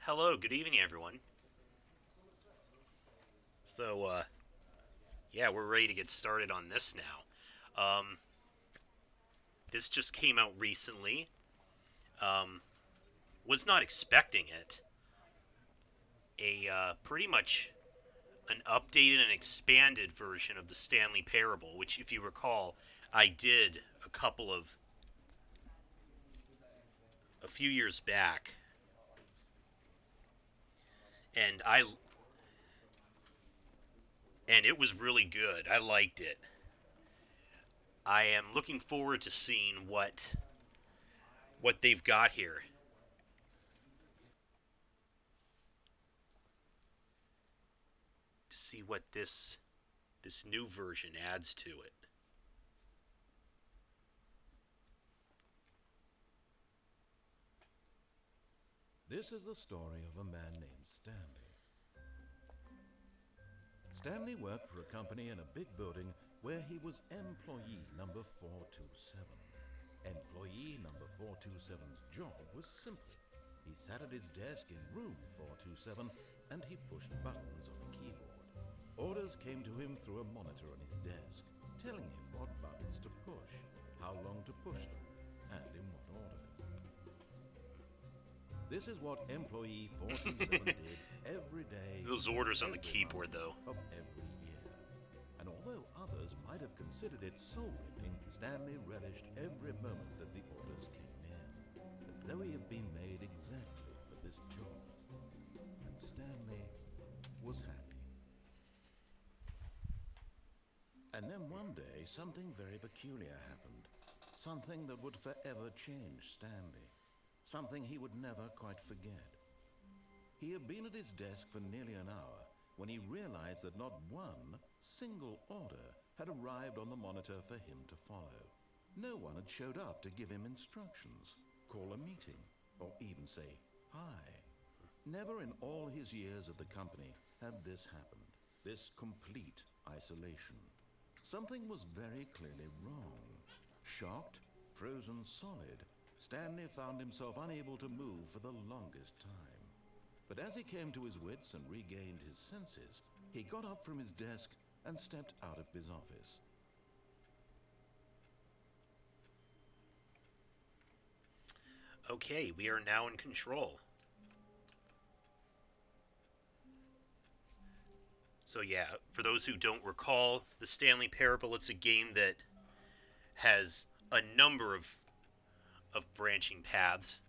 Hello, good evening, everyone. So, yeah, we're ready to get started on this now. This just came out recently. Um, was not expecting it. Pretty much an updated and expanded version of the Stanley Parable, which, if you recall, I did a few years back, and and it was really good. I liked it. I am looking forward to seeing what they've got here. To see what this new version adds to it. This is the story of a man named Stanley. Stanley worked for a company in a big building where he was employee number 427. Employee number 427's job was simple. He sat at his desk in room 427 and he pushed buttons on a keyboard. Orders came to him through a monitor on his desk, telling him what buttons to push, how long to push them, and in what order. This is what employee 427 did every day. Those orders on the every keyboard, month though. of every year. And although others might have considered it soul-ripping, Stanley relished every moment that the orders came in, as though he had been made exactly for this job. And Stanley was happy. And then one day, something very peculiar happened. Something that would forever change Stanley. Something he would never quite forget. He had been at his desk for nearly an hour when he realized that not one single order had arrived on the monitor for him to follow. No one had showed up to give him instructions, call a meeting, or even say hi. Never in all his years at the company had this happened, this complete isolation. Something was very clearly wrong. Shocked, frozen solid, Stanley found himself unable to move for the longest time. But as he came to his wits and regained his senses, he got up from his desk and stepped out of his office. Okay, we are now in control. So yeah, for those who don't recall, the Stanley Parable, it's a game that has a number of branching paths.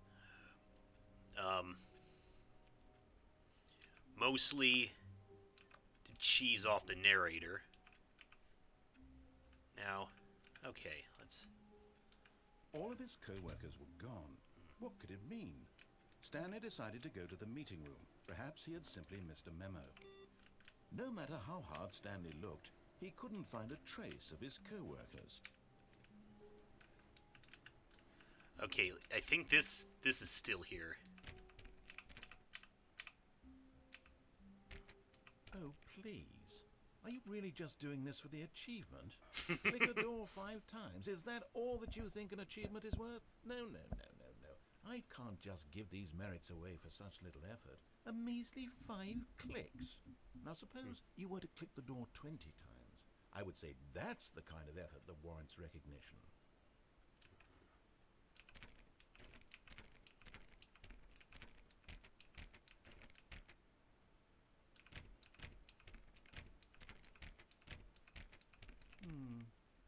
Um, Mostly to cheese off the narrator. Now, okay, let's... All of his co-workers were gone. What could it mean? Stanley decided to go to the meeting room. Perhaps he had simply missed a memo. No matter how hard Stanley looked, he couldn't find a trace of his co-workers. Okay, I think this is still here. Oh, please. Are you really just doing this for the achievement? Click a door 5 times. Is that all that you think an achievement is worth? No. I can't just give these merits away for such little effort. A measly 5 clicks. Now suppose you were to click the door 20 times. I would say that's the kind of effort that warrants recognition.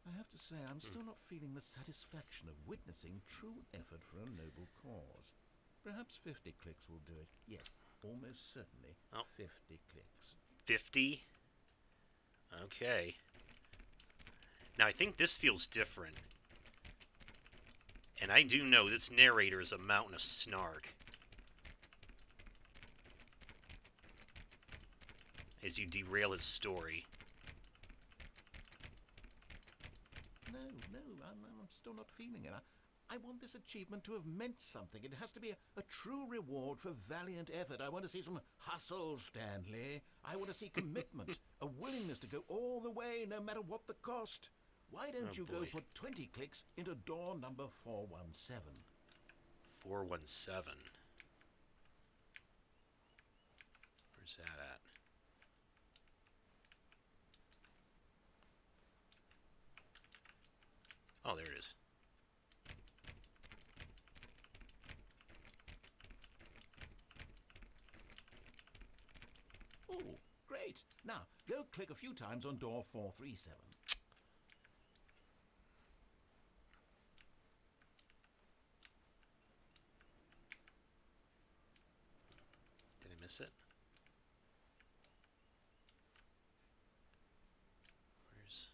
I have to say, I'm still not feeling the satisfaction of witnessing true effort for a noble cause. Perhaps 50 clicks will do it. Yes, almost certainly 50 clicks. 50? Okay. Now, I think this feels different. And I do know this narrator is a mountain of snark. As you derail his story. No, I'm still not feeling it. I want this achievement to have meant something. It has to be a true reward for valiant effort. I want to see some hustle, Stanley. I want to see commitment, a willingness to go all the way, no matter what the cost. Why don't you go put 20 clicks into door number 417? 417. Where's that at? Oh, there it is. Oh, great. Now, go click a few times on door 437. Did I miss it? Where's...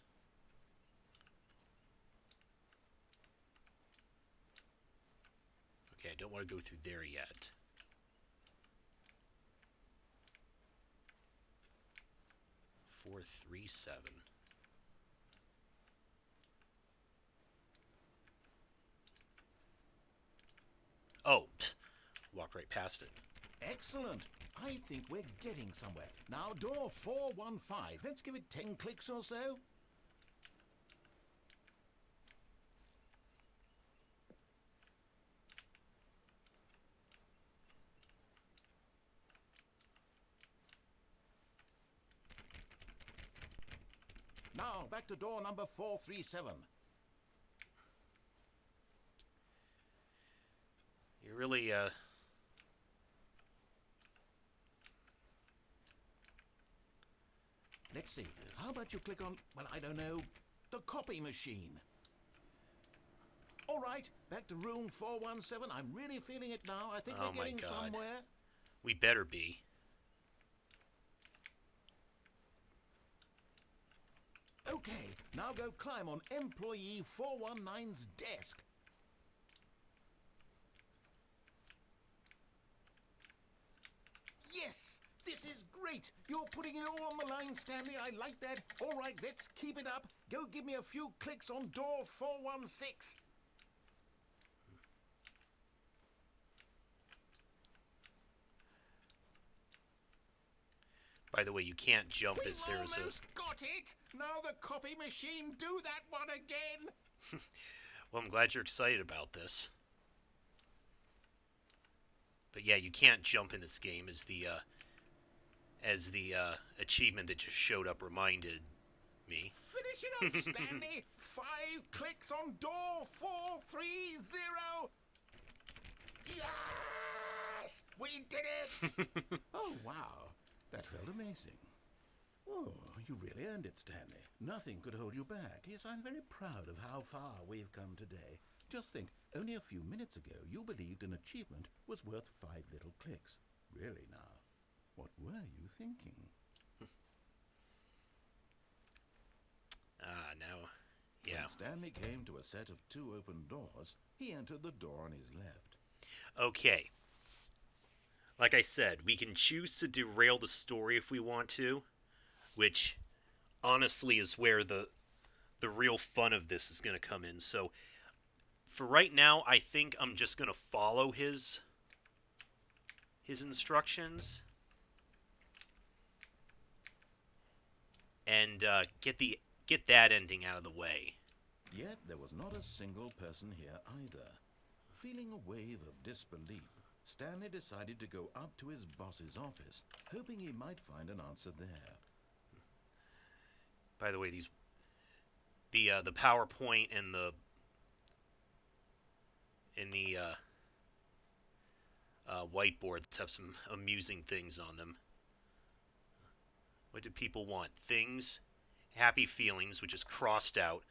Okay, I don't want to go through there yet. 437. Oh, walked right past it. Excellent. I think we're getting somewhere. Now, door 415. Let's give it 10 clicks or so. Now, back to door number 437. You really, Let's see. How about you click on, well, I don't know, the copy machine? All right, back to room 417. I'm really feeling it now. I think Oh we're my getting God. somewhere. We better be. Okay, now go climb on employee 419's desk. Yes! This is great! You're putting it all on the line, Stanley. I like that. All right, let's keep it up. Go give me a few clicks on door 416. By the way, you can't jump We've as there's almost got it! Now the copy machine, do that one again! Well, I'm glad you're excited about this. But yeah, you can't jump in this game, as the achievement that just showed up reminded me. Finish it off, Stanley! 5 clicks on door 430! Yes! We did it! Oh, wow. That felt amazing. Oh, you really earned it, Stanley. Nothing could hold you back. Yes, I'm very proud of how far we've come today. Just think, only a few minutes ago you believed an achievement was worth 5 little clicks. Really now, what were you thinking? Now, yeah. When Stanley came to a set of 2 open doors, he entered the door on his left. Okay. Like I said, we can choose to derail the story if we want to, which honestly is where the real fun of this is going to come in. So for right now, I think I'm just going to follow his instructions and get that ending out of the way. Yet there was not a single person here either. Feeling a wave of disbelief, Stanley decided to go up to his boss's office, hoping he might find an answer there. By the way, the PowerPoint and the whiteboards have some amusing things on them. What do people want? Things, happy feelings, which is crossed out.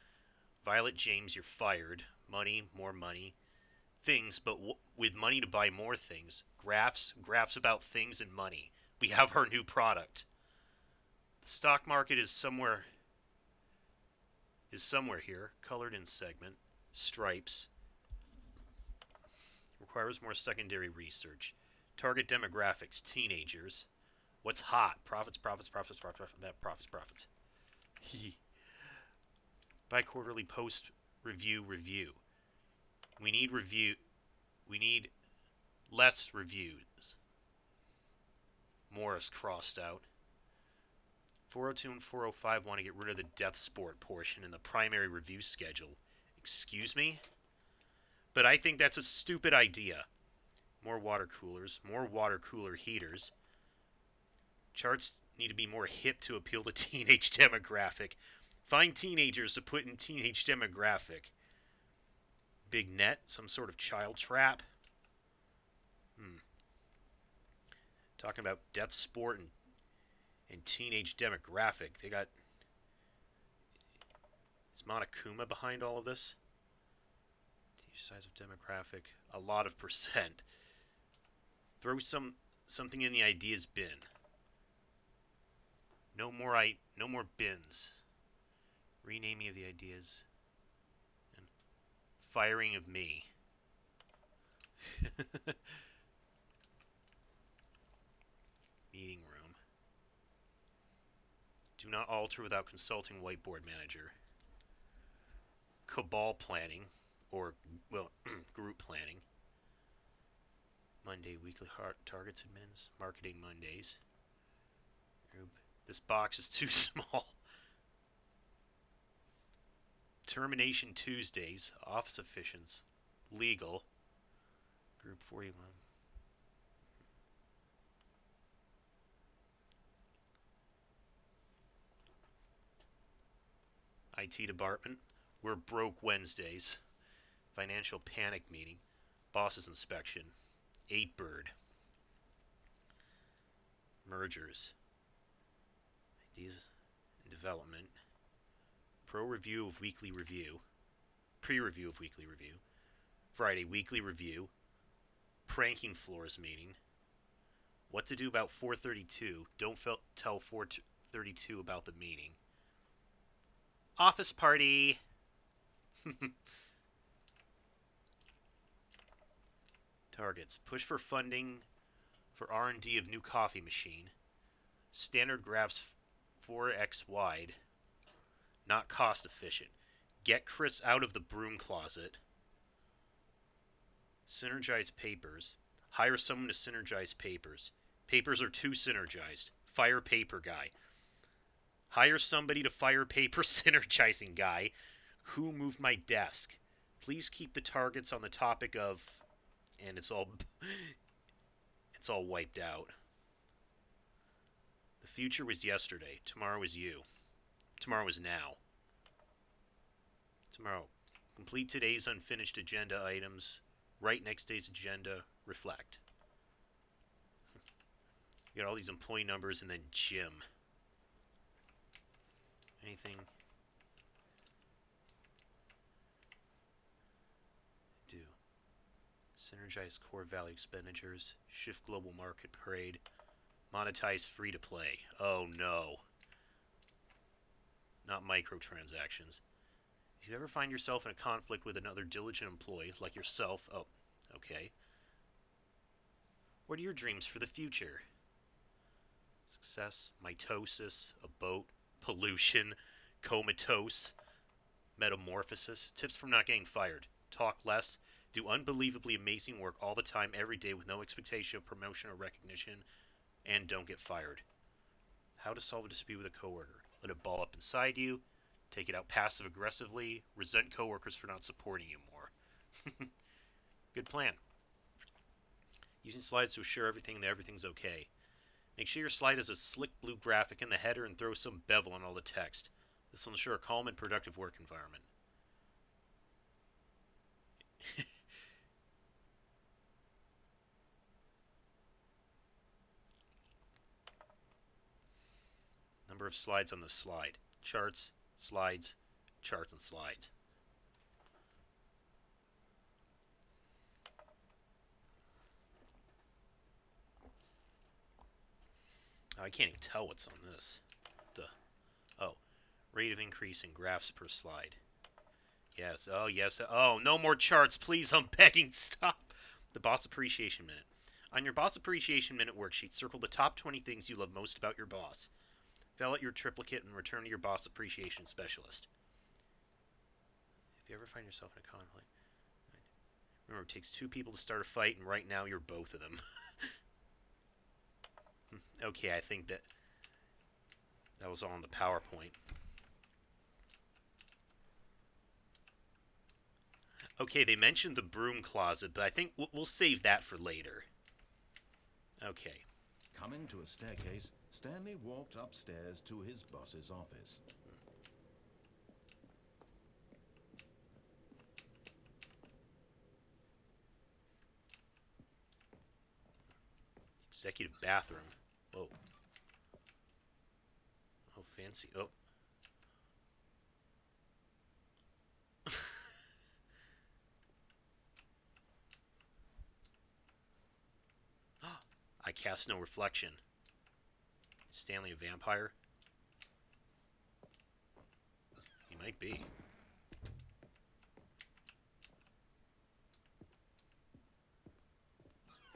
Violet James, you're fired. Money, more money. Things, but with money to buy more things. Graphs about things and money. We have our new product. The stock market is somewhere here, colored in segment. Stripes. Requires more secondary research. Target demographics, teenagers. What's hot? Profits. Bi-quarterly post review. We need less reviews. More is crossed out. 402 and 405 want to get rid of the death sport portion in the primary review schedule. Excuse me? But I think that's a stupid idea. More water coolers, more water cooler heaters. Charts need to be more hip to appeal to teenage demographic. Find teenagers to put in teenage demographic. Big net, some sort of child trap. Talking about death sport and teenage demographic. They got... Is Monokuma behind all of this? Size of demographic. A lot of percent. Throw something in the ideas bin. No more bins. Renaming of the ideas. And firing of me. Meeting room. Do not alter without consulting whiteboard manager. Cabal planning, or, well, group planning. Monday weekly targets admins. Marketing Mondays. Group. This box is too small. Termination Tuesdays. Office efficients. Legal. Group 41. IT department. We're broke Wednesdays. Financial panic meeting. Boss's inspection. 8-bird. Mergers. Ideas and development. Pre-review of weekly review. Friday weekly review. Pranking floors meeting. What to do about 432. Don't tell 432 about the meeting. Office party. Targets. Push for funding for R&D of new coffee machine. Standard graphs 4x wide. Not cost efficient. Get Chris out of the broom closet. Synergize papers. Hire someone to synergize papers. Papers are too synergized. Fire paper guy. Hire somebody to fire paper synergizing guy. Who moved my desk? Please keep the targets on the topic of... And it's all wiped out. The future was yesterday. Tomorrow is you. Tomorrow is now. Tomorrow. Complete today's unfinished agenda items. Write next day's agenda. Reflect. You got all these employee numbers and then Jim. Anything? Do. Synergize core value expenditures. Shift global market parade. Monetize free to play. Oh no. Not microtransactions. If you ever find yourself in a conflict with another diligent employee, like yourself, oh, okay. What are your dreams for the future? Success, mitosis, a boat, pollution, comatose, metamorphosis. Tips from not getting fired. Talk less. Do unbelievably amazing work all the time, every day, with no expectation of promotion or recognition, and don't get fired. How to solve a dispute with a coworker. Let it ball up inside you. Take it out passive-aggressively. Resent coworkers for not supporting you more. Good plan. Using slides to assure everything that everything's okay. Make sure your slide has a slick blue graphic in the header and throw some bevel on all the text. This will ensure a calm and productive work environment. Number of slides on the slide. Charts, slides, charts, and slides. Oh, I can't even tell what's on this. Rate of increase in graphs per slide. Yes, oh yes, oh, no more charts, please, I'm begging, stop. The Boss Appreciation Minute. On your Boss Appreciation Minute worksheet, circle the top 20 things you love most about your boss. Fill out your triplicate and return to your Boss Appreciation Specialist. If you ever find yourself in a conflict, remember, it takes 2 people to start a fight, and right now you're both of them. Okay, I think that was all in the PowerPoint. Okay, they mentioned the broom closet, but I think we'll save that for later. Okay. Coming to a staircase, Stanley walked upstairs to his boss's office. Executive bathroom. Whoa. Oh, fancy. Oh. I cast no reflection. Is Stanley a vampire? He might be.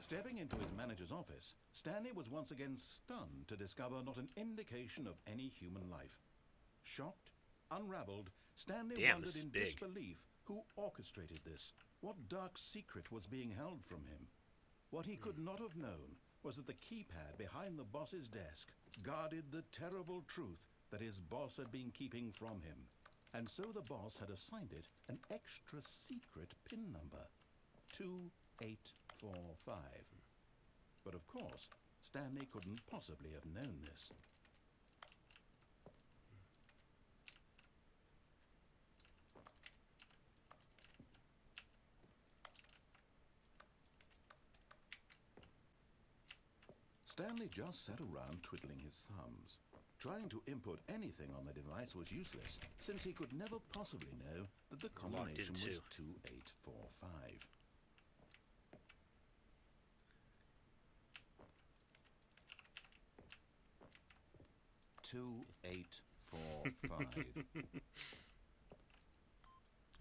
Stepping into his manager's office, Stanley was once again stunned to discover not an indication of any human life. Shocked, unraveled, Stanley wondered in disbelief who orchestrated this. What dark secret was being held from him? What he could not have known was that the keypad behind the boss's desk guarded the terrible truth that his boss had been keeping from him. And so the boss had assigned it an extra secret PIN number, 2845. But of course, Stanley couldn't possibly have known this. Stanley just sat around twiddling his thumbs. Trying to input anything on the device was useless, since he could never possibly know that the combination was 2845.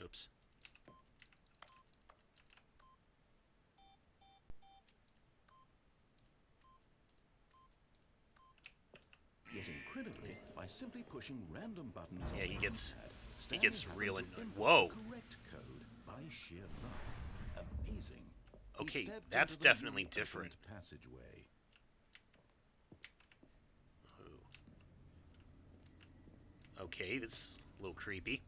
Oops. Yet incredibly, by simply pushing random buttons on he the gets keypad, he gets Stanley real happened to input whoa. the correct code by sheer luck. Amazing. He Okay, stepped that's into the definitely newly different. opened passageway. Okay, this is a little creepy.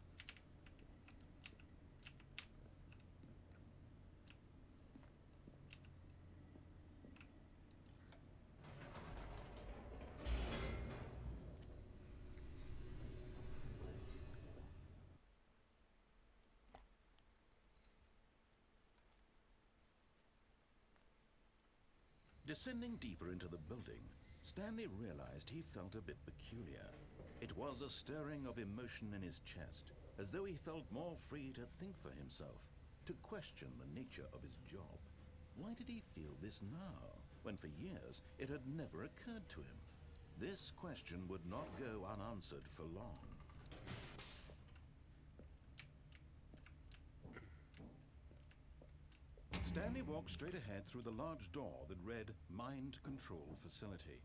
Descending deeper into the building, Stanley realized he felt a bit peculiar. It was a stirring of emotion in his chest, as though he felt more free to think for himself, to question the nature of his job. Why did he feel this now, when for years it had never occurred to him? This question would not go unanswered for long. Stanley walked straight ahead through the large door that read Mind Control Facility.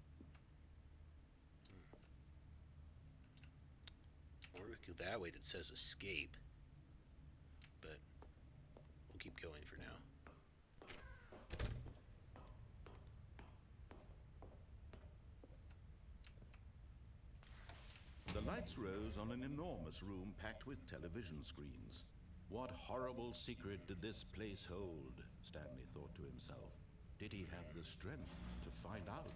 Or we could go that way that says escape. But we'll keep going for now. The lights rose on an enormous room packed with television screens. What horrible secret did this place hold? Stanley thought to himself. Did he have the strength to find out?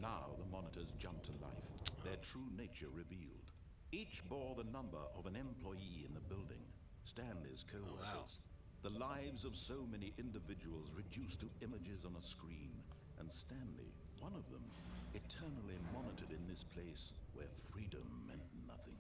Now the monitors jumped to life, their true nature revealed. Each bore the number of an employee in the building, Stanley's co-workers. The lives of so many individuals reduced to images on a screen, and Stanley, one of them, eternally monitored in this place where freedom meant nothing.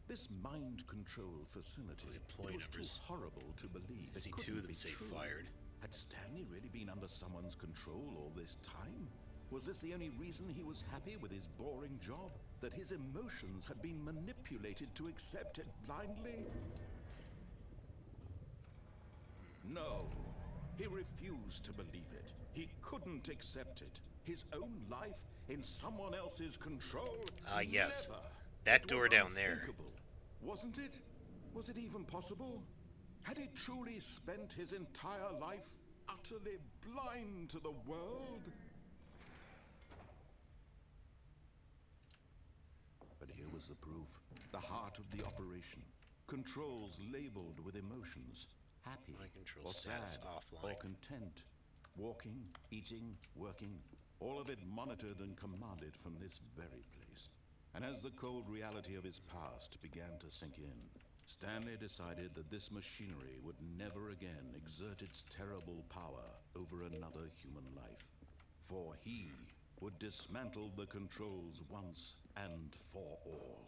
This mind control facility, it was too horrible to believe. See, two of them say fired. Had Stanley really been under someone's control all this time? Was this the only reason he was happy with his boring job? That his emotions had been manipulated to accept it blindly? No, he refused to believe it. He couldn't accept it. His own life in someone else's control? Yes. Never. That It door was down there. unthinkable. Wasn't it? Was it even possible? Had he truly spent his entire life utterly blind to the world? But here was the proof. The heart of the operation. Controls labeled with emotions. Happy control or status sad offline. or content. Walking, eating, working. All of it monitored and commanded from this very place. And as the cold reality of his past began to sink in, Stanley decided that this machinery would never again exert its terrible power over another human life. For he would dismantle the controls once and for all.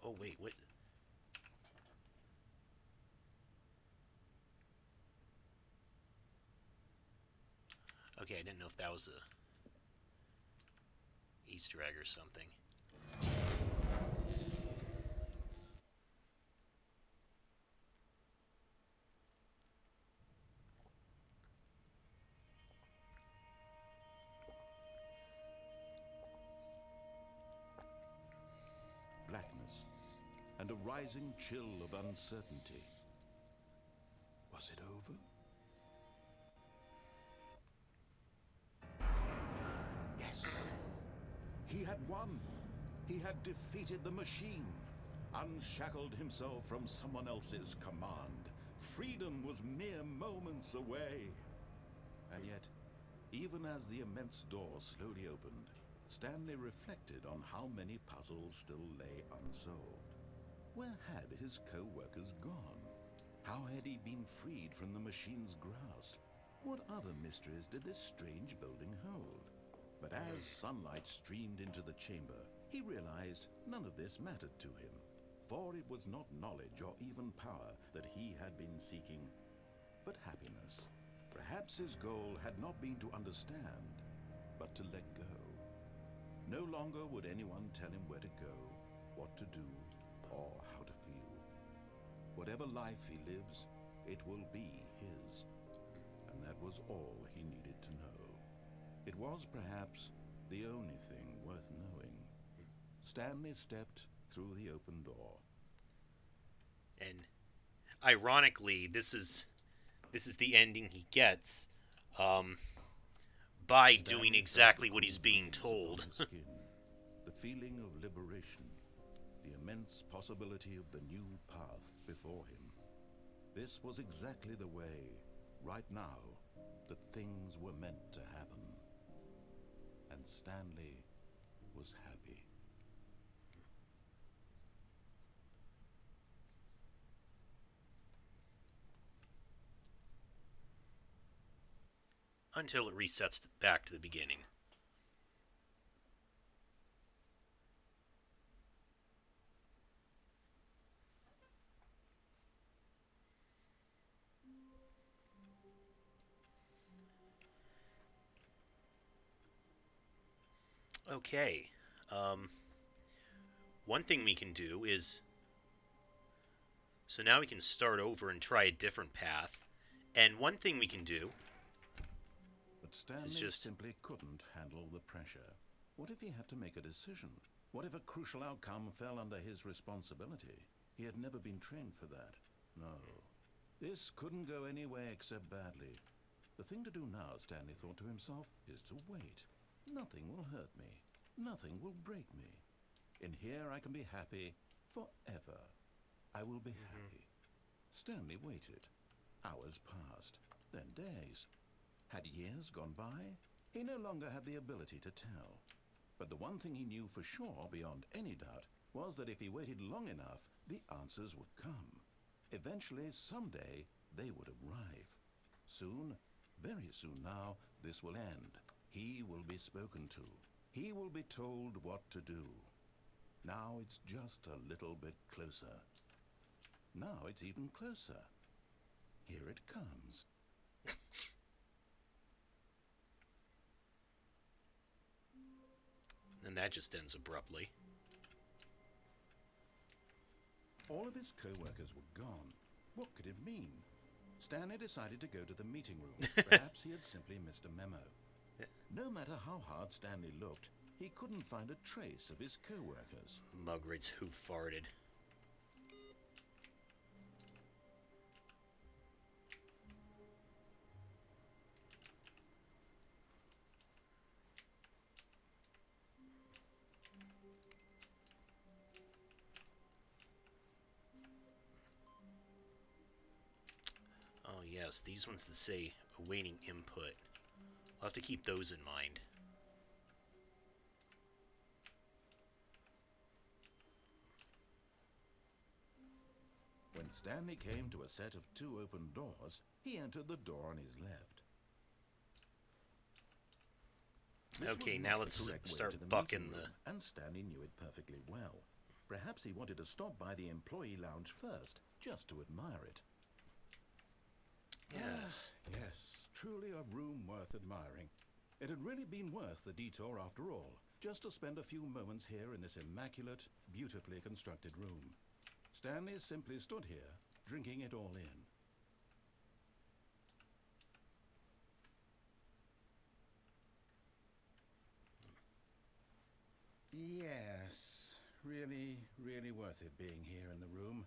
Oh, wait, what? Okay, I didn't know if that was a Easter egg or something. Blackness and a rising chill of uncertainty. Was it over? Yes. He had won. He had defeated the machine, unshackled himself from someone else's command. Freedom was mere moments away. And yet, even as the immense door slowly opened, Stanley reflected on how many puzzles still lay unsolved. Where had his co-workers gone? How had he been freed from the machine's grasp? What other mysteries did this strange building hold? But as sunlight streamed into the chamber, he realized none of this mattered to him, for it was not knowledge or even power that he had been seeking, but happiness. Perhaps his goal had not been to understand, but to let go. No longer would anyone tell him where to go, what to do, or how to feel. Whatever life he lives, it will be his. And that was all he needed to know. It was perhaps the only thing worth knowing. Stanley stepped through the open door. And ironically, this is the ending he gets by Stanley doing felt exactly the what he's cool being breeze told. upon his skin, the feeling of liberation, the immense possibility of the new path before him. This was exactly the way, right now, that things were meant to happen. And Stanley was happy. Until it resets back to the beginning. Okay. Um, One thing we can do is, so now we can start over and try a different path. And one thing we can do But Stanley is just, simply couldn't handle the pressure. What if he had to make a decision? What if a crucial outcome fell under his responsibility? He had never been trained for that. No. This couldn't go any way except badly. The thing to do now, Stanley thought to himself, is to wait. Nothing will hurt me. Nothing will break me. In here I can be happy forever. I will be happy. Stanley waited. Hours passed, then days. Had years gone by? He no longer had the ability to tell. But the one thing he knew for sure, beyond any doubt, was that if he waited long enough, the answers would come. Eventually, someday, they would arrive. Soon, very soon now, this will end. He will be spoken to. He will be told what to do. Now it's just a little bit closer. Now it's even closer. Here it comes. and that just ends abruptly. All of his co-workers were gone. What could it mean? Stanley decided to go to the meeting room. Perhaps he had simply missed a memo. No matter how hard Stanley looked, he couldn't find a trace of his co-workers. Mugrid's who farted. Oh yes, these ones that say awaiting input. I'll have to keep those in mind. When Stanley came to a set of 2 open doors, he entered the door on his left. This okay, was now not let's the correct way start to the bucking meeting the... room, and Stanley knew it perfectly well. Perhaps he wanted to stop by the employee lounge first, just to admire it. Yes. Yes, truly a room worth admiring. It had really been worth the detour after all, just to spend a few moments here in this immaculate, beautifully constructed room. Stanley simply stood here, drinking it all in. Yes, really, really worth it being here in the room.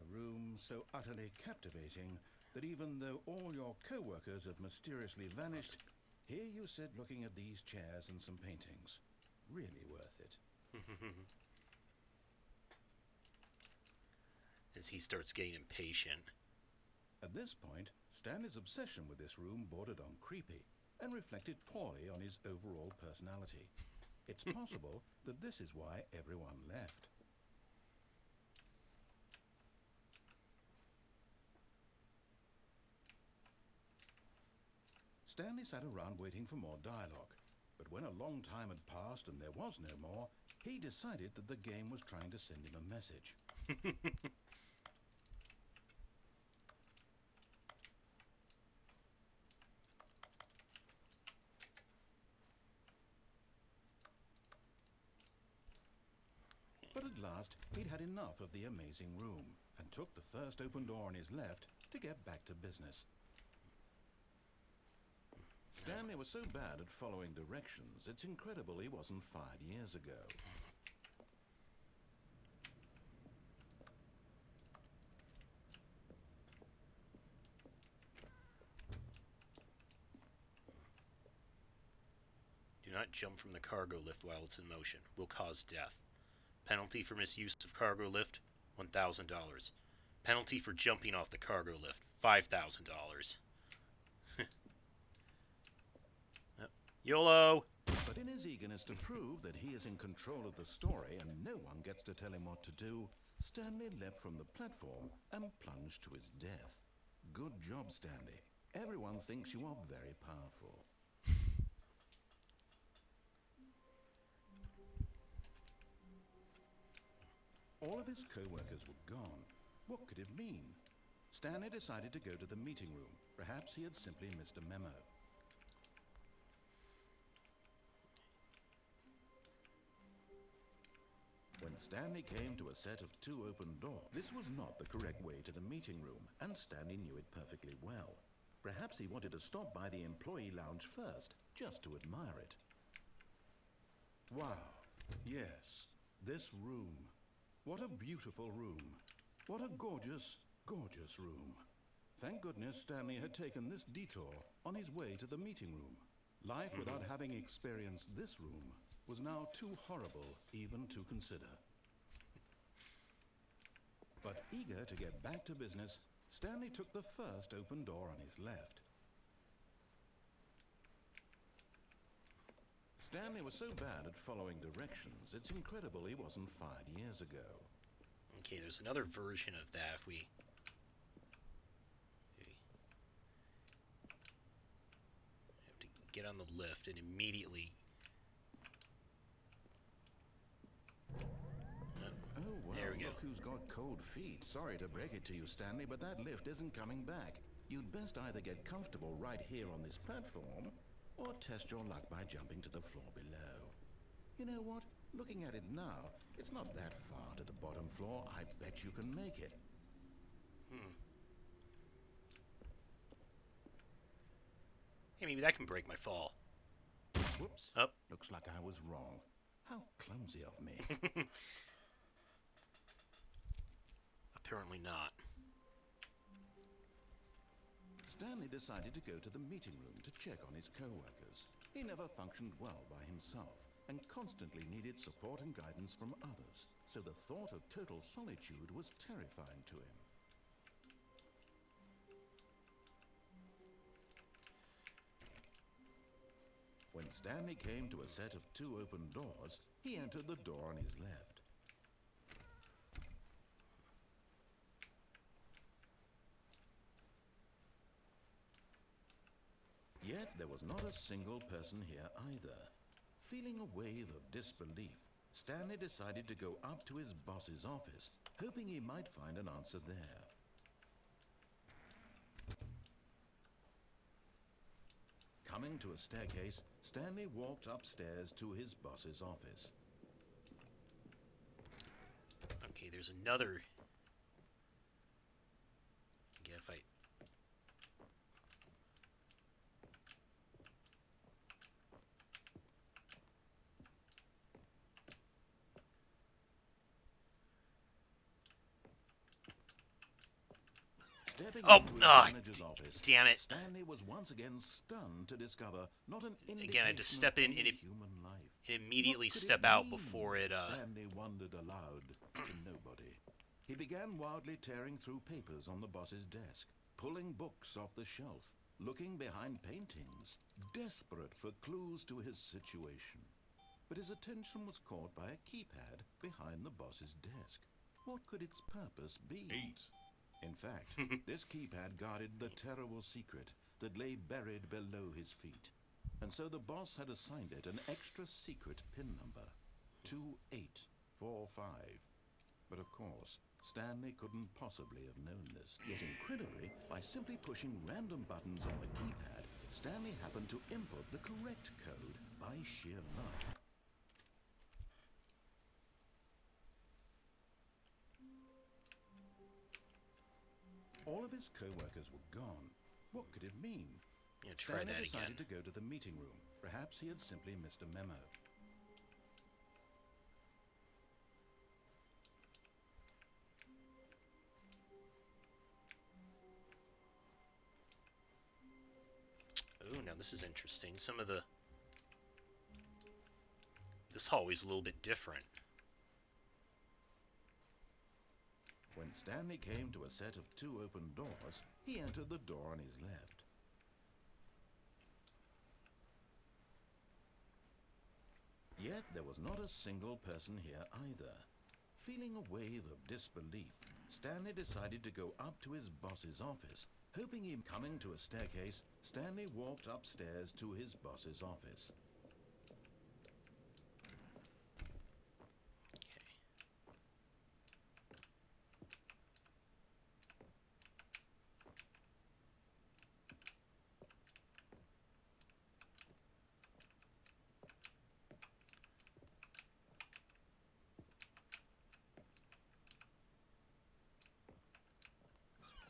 A room so utterly captivating that even though all your co-workers have mysteriously vanished, here you sit looking at these chairs and some paintings. Really worth it. As he starts getting impatient. At this point, Stanley's obsession with this room bordered on creepy and reflected poorly on his overall personality. It's possible that this is why everyone left. Stanley sat around waiting for more dialogue, but when a long time had passed and there was no more, he decided that the game was trying to send him a message. But at last, he'd had enough of the amazing room and took the first open door on his left to get back to business. Stanley was so bad at following directions, it's incredible he wasn't fired years ago. Do not jump from the cargo lift while it's in motion. Will cause death. Penalty for misuse of cargo lift, $1,000. Penalty for jumping off the cargo lift, $5,000. YOLO! But in his eagerness to prove that he is in control of the story and no one gets to tell him what to do, Stanley leapt from the platform and plunged to his death. Good job, Stanley. Everyone thinks you are very powerful. All of his co-workers were gone. What could it mean? Stanley decided to go to the meeting room. Perhaps he had simply missed a memo. When Stanley came to a set of 2 open doors, this was not the correct way to the meeting room, and Stanley knew it perfectly well. Perhaps he wanted to stop by the employee lounge first, just to admire it. Wow. Yes, this room. What a beautiful room. What a gorgeous, gorgeous room. Thank goodness Stanley had taken this detour on his way to the meeting room. Life without having experienced this room was now too horrible even to consider. But eager to get back to business, Stanley took the first open door on his left. Stanley was so bad at following directions, it's incredible he wasn't fired years ago. Okay, there's another version of that if we... have to get on the lift and immediately... Oh, well, there we go. Look who's got cold feet. Sorry to break it to you, Stanley, but that lift isn't coming back. You'd best either get comfortable right here on this platform, or test your luck by jumping to the floor below. You know what? Looking at it now, it's not that far to the bottom floor. I bet you can make it. Hey, maybe that can break my fall. Whoops. Up. Looks like I was wrong. How clumsy of me. Apparently not. Stanley decided to go to the meeting room to check on his co-workers. He never functioned well by himself and constantly needed support and guidance from others, so the thought of total solitude was terrifying to him. When Stanley came to a set of 2 open doors, he entered the door on his left. Yet there was not a single person here either. Feeling a wave of disbelief, Stanley decided to go up to his boss's office, hoping he might find an answer there. Coming to a staircase, Stanley walked upstairs to his boss's office. Okay, there's another. Again, if I. Stepping Oh, into his manager's office, damn it. Stanley was once again stunned to discover not an indication Again, I had to step in of and any human life. immediately What could step it out mean? before it. Stanley wondered aloud to nobody. He began wildly tearing through papers on the boss's desk, pulling books off the shelf, looking behind paintings, desperate for clues to his situation. But his attention was caught by a keypad behind the boss's desk. What could its purpose be? 8. In fact, this keypad guarded the terrible secret that lay buried below his feet. And so the boss had assigned it an extra secret PIN number, 2845. But of course, Stanley couldn't possibly have known this. Yet incredibly, by simply pushing random buttons on the keypad, Stanley happened to input the correct code by sheer luck. All of his co-workers were gone. What could it mean? Yeah, try Stanley that decided again. to go to the meeting room. Perhaps he had simply missed a memo. Oh, now this is interesting. Some of the... This hallway's a little bit different. When Stanley came to a set of 2 open doors, he entered the door on his left. Yet there was not a single person here either. Feeling a wave of disbelief, Stanley decided to go up to his boss's office, hoping him coming to a staircase. Stanley walked upstairs to his boss's office.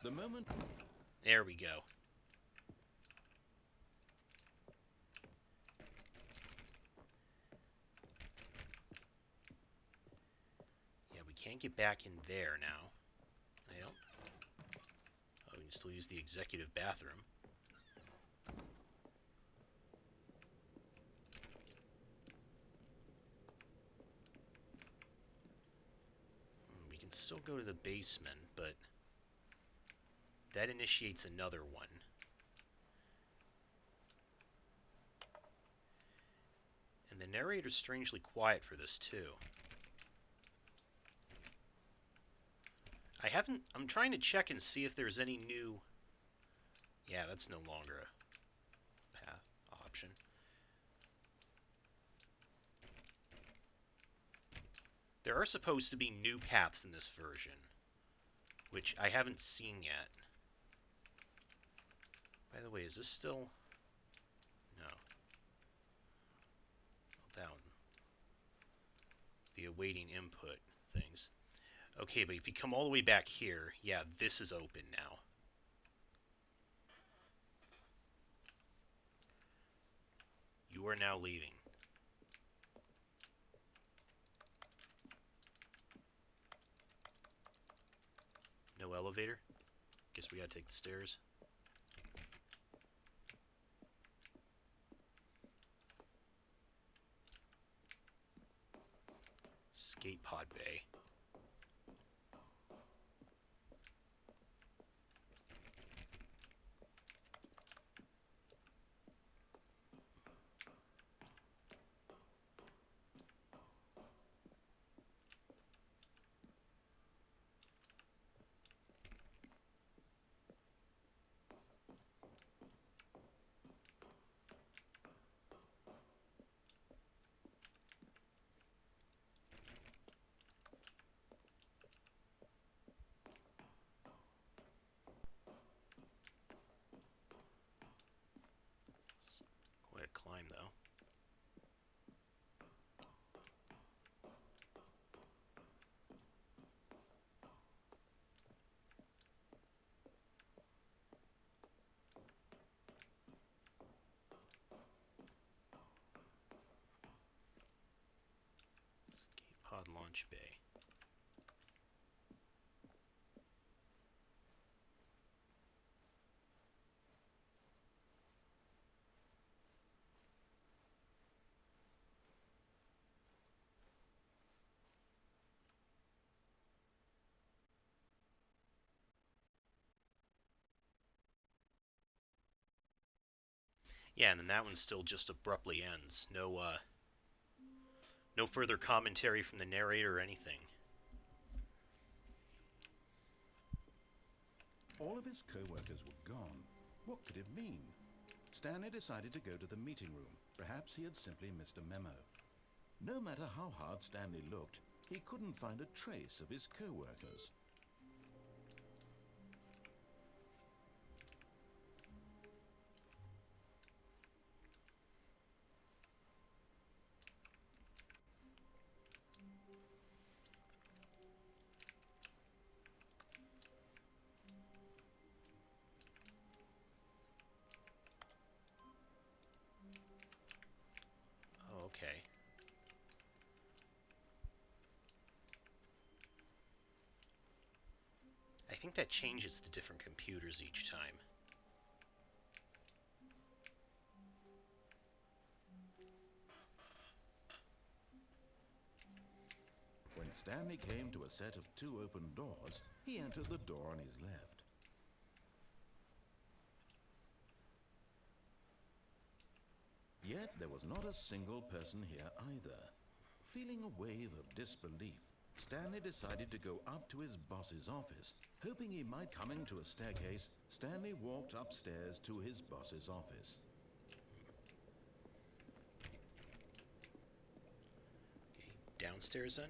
The moment... There we go. Yeah, we can't get back in there now. I don't... Oh, we can still use the executive bathroom. We can still go to the basement, but... that initiates another one. And the narrator's strangely quiet for this, too. I'm trying to check and see if there's any new... Yeah, that's no longer a path option. There are supposed to be new paths in this version, which I haven't seen yet. By the way, is this still... No. Down. The awaiting input things. Okay, but if you come all the way back here, yeah, this is open now. You are now leaving. No elevator? Guess we gotta take the stairs. Skate pod bay. Quite a climb, though. Skate pod launch bay. Yeah, and then that one still just abruptly ends. No further commentary from the narrator or anything. All of his co-workers were gone. What could it mean? Stanley decided to go to the meeting room. Perhaps he had simply missed a memo. No matter how hard Stanley looked, he couldn't find a trace of his co-workers. Oh, okay. I think that changes to different computers each time. When Stanley came to a set of 2 open doors, he entered the door on his left. Yet there was not a single person here either. Feeling a wave of disbelief, Stanley decided to go up to his boss's office. Hoping he might come into a staircase, Stanley walked upstairs to his boss's office. Okay, downstairs then?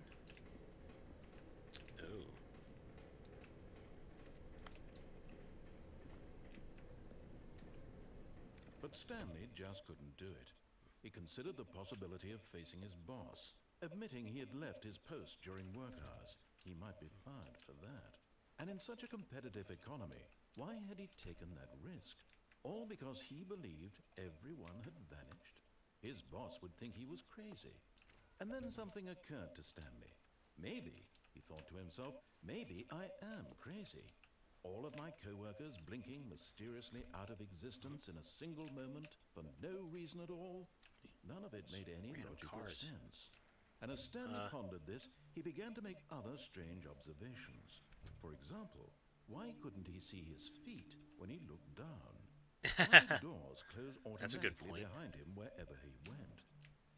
Oh. But Stanley just couldn't do it. He considered the possibility of facing his boss. Admitting he had left his post during work hours, he might be fired for that. And in such a competitive economy, why had he taken that risk? All because he believed everyone had vanished? His boss would think he was crazy. And then something occurred to Stanley. Maybe, he thought to himself, maybe I am crazy. All of my co-workers blinking mysteriously out of existence in a single moment for no reason at all? None of it made any logical sense. And as Stanley pondered this, he began to make other strange observations. For example, why couldn't he see his feet when he looked down? Why did doors close automatically behind him wherever he went?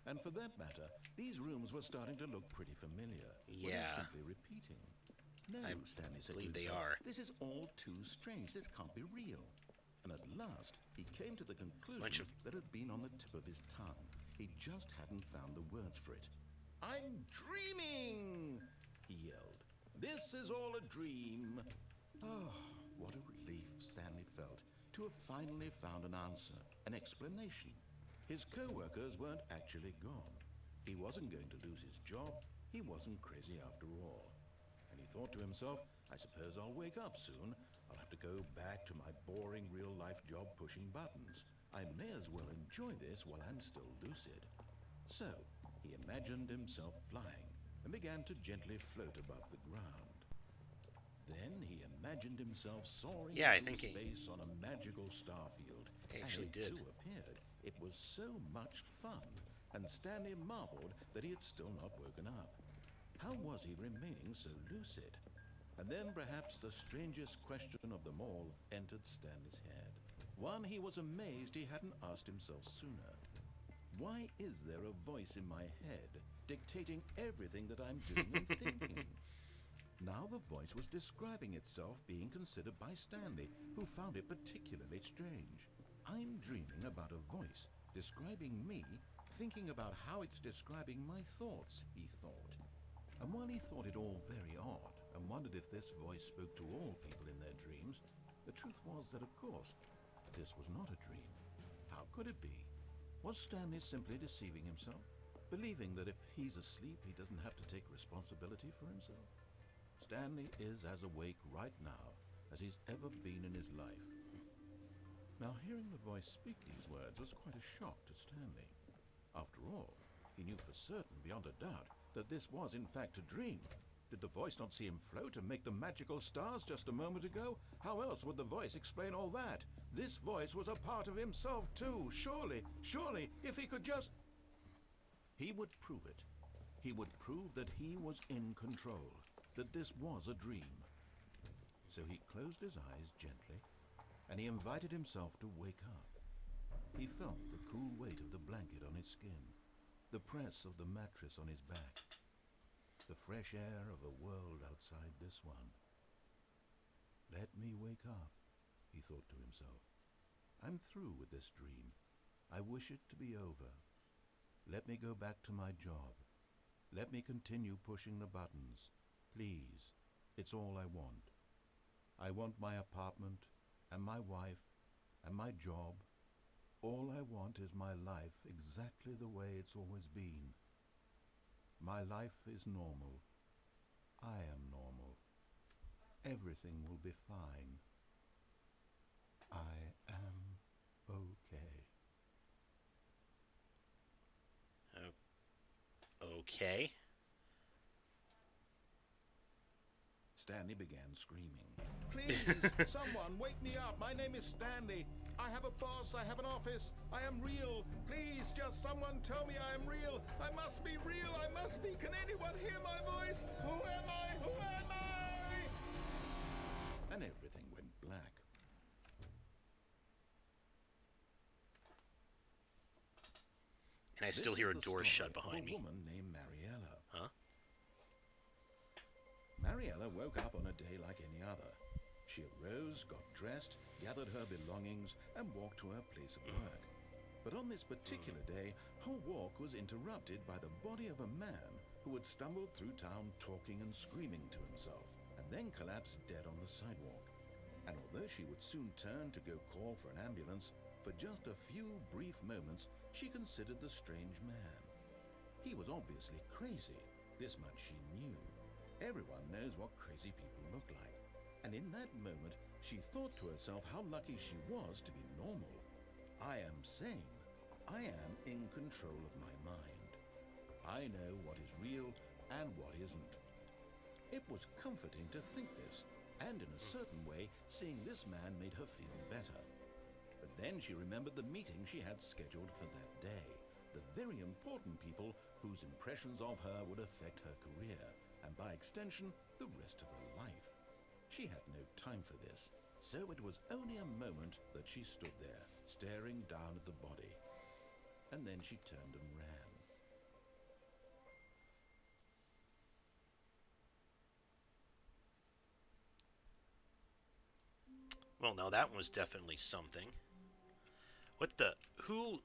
And for that matter, these rooms were starting to look pretty familiar. Yeah. Were they simply repeating? No, Stanley said to himself, they are. This is all too strange. This can't be real. And at last, he came to the conclusion that had been on the tip of his tongue. He just hadn't found the words for it. I'm dreaming, he yelled. This is all a dream. Oh, what a relief Stanley felt to have finally found an answer, an explanation. His co-workers weren't actually gone. He wasn't going to lose his job. He wasn't crazy after all. And he thought to himself, I suppose I'll wake up soon. I'll have to go back to my boring real-life job pushing buttons. I may as well enjoy this while I'm still lucid. So, he imagined himself flying and began to gently float above the ground. Then he imagined himself soaring through space on a magical starfield. And it too appeared. It was so much fun, and Stanley marveled that he had still not woken up. How was he remaining so lucid? And then perhaps the strangest question of them all entered Stanley's head. One he was amazed he hadn't asked himself sooner. Why is there a voice in my head dictating everything that I'm doing and thinking? Now the voice was describing itself being considered by Stanley, who found it particularly strange. I'm dreaming about a voice describing me, thinking about how it's describing my thoughts, he thought. And while he thought it all very odd and wondered if this voice spoke to all people in their dreams, the truth was that, of course, this was not a dream. How could it be? Was Stanley simply deceiving himself, believing that if he's asleep, he doesn't have to take responsibility for himself? Stanley is as awake right now as he's ever been in his life. Now, hearing the voice speak these words was quite a shock to Stanley. After all, he knew for certain, beyond a doubt, that this was in fact a dream. Did the voice not see him float and make the magical stars just a moment ago? How else would the voice explain all that? This voice was a part of himself too. Surely, if he could just... He would prove it. He would prove that he was in control, that this was a dream. So he closed his eyes gently, and he invited himself to wake up. He felt the cool weight of the blanket on his skin, the press of the mattress on his back, the fresh air of a world outside this one. Let me wake up, he thought to himself. I'm through with this dream. I wish it to be over. Let me go back to my job. Let me continue pushing the buttons. Please, it's all I want. I want my apartment, and my wife, and my job. All I want is my life exactly the way it's always been. My life is normal. I am normal. Everything will be fine. I am okay. Okay. Stanley began screaming. Please, someone wake me up. My name is Stanley. I have a boss. I have an office. I am real. Please, just someone tell me I am real. I must be real. I must be. Can anyone hear my voice? Who am I? Who am I? And everything went black. And I still hear a door shut behind me. A woman named Mariella. Huh? Mariella woke up on a day like any other. She arose, got dressed, gathered her belongings, and walked to her place of work. But on this particular day, her walk was interrupted by the body of a man who had stumbled through town talking and screaming to himself, and then collapsed dead on the sidewalk. And although she would soon turn to go call for an ambulance, for just a few brief moments, she considered the strange man. He was obviously crazy. This much she knew. Everyone knows what crazy people look like. And in that moment, she thought to herself how lucky she was to be normal. I am sane. I am in control of my mind. I know what is real and what isn't. It was comforting to think this, and in a certain way, seeing this man made her feel better. But then she remembered the meeting she had scheduled for that day, the very important people whose impressions of her would affect her career, and by extension, the rest of her life. She had no time for this, so it was only a moment that she stood there, staring down at the body. And then she turned and ran. Well, now that was definitely something. What the? Who?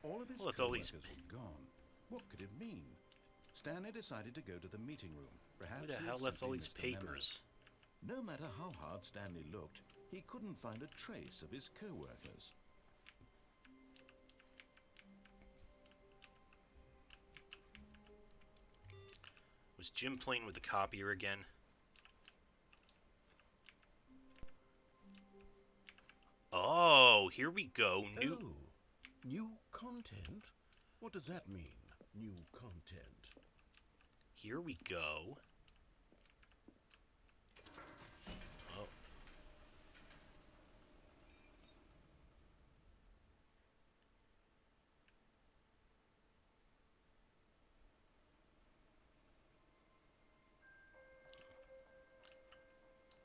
All of his co-workers were gone. What could it mean? Stanley decided to go to the meeting room. Perhaps Who the hell left all these papers? No matter how hard Stanley looked, he couldn't find a trace of his co-workers. Was Jim playing with the copier again? here we go. New content? What does that mean, new content? Here we go. Oh.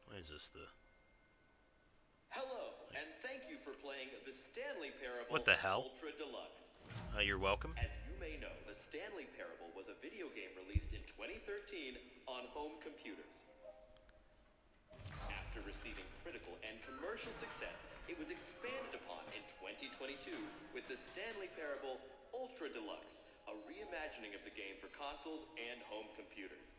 What is this, the... Hello, and thank you for playing the Stanley Parable What the hell? Ultra Deluxe. You're welcome. As you may know, the Stanley Parable was a video game released in 2013 on home computers. After receiving critical and commercial success, it was expanded upon in 2022 with the Stanley Parable Ultra Deluxe, a reimagining of the game for consoles and home computers.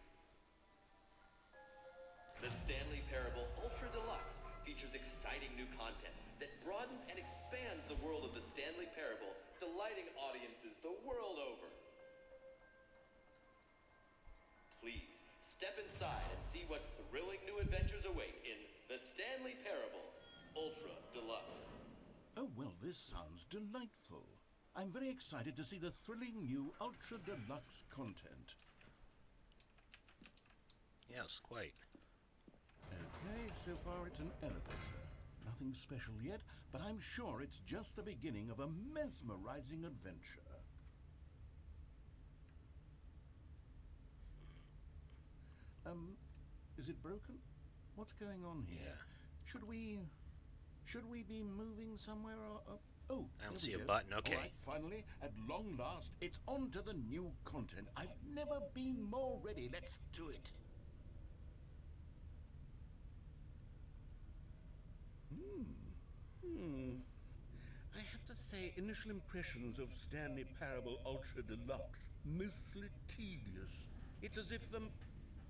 The Stanley Parable Ultra Deluxe features exciting new content that broadens and expands the world of the Stanley Parable, delighting audiences the world over. Please, step inside and see what thrilling new adventures await in the Stanley Parable Ultra Deluxe. Oh, well, this sounds delightful. I'm very excited to see the thrilling new Ultra Deluxe content. Yes, quite. Okay, so far it's an elevator. Nothing special yet, but I'm sure it's just the beginning of a mesmerizing adventure. Is it broken? What's going on here? Yeah. Should we be moving somewhere or... Oh, I don't see a button, okay. All right, finally, at long last, it's on to the new content. I've never been more ready. Let's do it. I have to say, initial impressions of Stanley Parable Ultra Deluxe, mostly tedious. It's as if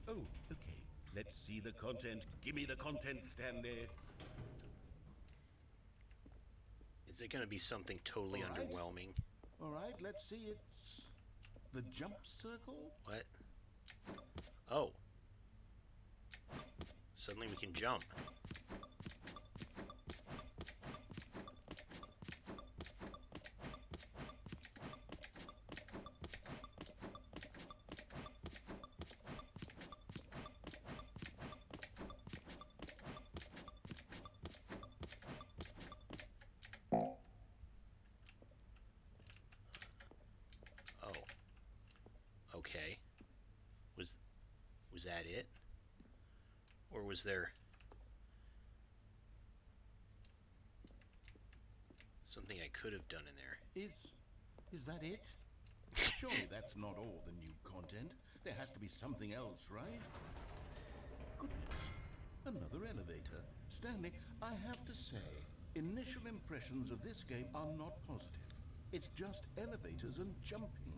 oh, okay. Let's see the content. Give me the content, Stanley. Is it going to be something totally underwhelming? All right, let's see. It's the jump circle. What? Oh. Suddenly we can jump. Okay. Was that it? Or was there something I could have done in there? Is that it? Surely that's not all the new content. There has to be something else, right? Goodness. Another elevator. Stanley, I have to say, initial impressions of this game are not positive. It's just elevators and jumping.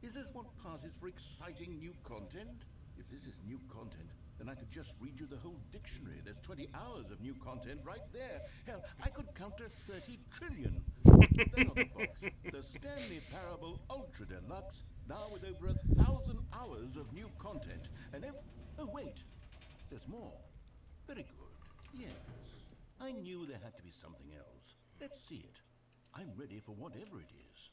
Is this what passes for exciting new content? If this is new content, then I could just read you the whole dictionary. There's 20 hours of new content right there. Hell, I could count to 30 trillion. Put that on the box. The Stanley Parable Ultra Deluxe, now with over 1,000 hours of new content. And oh, wait. There's more. Very good. Yes. I knew there had to be something else. Let's see it. I'm ready for whatever it is.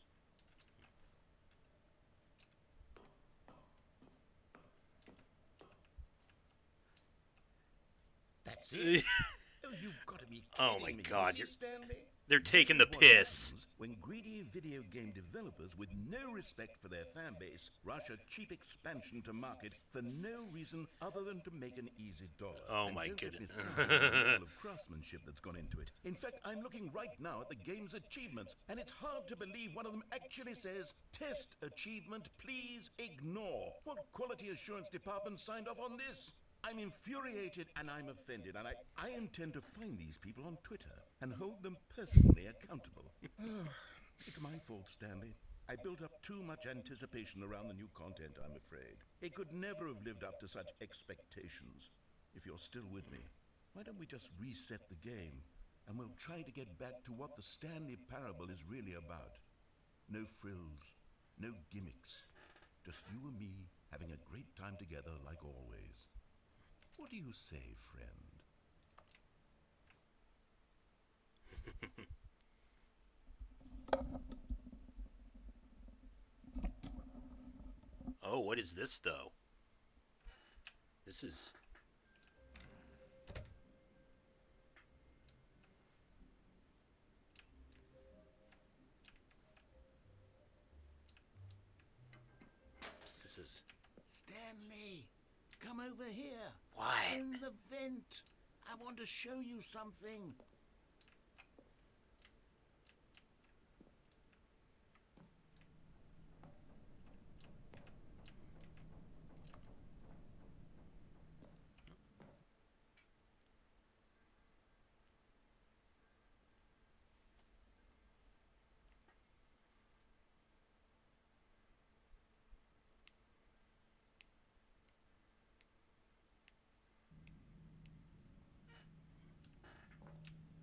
That's it? Oh, you've got to be kidding Oh my me. God, Is it, Stanley? they're taking the This is what piss. happens when greedy video game developers with no respect for their fan base rush a cheap expansion to market for no reason other than to make an easy dollar. Oh And my don't get goodness. me started on the level of craftsmanship that's gone into it. In fact, I'm looking right now at the game's achievements, and it's hard to believe one of them actually says, "Test achievement, please ignore." What quality assurance department signed off on this? I'm infuriated and I'm offended, and I intend to find these people on Twitter and hold them personally accountable. It's my fault, Stanley. I built up too much anticipation around the new content, I'm afraid. It could never have lived up to such expectations. If you're still with me, why don't we just reset the game, and we'll try to get back to what the Stanley Parable is really about. No frills, no gimmicks. Just you and me having a great time together like always. What do you say, friend? Oh, what is this, though? This is... This is... Stanley, come over here. What? In the vent. I want to show you something.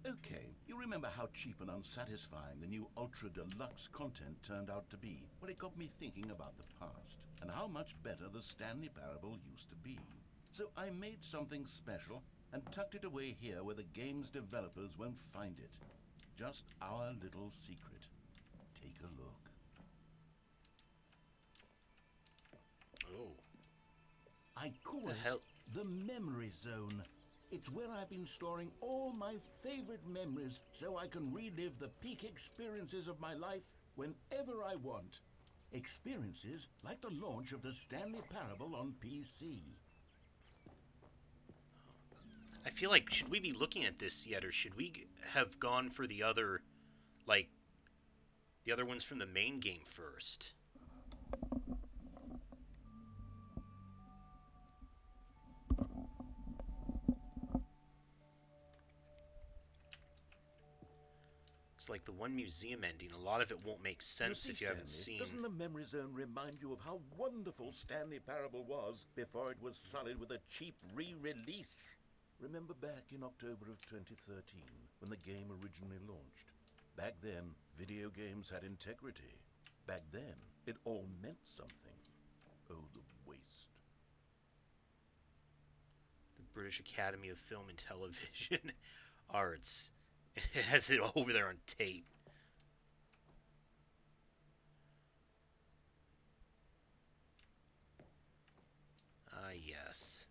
Okay, you remember how cheap and unsatisfying the new Ultra Deluxe content turned out to be? Well, it got me thinking about the past and how much better the Stanley Parable used to be. So I made something special and tucked it away here where the game's developers won't find it. Just our little secret. Take a look. Oh. I call The it hell? the Memory Zone. It's where I've been storing all my favorite memories so I can relive the peak experiences of my life whenever I want. Experiences like the launch of the Stanley Parable on PC. I feel like, should we be looking at this yet, or should we have gone for the other, like, the other ones from the main game first? It's like the one museum ending, a lot of it won't make sense if you haven't seen. Doesn't the Memory Zone remind you of how wonderful Stanley Parable was before it was sullied with a cheap re-release? Remember back in October of 2013, when the game originally launched? Back then, video games had integrity. Back then, it all meant something. Oh, the waste. The British Academy of Film and Television Arts. It has it over there on tape. Ah, yes.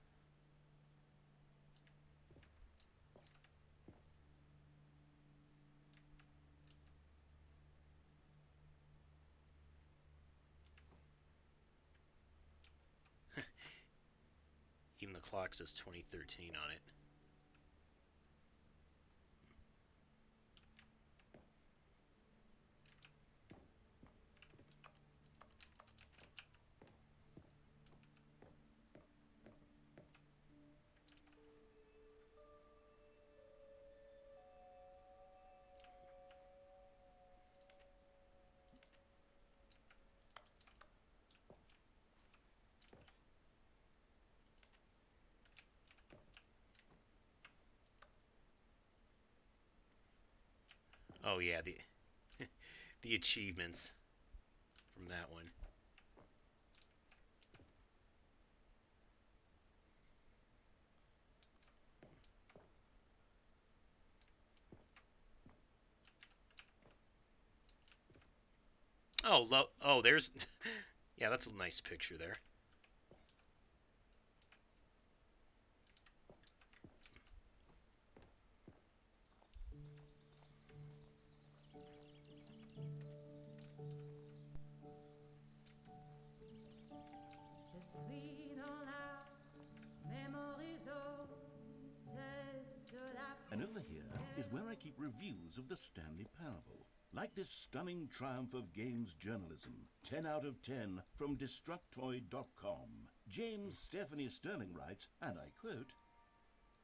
Even the clock says 2013 on it. Oh yeah, the the achievements from that one. Oh, there's yeah, that's a nice picture there. And over here is where I keep reviews of the Stanley Parable. Like this stunning triumph of games journalism, 10 out of 10 from Destructoid.com. James Stephanie Sterling writes, and I quote,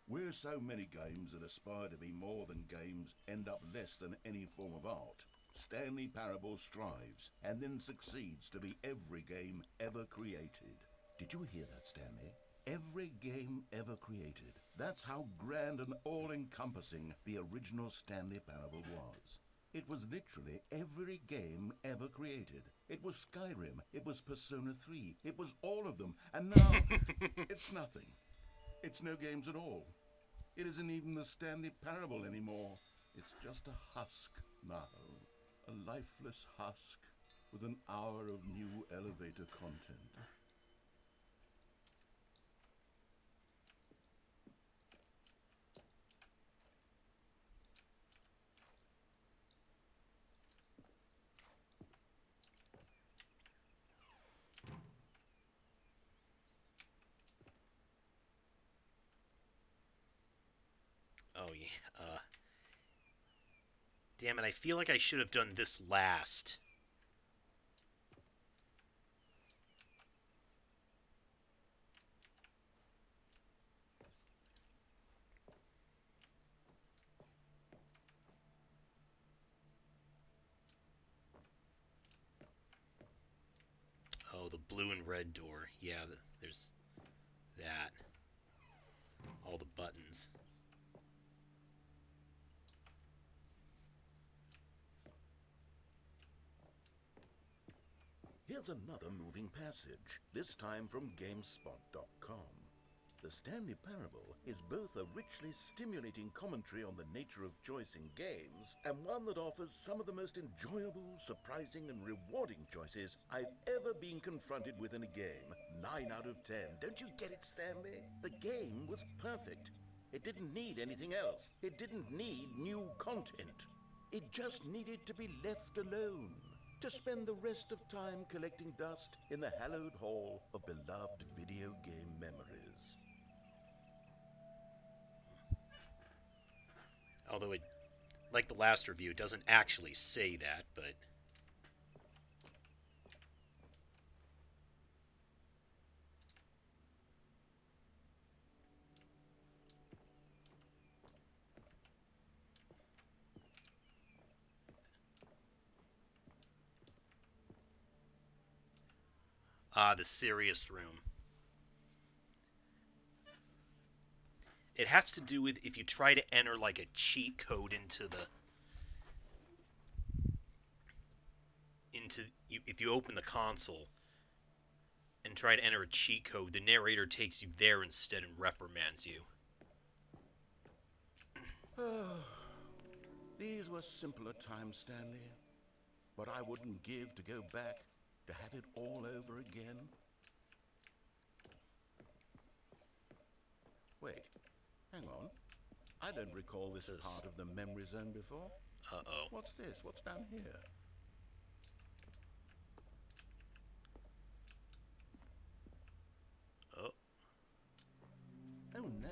"Where so many games that aspire to be more than games end up less than any form of art, Stanley Parable strives and then succeeds to be every game ever created." Did you hear that, Stanley? Every game ever created. That's how grand and all-encompassing the original Stanley Parable was. It was literally every game ever created. It was Skyrim, it was Persona 3, it was all of them, and now it's nothing. It's no games at all. It isn't even the Stanley Parable anymore. It's just a husk now. A lifeless husk with an hour of new elevator content. Oh, yeah. Damn it, I feel like I should have done this last. Oh, the blue and red door. Yeah, there's that. All the buttons. Here's another moving passage, this time from GameSpot.com. The Stanley Parable is both a richly stimulating commentary on the nature of choice in games, and one that offers some of the most enjoyable, surprising, and rewarding choices I've ever been confronted with in a game. 9 out of 10. Don't you get it, Stanley? The game was perfect. It didn't need anything else. It didn't need new content. It just needed to be left alone, to spend the rest of time collecting dust in the hallowed hall of beloved video game memories. Although it, like the last review, it doesn't actually say that, but... the serious room. It has to do with if you try to enter like a cheat code if you open the console and try to enter a cheat code, the narrator takes you there instead and reprimands you. These were simpler times, Stanley. But I wouldn't give to go back, to have it all over again. Wait, hang on. I don't recall this part of the memory zone before. Uh-oh. What's this? What's down here? Oh. Oh no.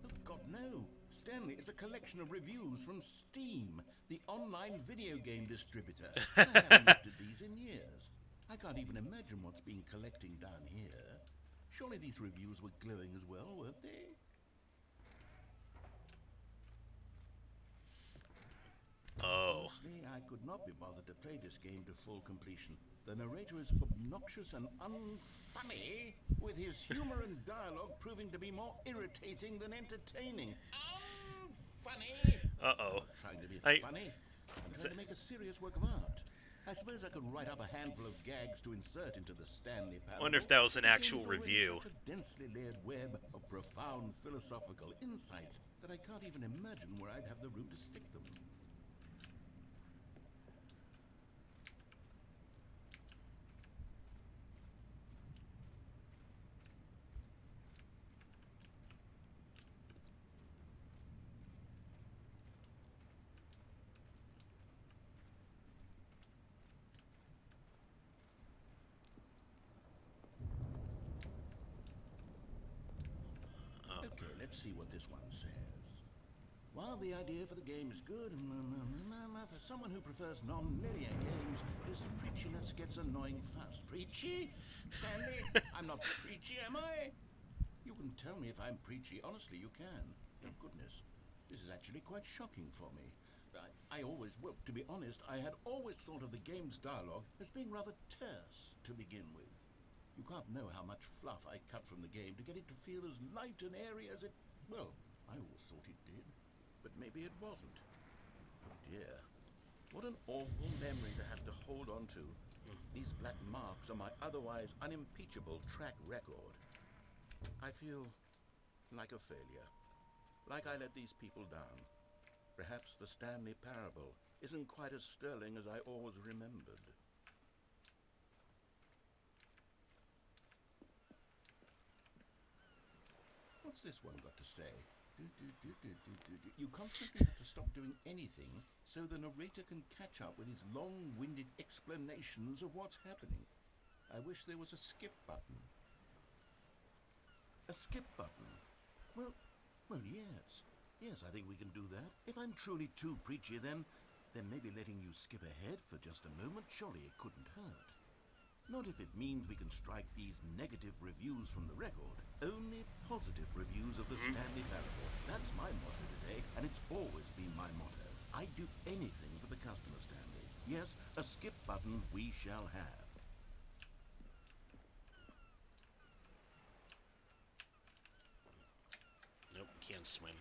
Oh God, no. Stanley, it's a collection of reviews from Steam, the online video game distributor. I haven't looked at these in years. I can't even imagine what's been collecting down here. Surely these reviews were glowing as well, weren't they? Oh. Honestly, I could not be bothered to play this game to full completion. The narrator is obnoxious and unfunny, with his humor and dialogue proving to be more irritating than entertaining. Unfunny! Uh-oh. I'm not trying to be funny. I'm trying to make a serious work of art. I suppose I could write up a handful of gags to insert into the Stanley Parable. I wonder if that was an actual review. Such a densely layered web of profound philosophical insights that I can't even imagine where I'd have the room to stick them. Okay, let's see what this one says. While the idea for the game is good, for someone who prefers non-linear games, this preachiness gets annoying fast. Preachy? Stanley, I'm not preachy, am I? You can tell me if I'm preachy. Honestly, you can. Oh, goodness. This is actually quite shocking for me. Well, to be honest, I had always thought of the game's dialogue as being rather terse to begin with. You can't know how much fluff I cut from the game to get it to feel as light and airy as it... Well, I always thought it did. But maybe it wasn't. Oh dear. What an awful memory to have to hold on to. These black marks are my otherwise unimpeachable track record. I feel like a failure. Like I let these people down. Perhaps the Stanley Parable isn't quite as sterling as I always remembered. What's this one got to say? You constantly have to stop doing anything so the narrator can catch up with his long-winded explanations of what's happening. I wish there was a skip button. A skip button? Well, yes. Yes, I think we can do that. If I'm truly too preachy, then maybe letting you skip ahead for just a moment, surely it couldn't hurt. Not if it means we can strike these negative reviews from the record. Only positive reviews of the Stanley Parable. That's my motto today, and it's always been my motto. I'd do anything for the customer, Stanley. Yes, a skip button we shall have. Nope, can't swim.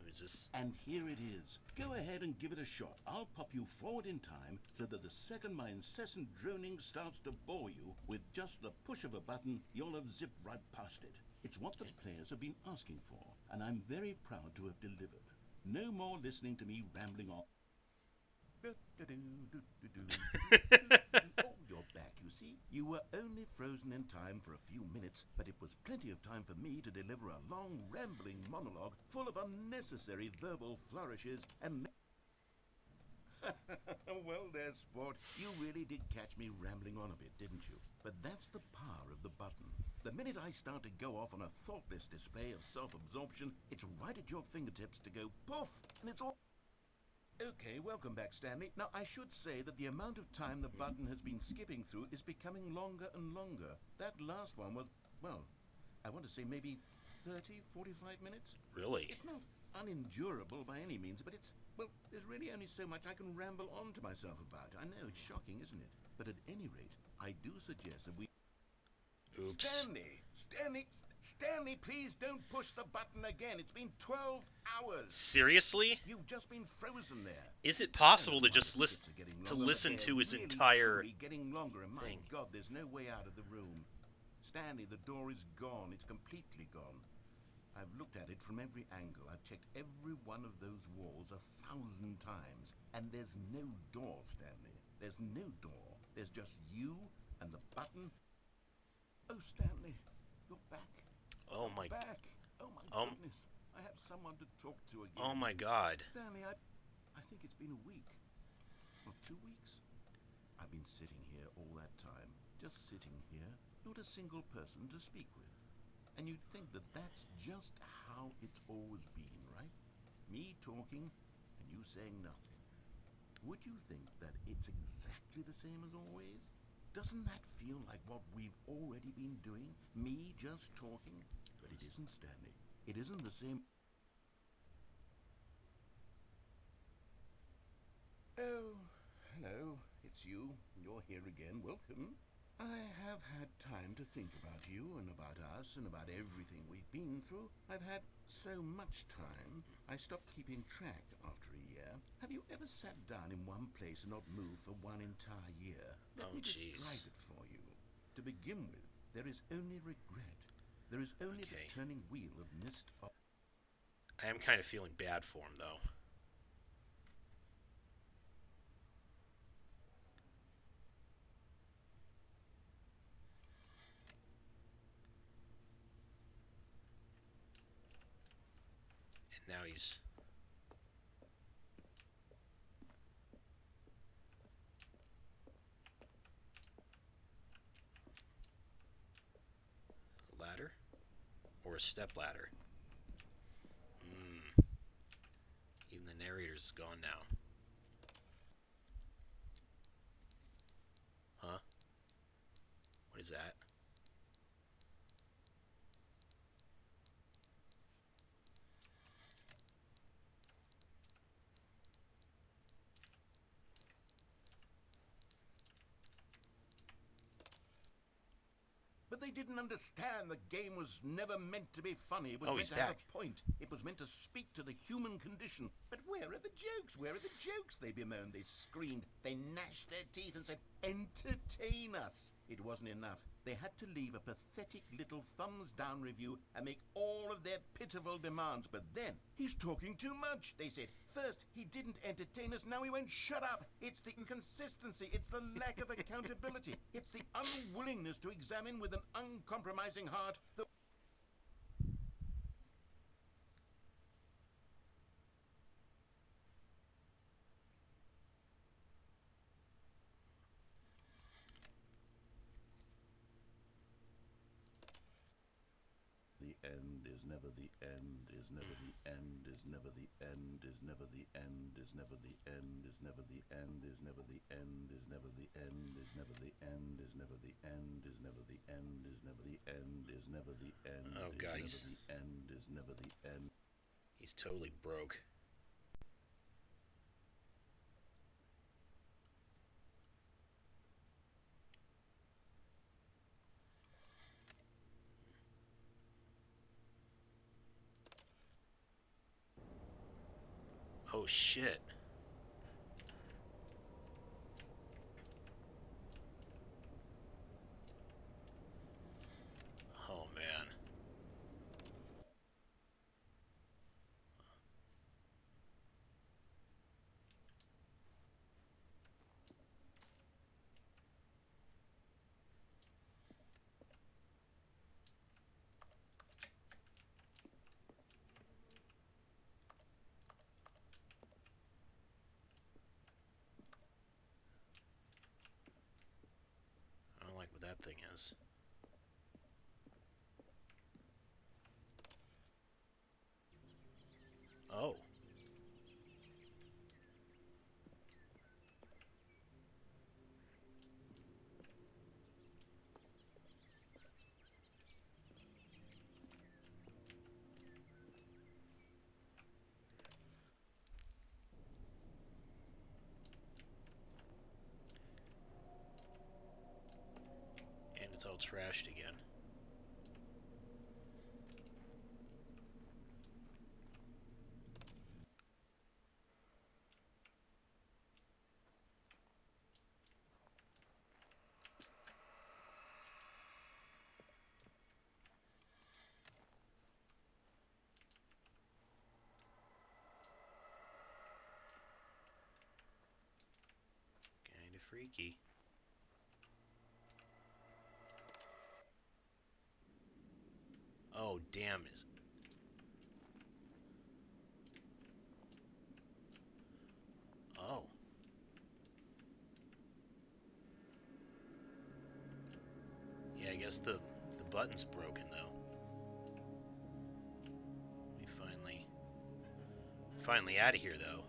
Who's this? And here it is. Go ahead and give it a shot. I'll pop you forward in time so that the second my incessant droning starts to bore you, with just the push of a button, you'll have zipped right past it. It's what the players have been asking for, and I'm very proud to have delivered. No more listening to me rambling on. Oh, you're back, you see. You were only frozen in time for a few minutes, but it was plenty of time for me to deliver a long, rambling monologue full of unnecessary verbal flourishes and... Well there, sport. You really did catch me rambling on a bit, didn't you? But that's the power of the button. The minute I start to go off on a thoughtless display of self-absorption, it's right at your fingertips to go poof, and it's all... Okay, welcome back, Stanley. Now, I should say that the amount of time the button has been skipping through is becoming longer and longer. That last one was, well, I want to say maybe 30, 45 minutes? Really? It's not unendurable by any means, but it's, well, there's really only so much I can ramble on to myself about. I know, it's shocking, isn't it? But at any rate, I do suggest that we... Oops. Stanley, please don't push the button again. It's been 12 hours. Seriously? You've just been frozen there. Is it possible to just listen to his entire getting longer, and my thing? God, there's no way out of the room. Stanley, the door is gone. It's completely gone. I've looked at it from every angle. I've checked every one of those walls 1,000 times, and there's no door, Stanley. There's no door. There's just you and the button. Oh, Stanley, you're back. Oh my... Back. Oh my goodness. I have someone to talk to again. Oh my God. Stanley, I think it's been a week. Or 2 weeks. I've been sitting here all that time. Just sitting here. Not a single person to speak with. And you'd think that that's just how it's always been, right? Me talking and you saying nothing. Would you think that it's exactly the same as always? Doesn't that feel like what we've already been doing? Me just talking? But it isn't, Stanley. It isn't the same... Oh, hello. It's you. You're here again. Welcome. I have had time to think about you and about us and about everything we've been through. I've had so much time, I stopped keeping track after a year. Have you ever sat down in one place and not moved for one entire year? Let me describe it for you. To begin with, there is only regret. There is only the turning wheel of missed... I am kind of feeling bad for him, though. And now he's... a ladder? Or a step ladder? Even the narrator's gone now. Huh? What is that? But they didn't understand the game was never meant to be funny. It was meant he's to have back. a point. It was meant to speak to the human condition. But where are the jokes? Where are the jokes? They bemoaned, they screamed, they gnashed their teeth and said, entertain us. It wasn't enough. They had to leave a pathetic little thumbs-down review and make all of their pitiful demands. But then, he's talking too much, they said. First, he didn't entertain us, now he won't shut up. It's the inconsistency, it's the lack of accountability. It's the unwillingness to examine with an uncompromising heart the... end is never the end is never the end is never the end is never the end is never the end is never the end is never the end is never the end is never the end is never the end is never the end is never the end is never the end. Oh god, the end is never the end. He's totally broke. Oh shit. Oh man. I don't like what that thing is. Oh. And it's all trashed again. Kinda freaky. Oh, damn. Oh. Yeah, I guess the button's broken, though. We finally out of here, though.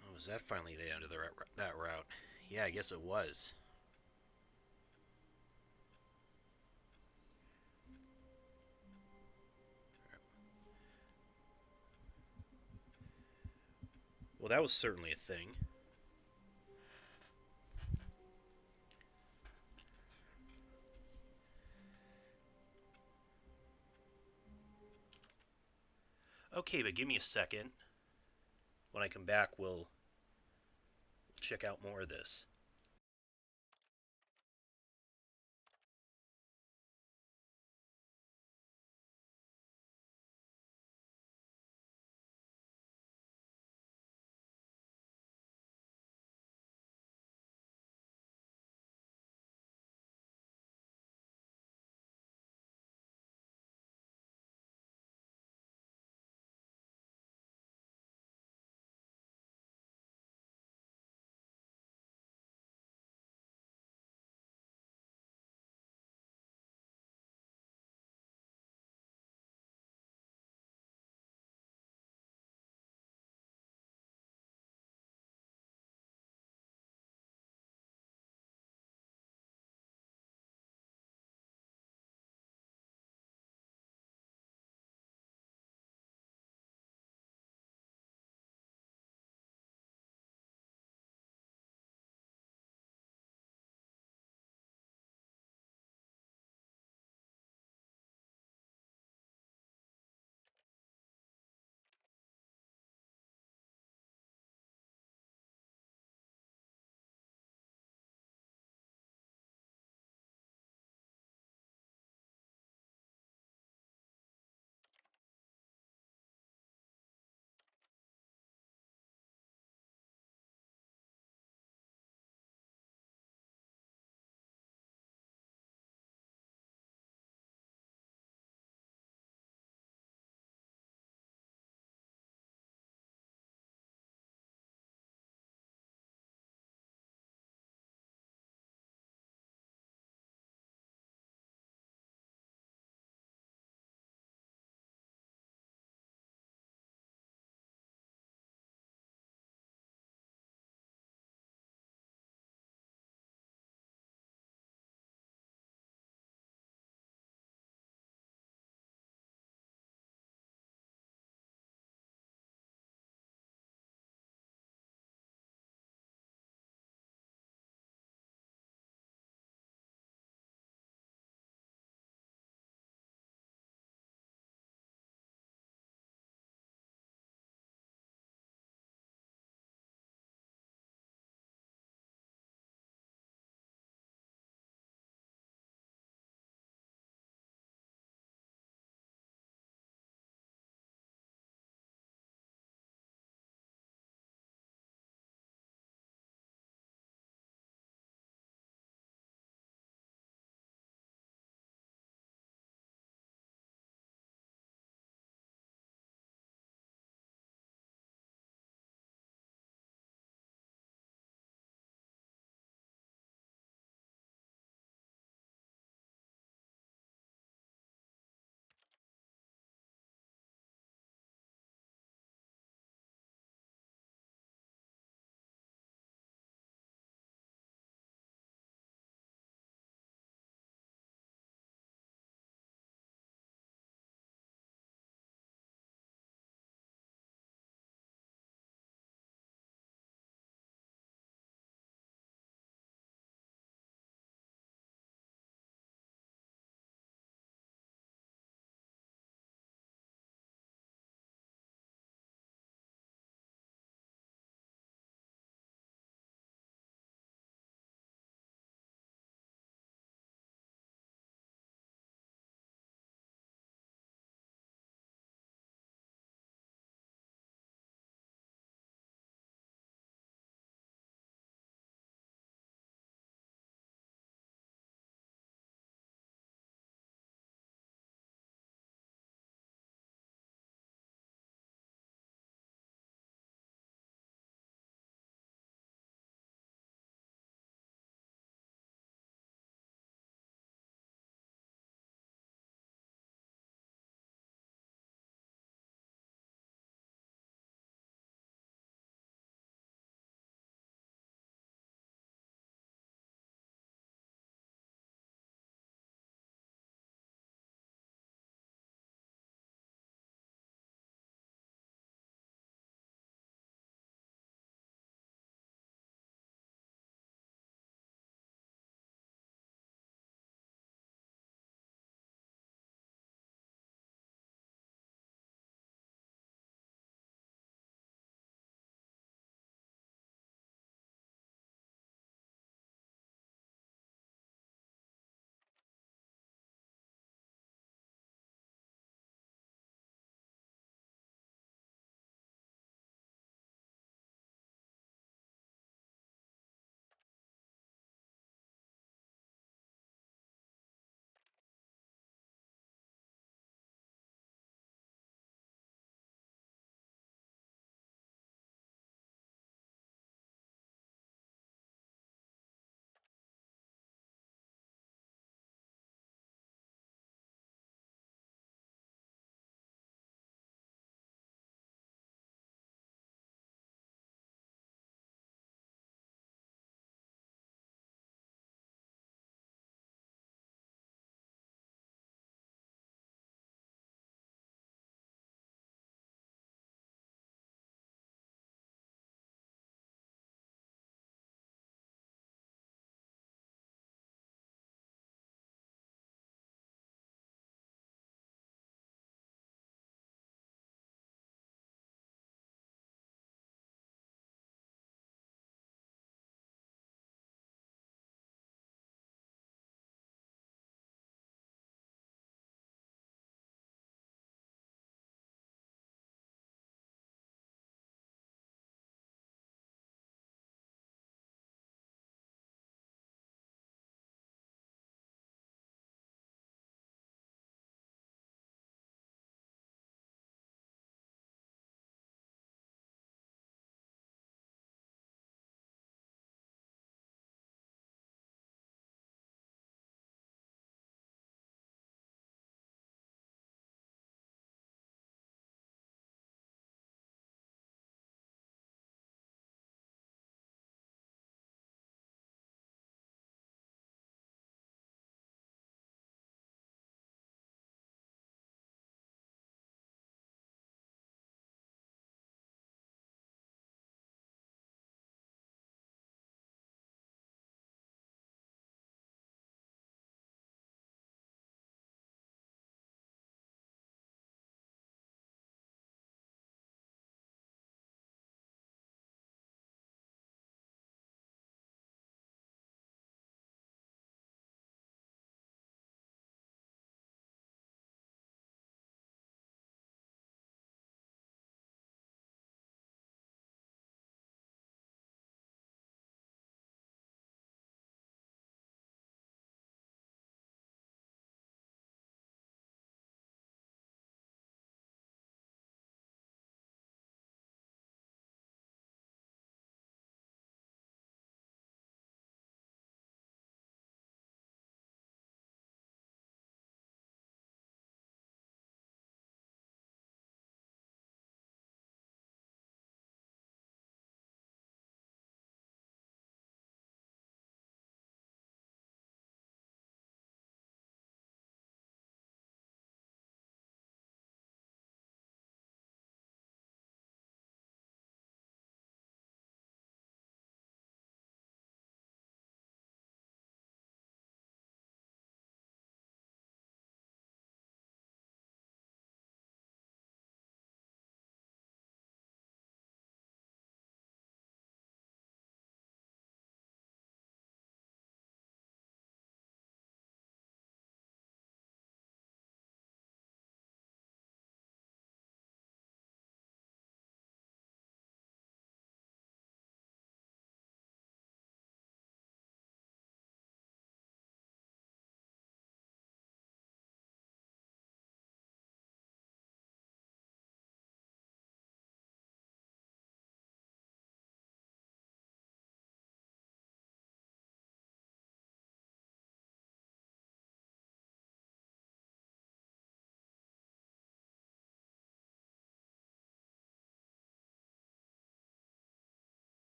Oh, was that finally the end of that route? Yeah, I guess it was. Well, that was certainly a thing. Okay, but give me a second. When I come back, we'll check out more of this.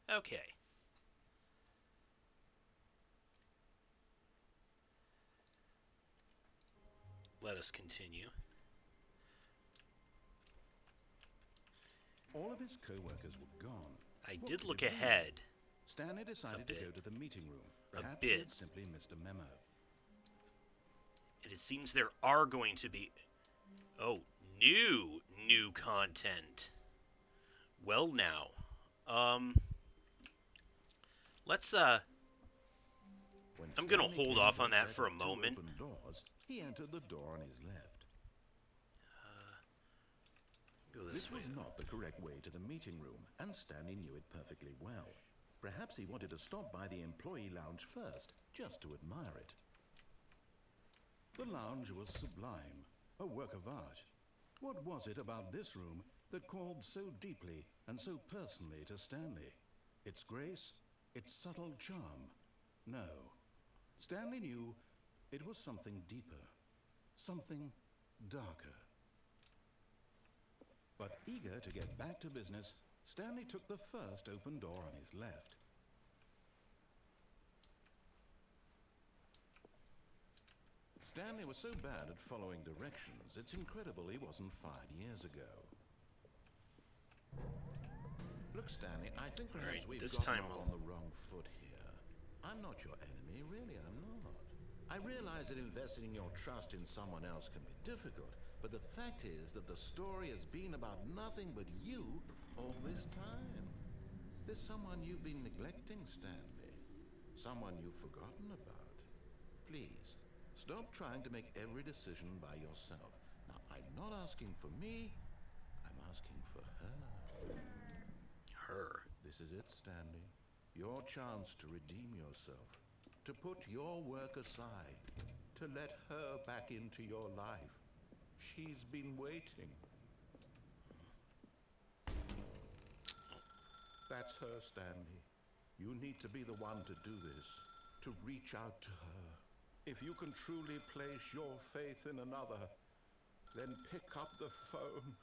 Okay. Let us continue. All of his co-workers were gone. I What did could look it mean? ahead Stanley decided to bit. go to the meeting room. A Perhaps he bit. had simply missed a memo. And it seems there are going to be... Oh, new content. Well now. Let's, When I'm gonna Stanley hold came off to on that set for a of two moment. open doors, he entered the door on his left. Go This way. was not the correct way to the meeting room, and Stanley knew it perfectly well. Perhaps he wanted to stop by the employee lounge first, just to admire it. The lounge was sublime, a work of art. What was it about this room that called so deeply and so personally to Stanley? Its grace? Its subtle charm? No. Stanley knew it was something deeper, something darker. But eager to get back to business, Stanley took the first open door on his left. Stanley was so bad at following directions, it's incredible he wasn't fired years ago. Look, Stanley, I think perhaps Alright, we've this gotten time off we'll... on the wrong foot here. I'm not your enemy, really, I'm not. I realize that investing your trust in someone else can be difficult, but the fact is that the story has been about nothing but you all this time. There's someone you've been neglecting, Stanley. Someone you've forgotten about. Please, stop trying to make every decision by yourself. Now, I'm not asking for me, I'm asking for her. Her. This is it, Stanley. Your chance to redeem yourself. To put your work aside. To let her back into your life. She's been waiting. That's her, Stanley. You need to be the one to do this. To reach out to her. If you can truly place your faith in another, then pick up the phone.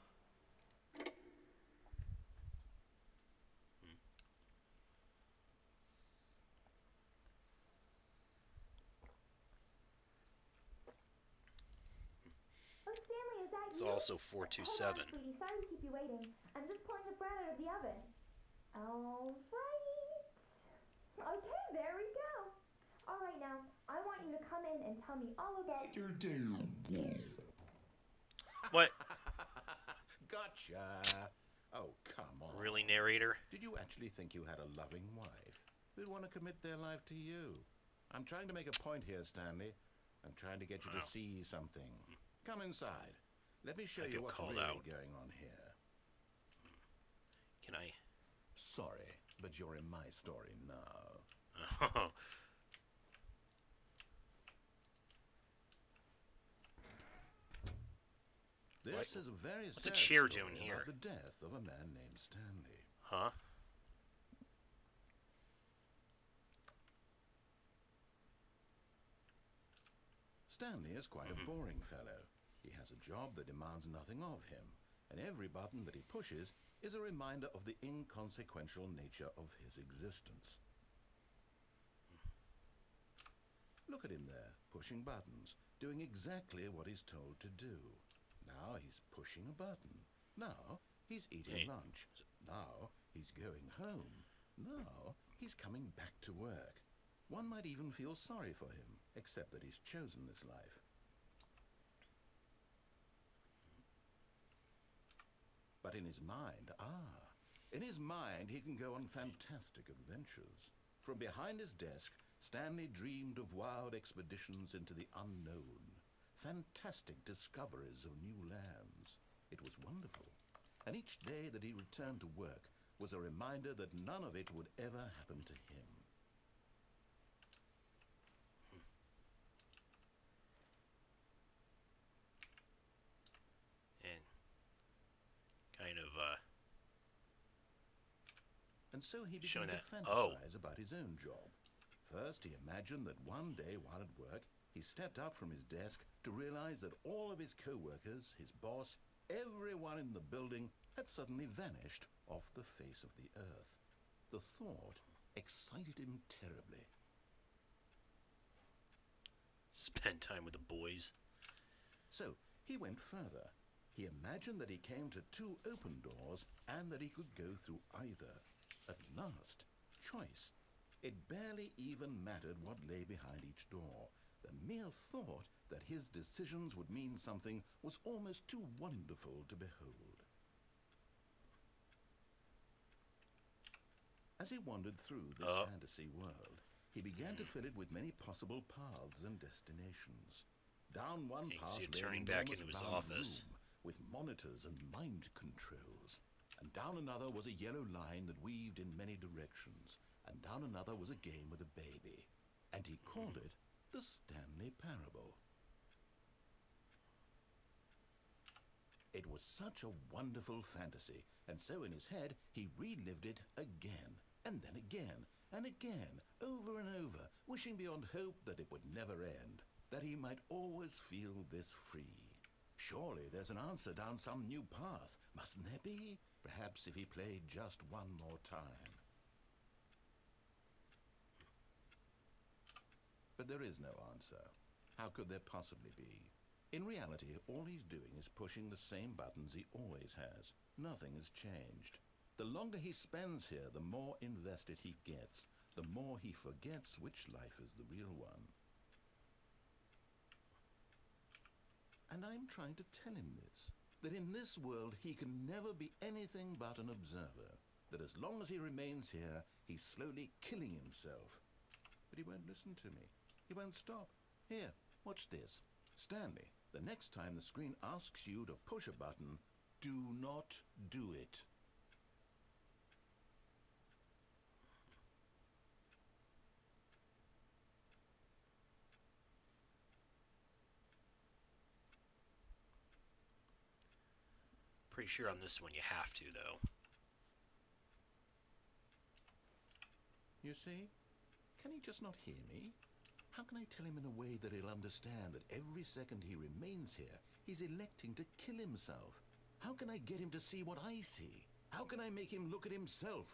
Oh, Stanley, is that It's you? also Hold 427. on, sweetie. Sorry to keep you waiting. I'm just pulling the bread out of the oven. All right. Okay, there we go. All right, now, I want you to come in and tell me all about your day. What? Gotcha. Oh, come on. Really, narrator? Did you actually think you had a loving wife who'd want to commit their life to you? I'm trying to make a point here, Stanley. I'm trying to get you to see something. Come inside. Let me show I you feel what's called really out. going on here. Can I... Sorry, but you're in my story now. Oh. This is a very What's a sad chair story doing here? about the death of a man named Stanley. Huh? Stanley is quite a boring fellow. He has a job that demands nothing of him, and every button that he pushes is a reminder of the inconsequential nature of his existence. Look at him there, pushing buttons, doing exactly what he's told to do. Now he's pushing a button. Now he's eating lunch. Now he's going home. Now he's coming back to work. One might even feel sorry for him, except that he's chosen this life. But in his mind, in his mind he can go on fantastic adventures. From behind his desk, Stanley dreamed of wild expeditions into the unknown, fantastic discoveries of new lands. It was wonderful, and each day that he returned to work was a reminder that none of it would ever happen to him. And kind of, And so he showing began to that. fantasize about his own job. First, he imagined that one day while at work, he stepped up from his desk to realize that all of his co-workers, his boss, everyone in the building had suddenly vanished off the face of the earth. The thought excited him terribly. Spend time with the boys. So he went further. He imagined that he came to two open doors and that he could go through either. At last, choice. It barely even mattered what lay behind each door. The mere thought that his decisions would mean something was almost too wonderful to behold. As he wandered through this fantasy world, he began to fill it with many possible paths and destinations. Down one path lay turning an back enormous into his round office room with monitors and mind controls. And down another was a yellow line that weaved in many directions. And down another was a game with a baby. And he called it the Stanley Parable. It was such a wonderful fantasy, and so in his head he relived it again, and then again, and again, over and over, wishing beyond hope that it would never end, that he might always feel this free. Surely there's an answer down some new path, mustn't there be? Perhaps if he played just one more time. But there is no answer. How could there possibly be? In reality, all he's doing is pushing the same buttons he always has. Nothing has changed. The longer he spends here, the more invested he gets, the more he forgets which life is the real one. And I'm trying to tell him this, that in this world he can never be anything but an observer, that as long as he remains here, he's slowly killing himself. But he won't listen to me. He won't stop. Here, watch this. Stanley, the next time the screen asks you to push a button, do not do it. Pretty sure on this one you have to, though. You see? Can he just not hear me? How can I tell him in a way that he'll understand that every second he remains here, he's electing to kill himself? How can I get him to see what I see? How can I make him look at himself?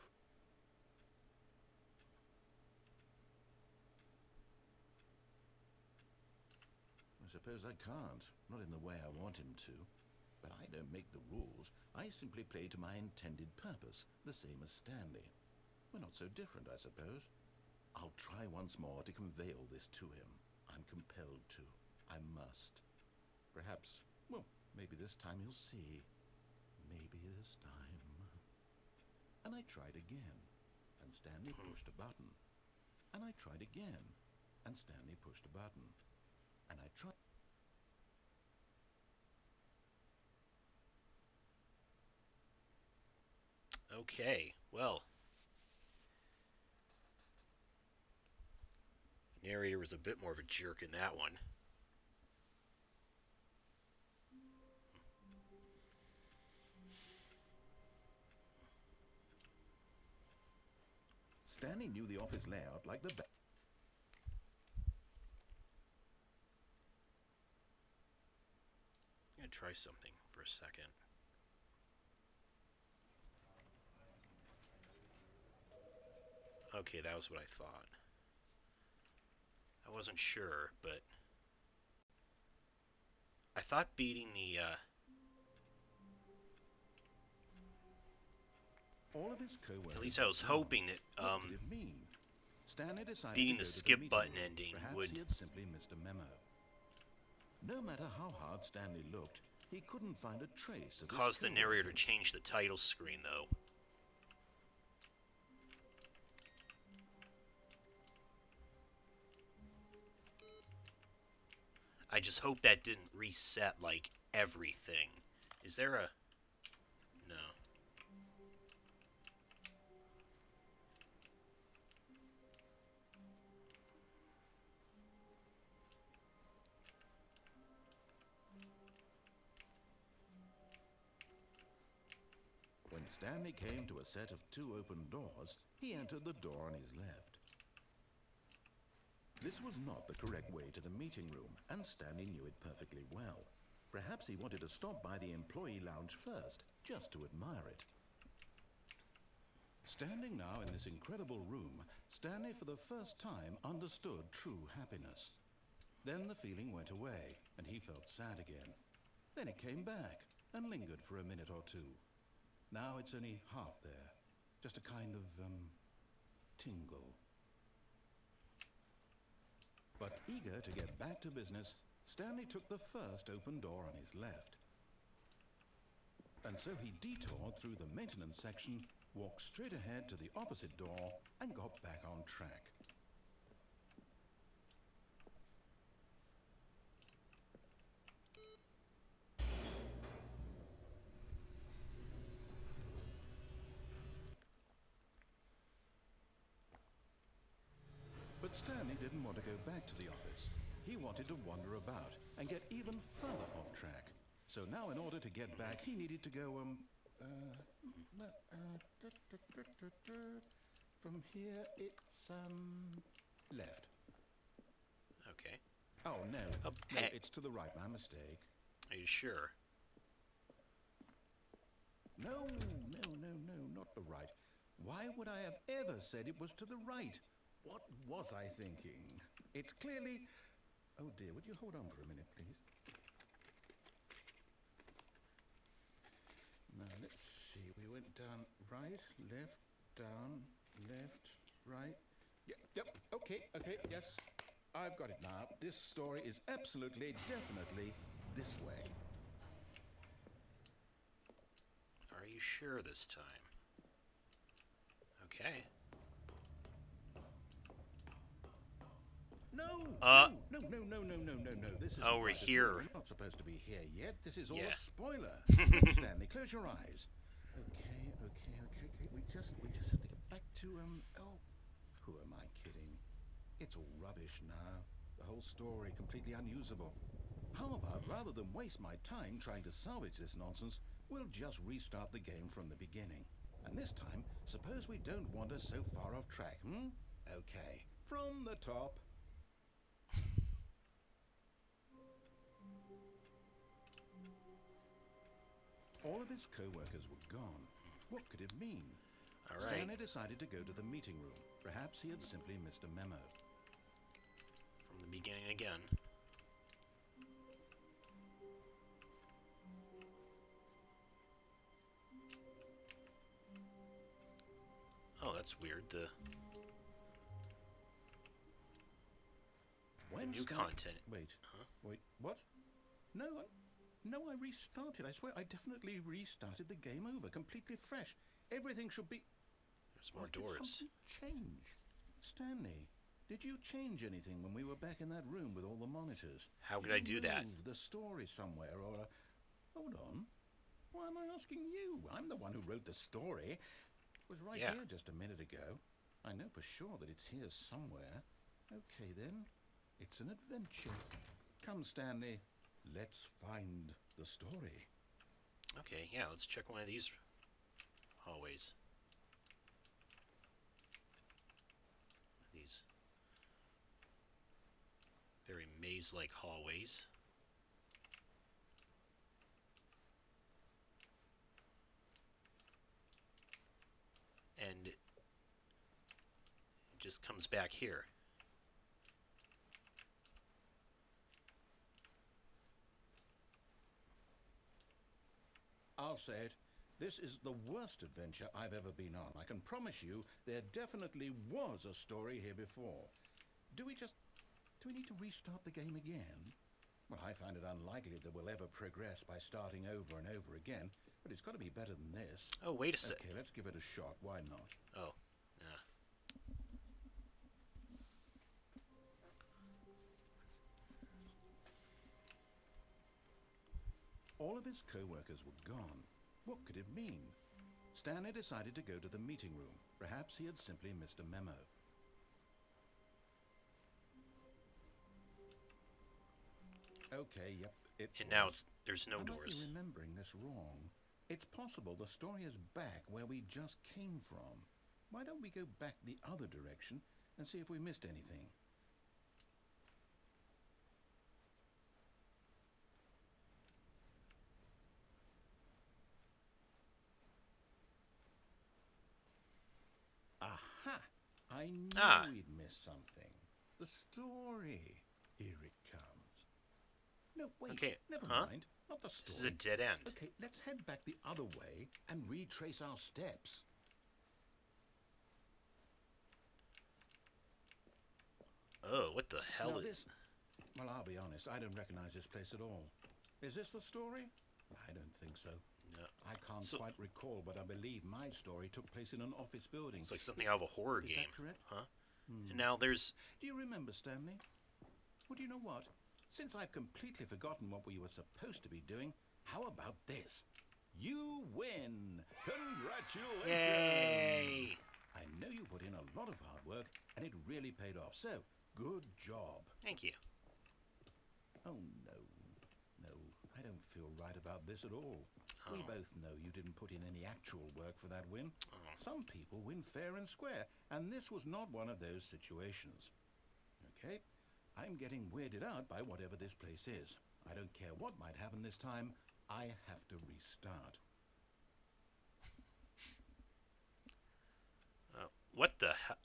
I suppose I can't, not in the way I want him to. But I don't make the rules. I simply play to my intended purpose, the same as Stanley. We're not so different, I suppose. I'll try once more to convey all this to him. I'm compelled to. I must. Perhaps, well, maybe this time he'll see. Maybe this time. And I tried again, and Stanley pushed a button. And I tried again, and Stanley pushed a button. And I tried. Okay, well. The narrator was a bit more of a jerk in that one. Stanley knew the office layout like the back. I'm going to try something for a second. Okay, that was what I thought. I wasn't sure, but I thought beating the All of his co-workers. at least I was hoping that what did it mean? Stanley decided beating to the go to skip meeting button room. ending Perhaps would he had simply missed a memo. No matter how hard Stanley looked, he couldn't find a trace of cause his the narrator to co-workers. change the title screen, though. I just hope that didn't reset, like, everything. Is there a... No. When Stanley came to a set of two open doors, he entered the door on his left. This was not the correct way to the meeting room, and Stanley knew it perfectly well. Perhaps he wanted to stop by the employee lounge first, just to admire it. Standing now in this incredible room, Stanley for the first time understood true happiness. Then the feeling went away, and he felt sad again. Then it came back, and lingered for a minute or two. Now it's only half there. Just a kind of, tingle. But eager to get back to business, Stanley took the first open door on his left. And so he detoured through the maintenance section, walked straight ahead to the opposite door, and got back on track. But Stanley didn't want to go back to the office. He wanted to wander about and get even further off track. So now in order to get back, he needed to go, from here it's, left. Okay. Oh, no. Oh, No, hey. it's to the right, my mistake. Are you sure? No, not the right. Why would I have ever said it was to the right? What was I thinking? It's clearly... Oh dear, would you hold on for a minute, please? Now, let's see. We went down right, left, down, left, right. Yep, okay, yes. I've got it now. This story is absolutely, definitely this way. Are you sure this time? Okay. No. This is Oh, we're here. We're not supposed to be here yet. This is all Yeah. a spoiler. Come, Stanley, close your eyes. Okay. We just have to get back to oh, who am I kidding? It's all rubbish now. The whole story completely unusable. How about rather than waste my time trying to salvage this nonsense, we'll just restart the game from the beginning. And this time, suppose we don't wander so far off track, Okay, from the top. All of his co-workers were gone. What could it mean? All right. Stanley decided to go to the meeting room. Perhaps he had simply missed a memo. From the beginning again. Oh, that's weird. The new content. Wait. Huh? Wait, what? No, I restarted. I swear I definitely restarted the game over, completely fresh. Everything should be... There's more Or did doors. something change? Stanley, did you change anything when we were back in that room with all the monitors? How could Did I you do that? move the story somewhere, or... Hold on. Why am I asking you? I'm the one who wrote the story. It was right Yeah. here just a minute ago. I know for sure that it's here somewhere. Okay, then. It's an adventure. Come, Stanley. Let's find the story. Okay, yeah, let's check one of these hallways. These very maze-like hallways. And it just comes back here. I'll say it. This is the worst adventure I've ever been on. I can promise you there definitely was a story here before. Do we need to restart the game again? Well, I find it unlikely that we'll ever progress by starting over and over again, but it's got to be better than this. Oh, wait a sec. Okay, let's give it a shot. Why not? Oh, yeah. All of his co-workers were gone. What could it mean? Stanley decided to go to the meeting room. Perhaps he had simply missed a memo. Okay, yep, it's... And now there's no I might doors. be remembering this wrong. It's possible the story is back where we just came from. Why don't we go back the other direction and see if we missed anything? Ha! I knew Ah. we'd miss something. The story. Here it comes. No, wait. Okay, Never huh? mind. Not the This is a story. dead end. Okay, let's head back the other way and retrace our steps. Oh, what the hell Now is... this... Well, I'll be honest. I don't recognize this place at all. Is this the story? I don't think so. No. I can't quite recall, but I believe my story took place in an office building. It's like something out of a horror Is game. that correct? Huh? And now there's... Do you remember, Stanley? Well, do you know what? Since I've completely forgotten what we were supposed to be doing, how about this? You win! Congratulations! Yay! I know you put in a lot of hard work, and it really paid off. So, good job. Thank you. Oh, no. No, I don't feel right about this at all. We Oh. both know you didn't put in any actual work for that win. Oh. Some people win fair and square, and this was not one of those situations. Okay? I'm getting weirded out by whatever this place is. I don't care what might happen this time. I have to restart. What the hell?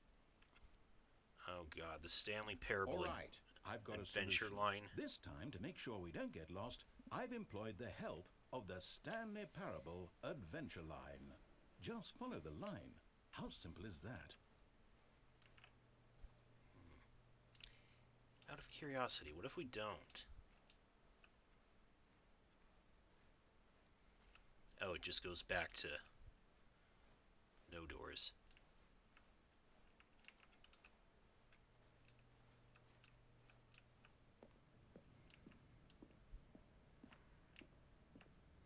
Oh god, the Stanley Parable All right, I've got a adventure solution. line. This time, to make sure we don't get lost, I've employed the help of the Stanley Parable Adventure Line. Just follow the line. How simple is that? Out of curiosity, what if we don't? Oh, it just goes back to no doors.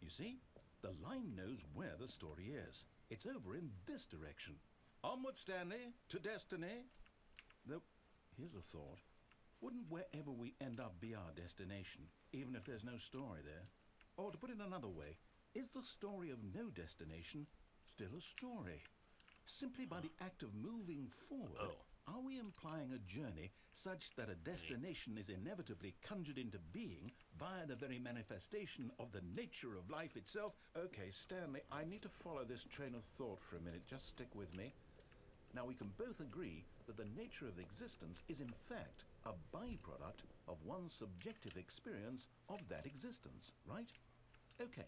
You see? The line knows where the story is. It's over in this direction. Onward, Stanley, to destiny. Though, here's a thought. Wouldn't wherever we end up be our destination, even if there's no story there? Or to put it another way, is the story of no destination still a story? Simply by the act of moving forward, are we implying a journey such that a destination is inevitably conjured into being via the very manifestation of the nature of life itself? Okay, Stanley, I need to follow this train of thought for a minute. Just stick with me. Now, we can both agree that the nature of existence is in fact a byproduct of one's subjective experience of that existence, right? Okay.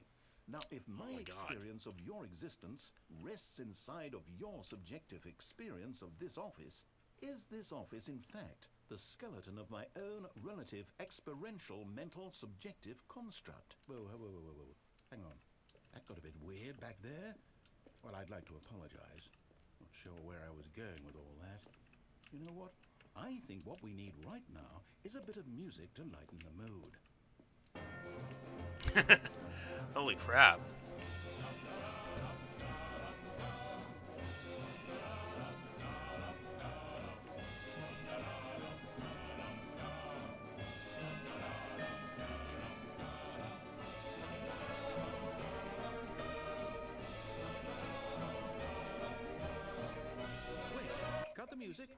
Now, if my experience of your existence rests inside of your subjective experience of this office, is this office, in fact, the skeleton of my own relative experiential mental subjective construct? Whoa. Hang on. That got a bit weird back there. Well, I'd like to apologize. Not sure where I was going with all that. You know what? I think what we need right now is a bit of music to lighten the mood. Holy crap. Wait, cut the music.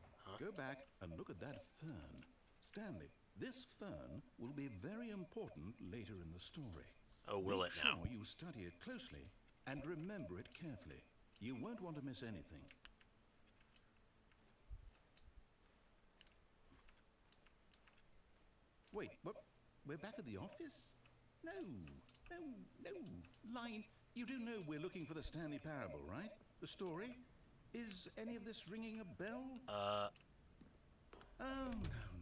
Go back and look at that fern. Stanley, this fern will be very important later in the story. Oh, will it now? Make sure you study it closely and remember it carefully. You won't want to miss anything. Wait, what? We're back at the office? No. Line, you do know we're looking for the Stanley Parable, right? The story? Is any of this ringing a bell? Oh,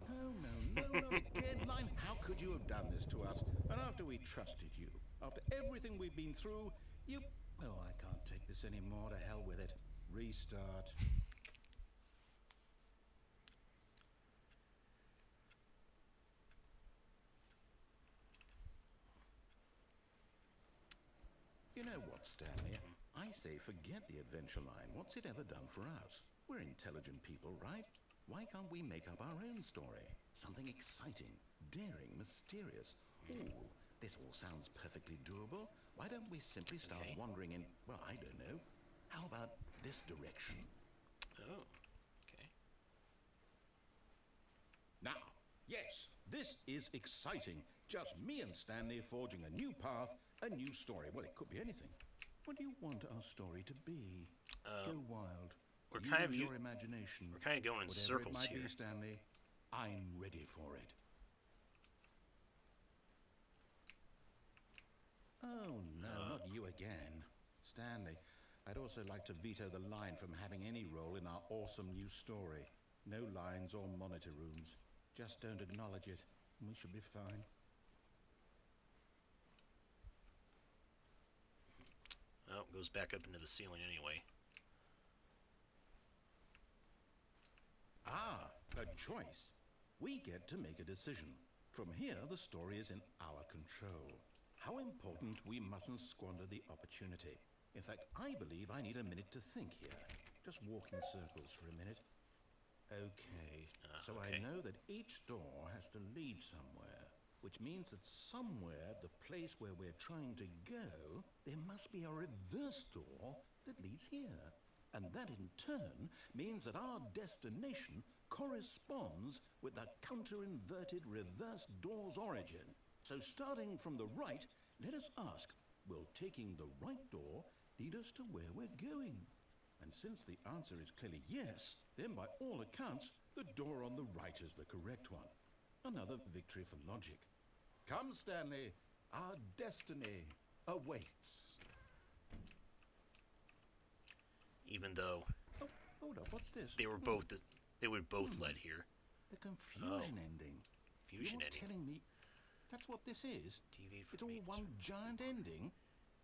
no, not again, Line. How could you have done this to us? And after we trusted you, after everything we've been through, you... Oh, I can't take this anymore. To hell with it. Restart. You know what, Stanley? I say forget the adventure line. What's it ever done for us? We're intelligent people, right? Why can't we make up our own story? Something exciting, daring, mysterious. Ooh, this all sounds perfectly doable. Why don't we simply start wandering in, well, I don't know. How about this direction? Oh, okay. Now, yes, this is exciting. Just me and Stanley forging a new path, a new story. Well, it could be anything. What do you want our story to be? Go wild. we're kind of Use your imagination. we're kind of going in Whatever circles it might here. be, Stanley, I'm ready for it. Oh, no, not you again. Stanley, I'd also like to veto the line from having any role in our awesome new story. No lines or monitor rooms. Just don't acknowledge it, and we should be fine. Oh, it goes back up into the ceiling anyway. Ah, a choice. We get to make a decision. From here, the story is in our control. How important we mustn't squander the opportunity. In fact, I believe I need a minute to think here. Just walk in circles for a minute. Okay, so okay. I know that each door has to lead somewhere, which means that somewhere, the place where we're trying to go, there must be a reverse door that leads here. And that in turn means that our destination corresponds with the counter-inverted reverse door's origin. So starting from the right, let us ask, will taking the right door lead us to where we're going? And since the answer is clearly yes, then by all accounts, the door on the right is the correct one. Another victory for logic. Come, Stanley, our destiny awaits. Even though Oh, hold up, what's this? they were both led here. The confusion ending. Fusion You're ending. telling me that's what this is? TV for It's all maintenance one room. giant ending?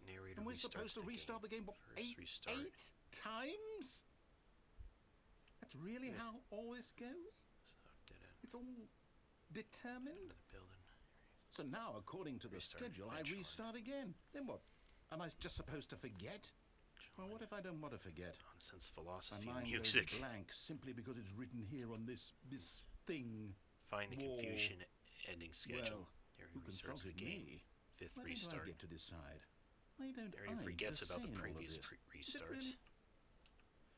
Narrator And we're restarts supposed to restart the game, what, First restart. 8 times? That's really how all this goes? So, dead end. It's all determined? The building. So now, according to the Restart schedule, I eventually. restart again. Then what? Am I just supposed to forget? Well, what if I don't want to forget? Nonsense My philosophy mind music. goes blank simply because it's written here on this thing. Find the wall. confusion ending schedule. Well, Narrator who restarts the consulted game. me? Fifth Why don't I restart. get to decide? Why don't Narrator I forgets get a about say the in all of previous this? Is it restarts. really?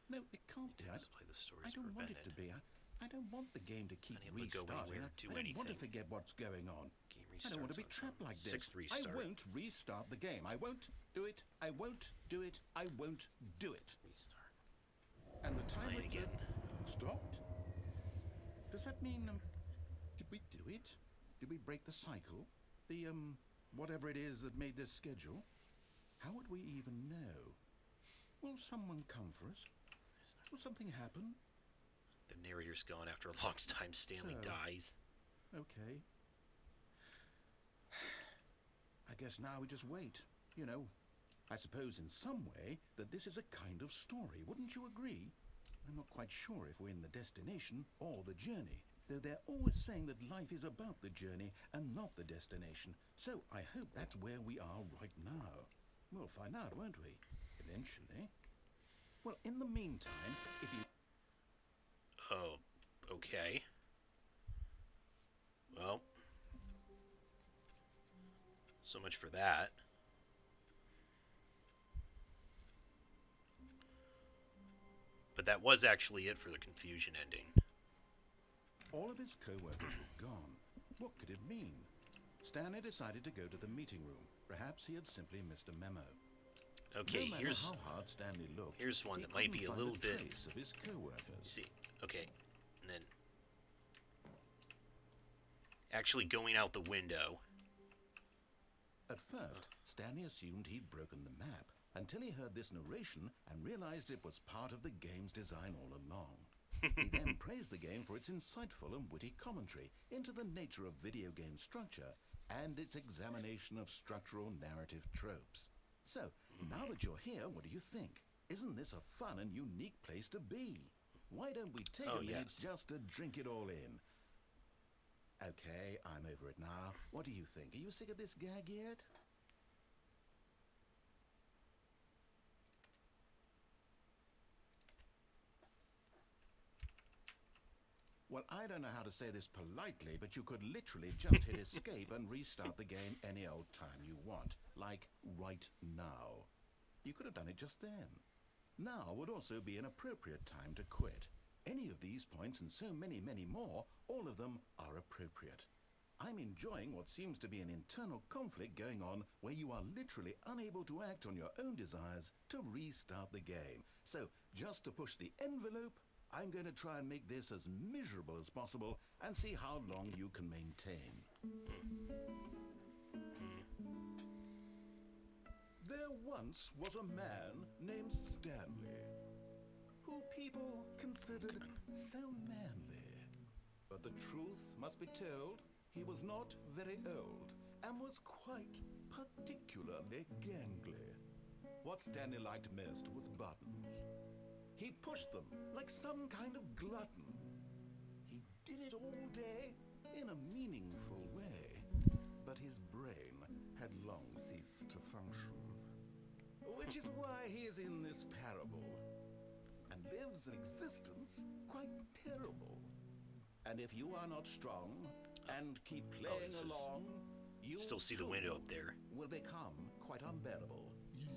No, it can't be. Attempts to play the story I is don't want it to prevented. be. I don't want the game to keep Unable to go restarting. anywhere, do I don't want to anything. forget what's going on. Game I don't want to be restarts on trapped like this. sixth restart. I won't restart the game. I won't do it. I won't do it. I won't do it. Restart. And the timer Playing again. stopped. Does that mean did we do it? Did we break the cycle? The whatever it is that made this schedule? How would we even know? Will someone come for us? Will something happen? The narrator's gone after a long time. Stanley So- dies. Okay. I guess now we just wait. You know, I suppose in some way that this is a kind of story. Wouldn't you agree? I'm not quite sure if we're in the destination or the journey, though they're always saying that life is about the journey and not the destination. So I hope that's where we are right now. We'll find out, won't we? Eventually. Well, in the meantime, if you... Oh, okay. Well, so much for that. But that was actually it for the confusion ending. All of his co-workers were gone. What could it mean? Stanley decided to go to the meeting room. Perhaps he had simply missed a memo. Okay, no matter here's how hard Stanley looked, here's one he that might couldn't be a find little bit. trace of his co-workers. See, okay, and then actually going out the window. At first, Stanley assumed he'd broken the map until he heard this narration and realized it was part of the game's design all along. He then praised the game for its insightful and witty commentary into the nature of video game structure and its examination of structural narrative tropes. So, now that you're here, what do you think? Isn't this a fun and unique place to be? Why don't we take a minute just to drink it all in? Okay, I'm over it now. What do you think? Are you sick of this gag yet? Well, I don't know how to say this politely, but you could literally just hit escape and restart the game any old time you want. Like, right now. You could have done it just then. Now would also be an appropriate time to quit. Any of these points and so many, many more, all of them are appropriate. I'm enjoying what seems to be an internal conflict going on where you are literally unable to act on your own desires to restart the game. So, just to push the envelope, I'm going to try and make this as miserable as possible and see how long you can maintain. There once was a man named Stanley, who people considered so manly. But the truth must be told, he was not very old and was quite particularly gangly. What Stanley liked most was buttons. He pushed them like some kind of glutton. He did it all day in a meaningful way, but his brain had long ceased to function. Which is why he is in this parable and lives an existence quite terrible. And if you are not strong and keep playing along, you still see the window up there. Will become quite unbearable. Yes.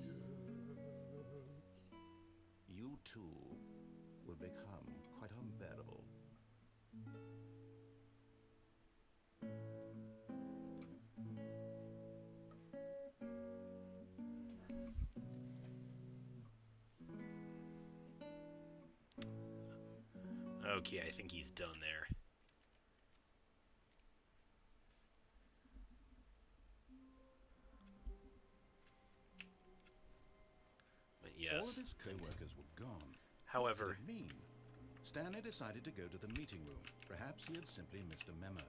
You too will become quite unbearable. Okay, I think he's done there. But yes. All of his co-workers were gone. However, what did it mean? Stanley decided to go to the meeting room. Perhaps he had simply missed a memo.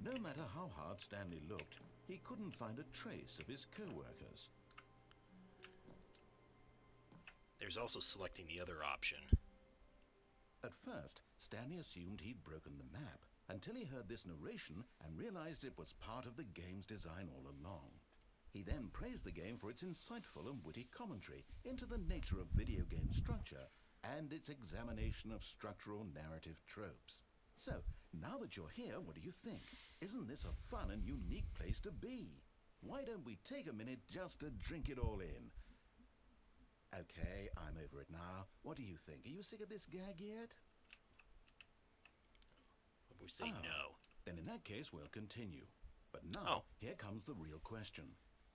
No matter how hard Stanley looked, he couldn't find a trace of his co-workers. There's also selecting the other option. At first, Stanley assumed he'd broken the map, until he heard this narration and realized it was part of the game's design all along. He then praised the game for its insightful and witty commentary into the nature of video game structure and its examination of structural narrative tropes. So, now that you're here, what do you think? Isn't this a fun and unique place to be? Why don't we take a minute just to drink it all in? Okay, I'm over it now. What do you think? Are you sick of this gag yet? If we say no. Then in that case, we'll continue. But now, here comes the real question.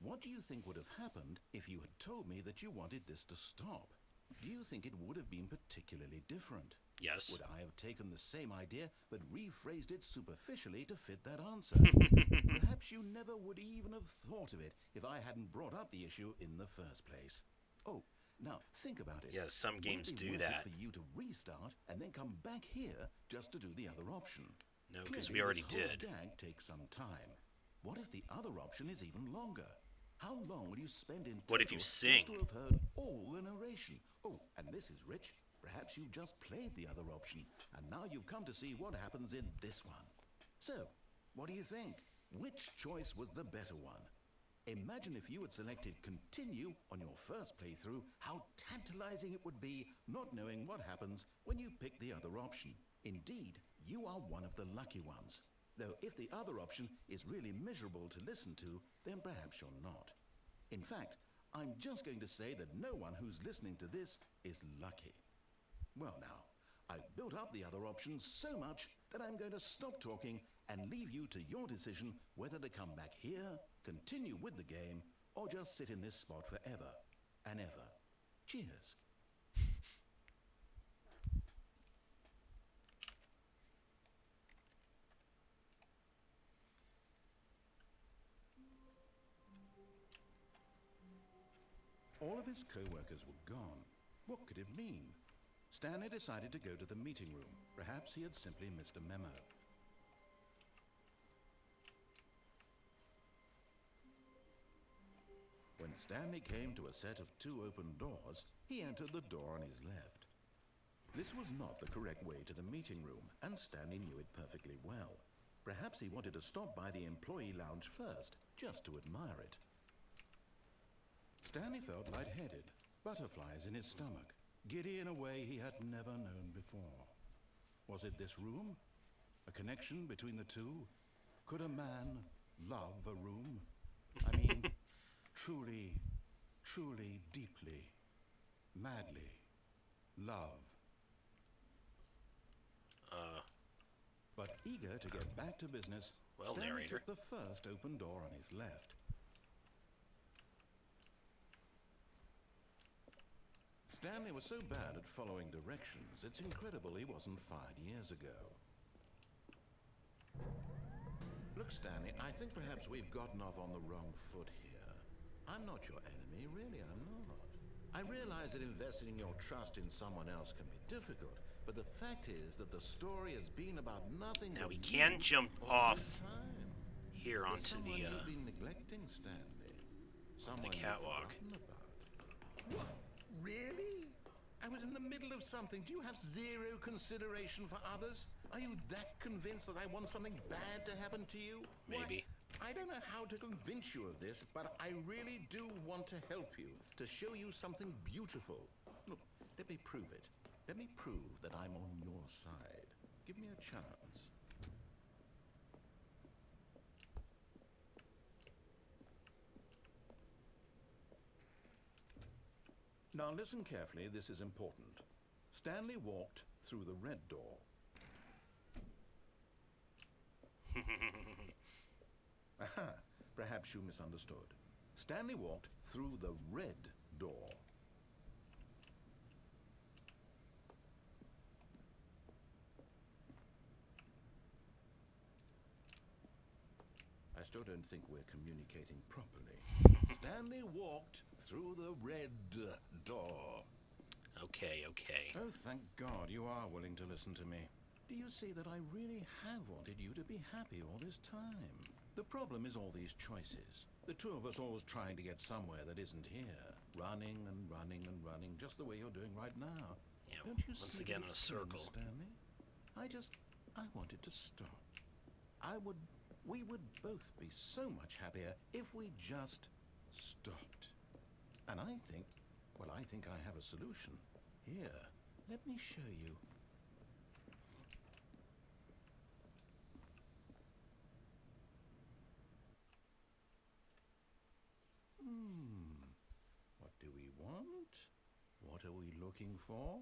What do you think would have happened if you had told me that you wanted this to stop? Do you think it would have been particularly different? Yes. Would I have taken the same idea but rephrased it superficially to fit that answer? Perhaps you never would even have thought of it if I hadn't brought up the issue in the first place. Oh, now think about it. Yes, some games Would it be do worth that. it for you to restart and then come back here just to do the other option? No, because Clearly, we already this whole did. gag takes some time. What if the other option is even longer? How long will you spend in What if you total sing? just to have heard all the narration? Oh, and this is rich. Perhaps you've just played the other option, and now you've come to see what happens in this one. So, what do you think? Which choice was the better one? Imagine if you had selected continue on your first playthrough, how tantalizing it would be not knowing what happens when you pick the other option. Indeed, you are one of the lucky ones. Though if the other option is really miserable to listen to, then perhaps you're not. In fact, I'm just going to say that no one who's listening to this is lucky. Well now, I've built up the other options so much that I'm going to stop talking and leave you to your decision whether to come back here, continue with the game, or just sit in this spot forever and ever. Cheers. All of his co-workers were gone. What could it mean? Stanley decided to go to the meeting room. Perhaps he had simply missed a memo. When Stanley came to a set of 2 open doors, he entered the door on his left. This was not the correct way to the meeting room, and Stanley knew it perfectly well. Perhaps he wanted to stop by the employee lounge first, just to admire it. Stanley felt lightheaded, butterflies in his stomach, giddy in a way he had never known before. Was it this room? A connection between the two? Could a man love a room? I mean, truly, truly, deeply, madly love. But eager to get back to business, Well, Stanley narrator. took the first open door on his left. Stanley was so bad at following directions, it's incredible he wasn't fired years ago. Look, Stanley, I think perhaps we've gotten off on the wrong foot here. I'm not your enemy, really, I'm not. I realize that investing your trust in someone else can be difficult, but the fact is that the story has been about nothing Now but we you can jump all off this time. here There's onto someone the you've been neglecting, Stanley. Someone you've catwalk. forgotten about. What? Really? I was in the middle of something. Do you have zero consideration for others? Are you that convinced that I want something bad to happen to you? Maybe. Why, I don't know how to convince you of this, but I really do want to help you, to show you something beautiful. Look, let me prove it. Let me prove that I'm on your side. Give me a chance. Now listen carefully, this is important. Stanley walked through the red door. Aha, perhaps you misunderstood. Stanley walked through the red door. I still don't think we're communicating properly. Stanley walked through the red door. Okay, okay. Oh, thank God you are willing to listen to me. Do you see that I really have wanted you to be happy all this time? The problem is all these choices. The two of us always trying to get somewhere that isn't here. Running and running and running, just the way you're doing right now. Yeah, Don't you once see again that in a it's killing circle. Stanley? I wanted to stop. We would both be so much happier if we just stopped. And I think I have a solution. Here, let me show you. What do we want? What are we looking for?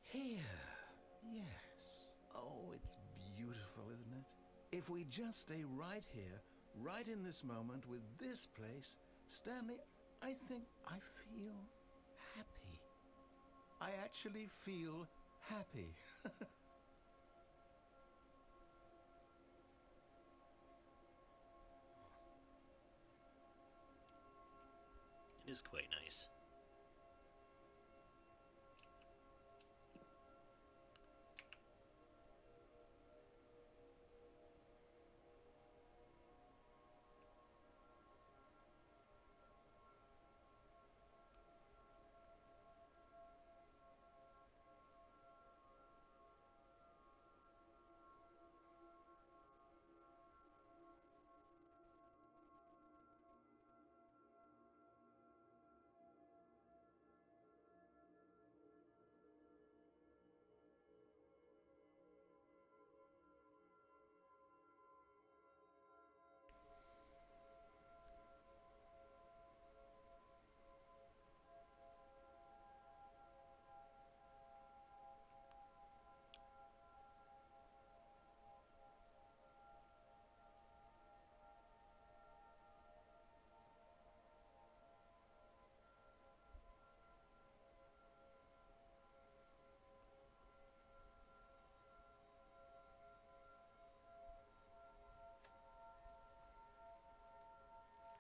Here. Yes. Oh, it's beautiful, isn't it? If we just stay right here, right in this moment with this place, Stanley, I think I feel happy. I actually feel happy. It is quite nice.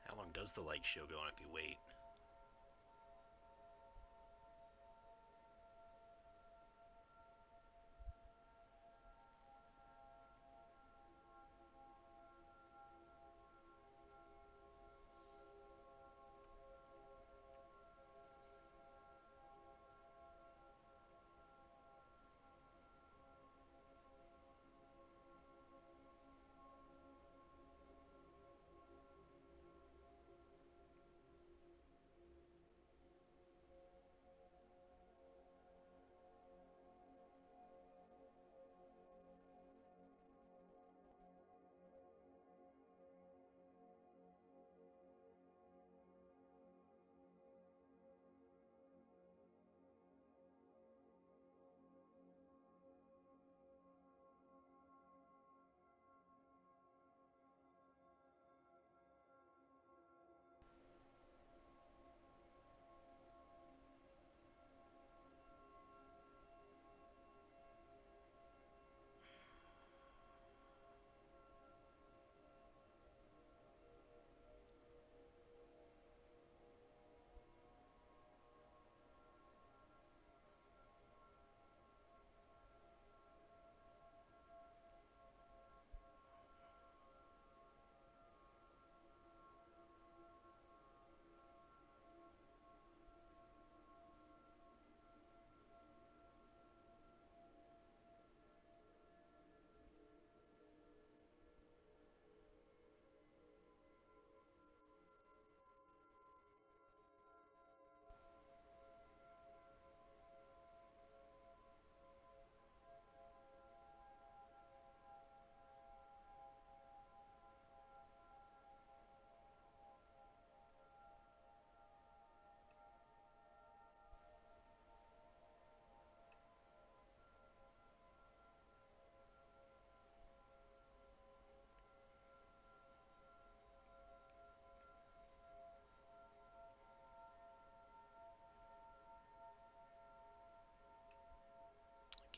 How long does the light show go on if you wait?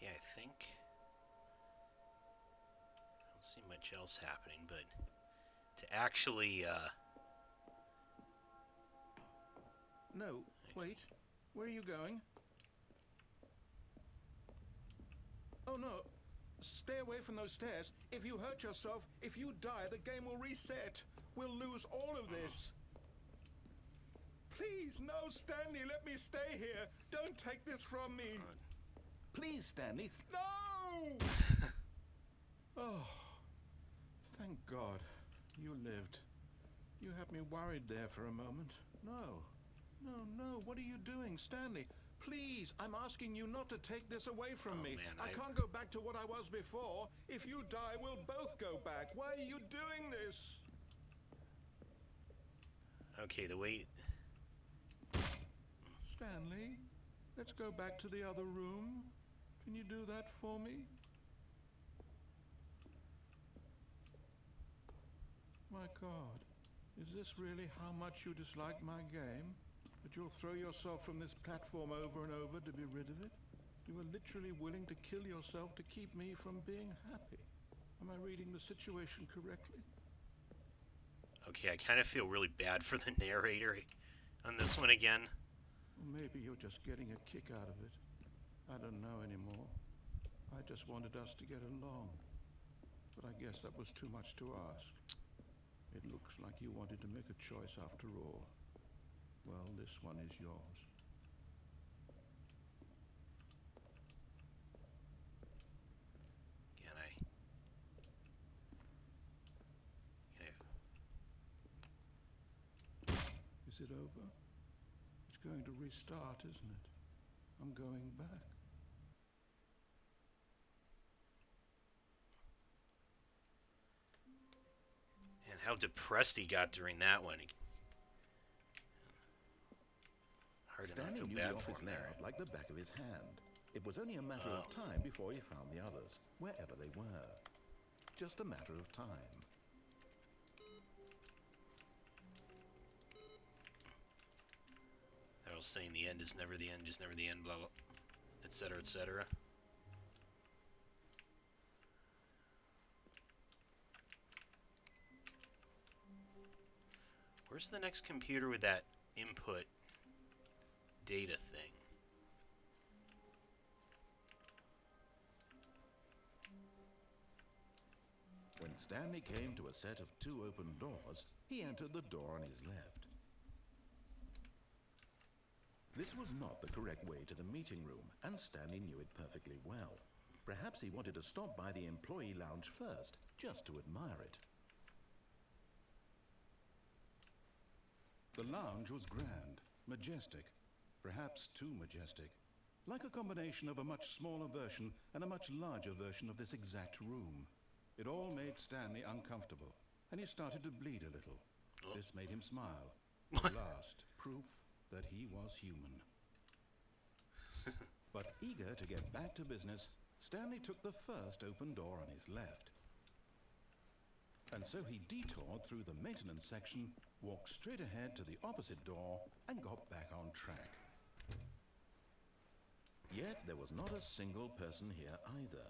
Okay, I think I don't see much else happening, but to actually No, wait. Where are you going? Oh no. Stay away from those stairs. If you hurt yourself, if you die, the game will reset. We'll lose all of this. Please, no, Stanley, let me stay here. Don't take this from me. Please, Stanley. No! Oh, thank God. You lived. You had me worried there for a moment. No. No. What are you doing, Stanley? Please, I'm asking you not to take this away from me. Man, I can't go back to what I was before. If you die, we'll both go back. Why are you doing this? Okay, the way... Stanley, let's go back to the other room. Can you do that for me? My God, is this really how much you dislike my game? That you'll throw yourself from this platform over and over to be rid of it? You were literally willing to kill yourself to keep me from being happy. Am I reading the situation correctly? Okay, I kind of feel really bad for the narrator on this one again. Or maybe you're just getting a kick out of it. I don't know anymore. I just wanted us to get along. But I guess that was too much to ask. It looks like you wanted to make a choice after all. Well, this one is yours. Can I... Is it over? It's going to restart, isn't it? I'm going back. And how depressed he got during that one. Hard to not Stanley feel knew bad the for office him there. layout like the back of his hand. It was only a matter of time before he found the others, wherever they were. Just a matter of time. I was saying the end is never the end, just never the end, blah blah, etc., etc. Where's the next computer with that input data thing? When Stanley came to a set of 2 open doors, he entered the door on his left. This was not the correct way to the meeting room, and Stanley knew it perfectly well. Perhaps he wanted to stop by the employee lounge first, just to admire it. The lounge was grand, majestic, perhaps too majestic, like a combination of a much smaller version and a much larger version of this exact room. It all made Stanley uncomfortable, and he started to bleed a little. This made him smile. At last, proof that he was human. But eager to get back to business, Stanley took the first open door on his left. And so he detoured through the maintenance section, walked straight ahead to the opposite door, and got back on track. Yet there was not a single person here either.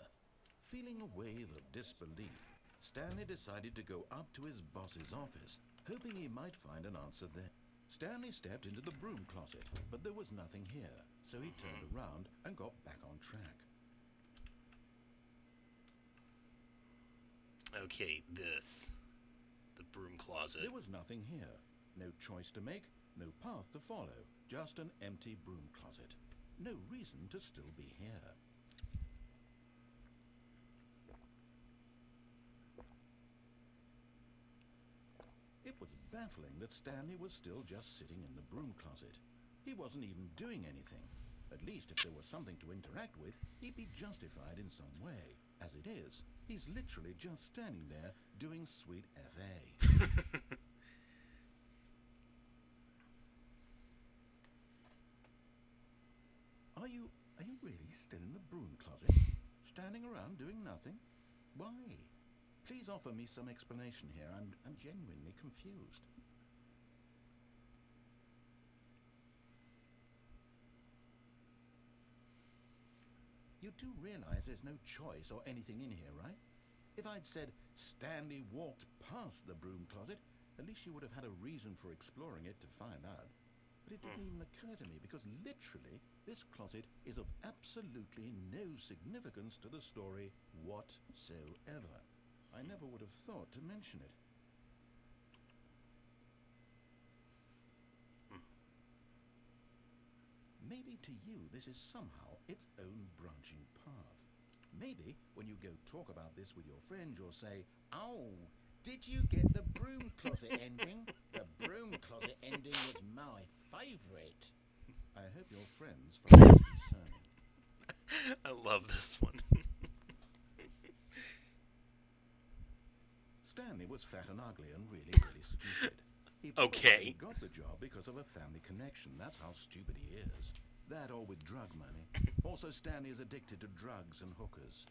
Feeling a wave of disbelief, Stanley decided to go up to his boss's office, hoping he might find an answer there. Stanley stepped into the broom closet, but there was nothing here, so he turned around and got back on track. Okay, the broom closet. There was nothing here. No choice to make, no path to follow, just an empty broom closet. No reason to still be here. It was baffling that Stanley was still just sitting in the broom closet. He wasn't even doing anything. At least if there was something to interact with, he'd be justified in some way. As it is, he's literally just standing there doing sweet FA. Are you really still in the broom closet? Standing around doing nothing? Why? Please offer me some explanation here. I'm genuinely confused. You do realize there's no choice or anything in here, right? If I'd said Stanley walked past the broom closet, at least you would have had a reason for exploring it to find out. But it didn't even occur to me, because literally, this closet is of absolutely no significance to the story whatsoever. I never would have thought to mention it. Maybe to you this is somehow its own branching path. Maybe when you go talk about this with your friends, you'll say, "Oh, did you get the broom closet ending? The broom closet ending was my favourite." I hope your friends find this concerning. I love this one. Stanley was fat and ugly and really, really stupid. He Okay. got the job because of a family connection. That's how stupid he is. That or with drug money. Also, Stanley is addicted to drugs and hookers.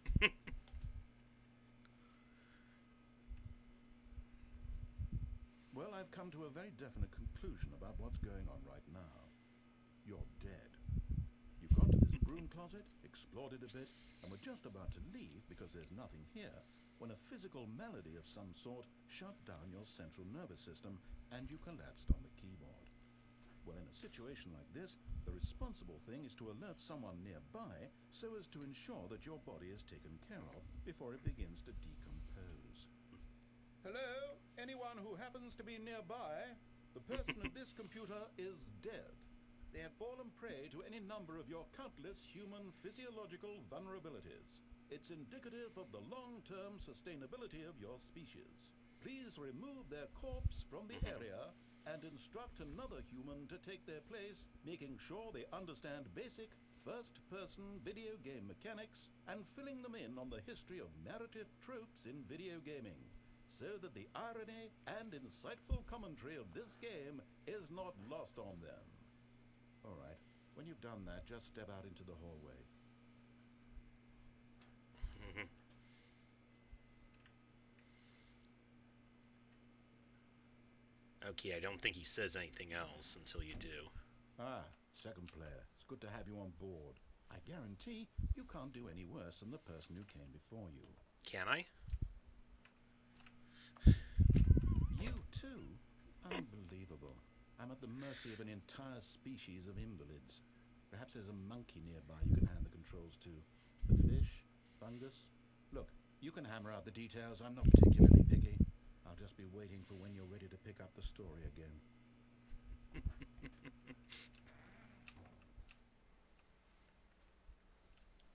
Well, I've come to a very definite conclusion about what's going on right now. You're dead. You got to this broom closet, explored it a bit, and were just about to leave because there's nothing here, when a physical malady of some sort shut down your central nervous system and you collapsed on the keyboard. Well, in a situation like this, the responsible thing is to alert someone nearby so as to ensure that your body is taken care of before it begins to decompose. Hello? Anyone who happens to be nearby? The person at this computer is dead. They have fallen prey to any number of your countless human physiological vulnerabilities. It's indicative of the long-term sustainability of your species. Please remove their corpse from the area and instruct another human to take their place, making sure they understand basic first-person video game mechanics and filling them in on the history of narrative tropes in video gaming, so that the irony and insightful commentary of this game is not lost on them. All right, when you've done that, just step out into the hallway. Okay, I don't think he says anything else until you do. Ah, second player. It's good to have you on board. I guarantee you can't do any worse than the person who came before you. Can I? You too? Unbelievable. I'm at the mercy of an entire species of invalids. Perhaps there's a monkey nearby you can hand the controls to. A fish? Fungus? Look, you can hammer out the details. I'm not particularly picky. I'll just be waiting for when you're ready to pick up the story again.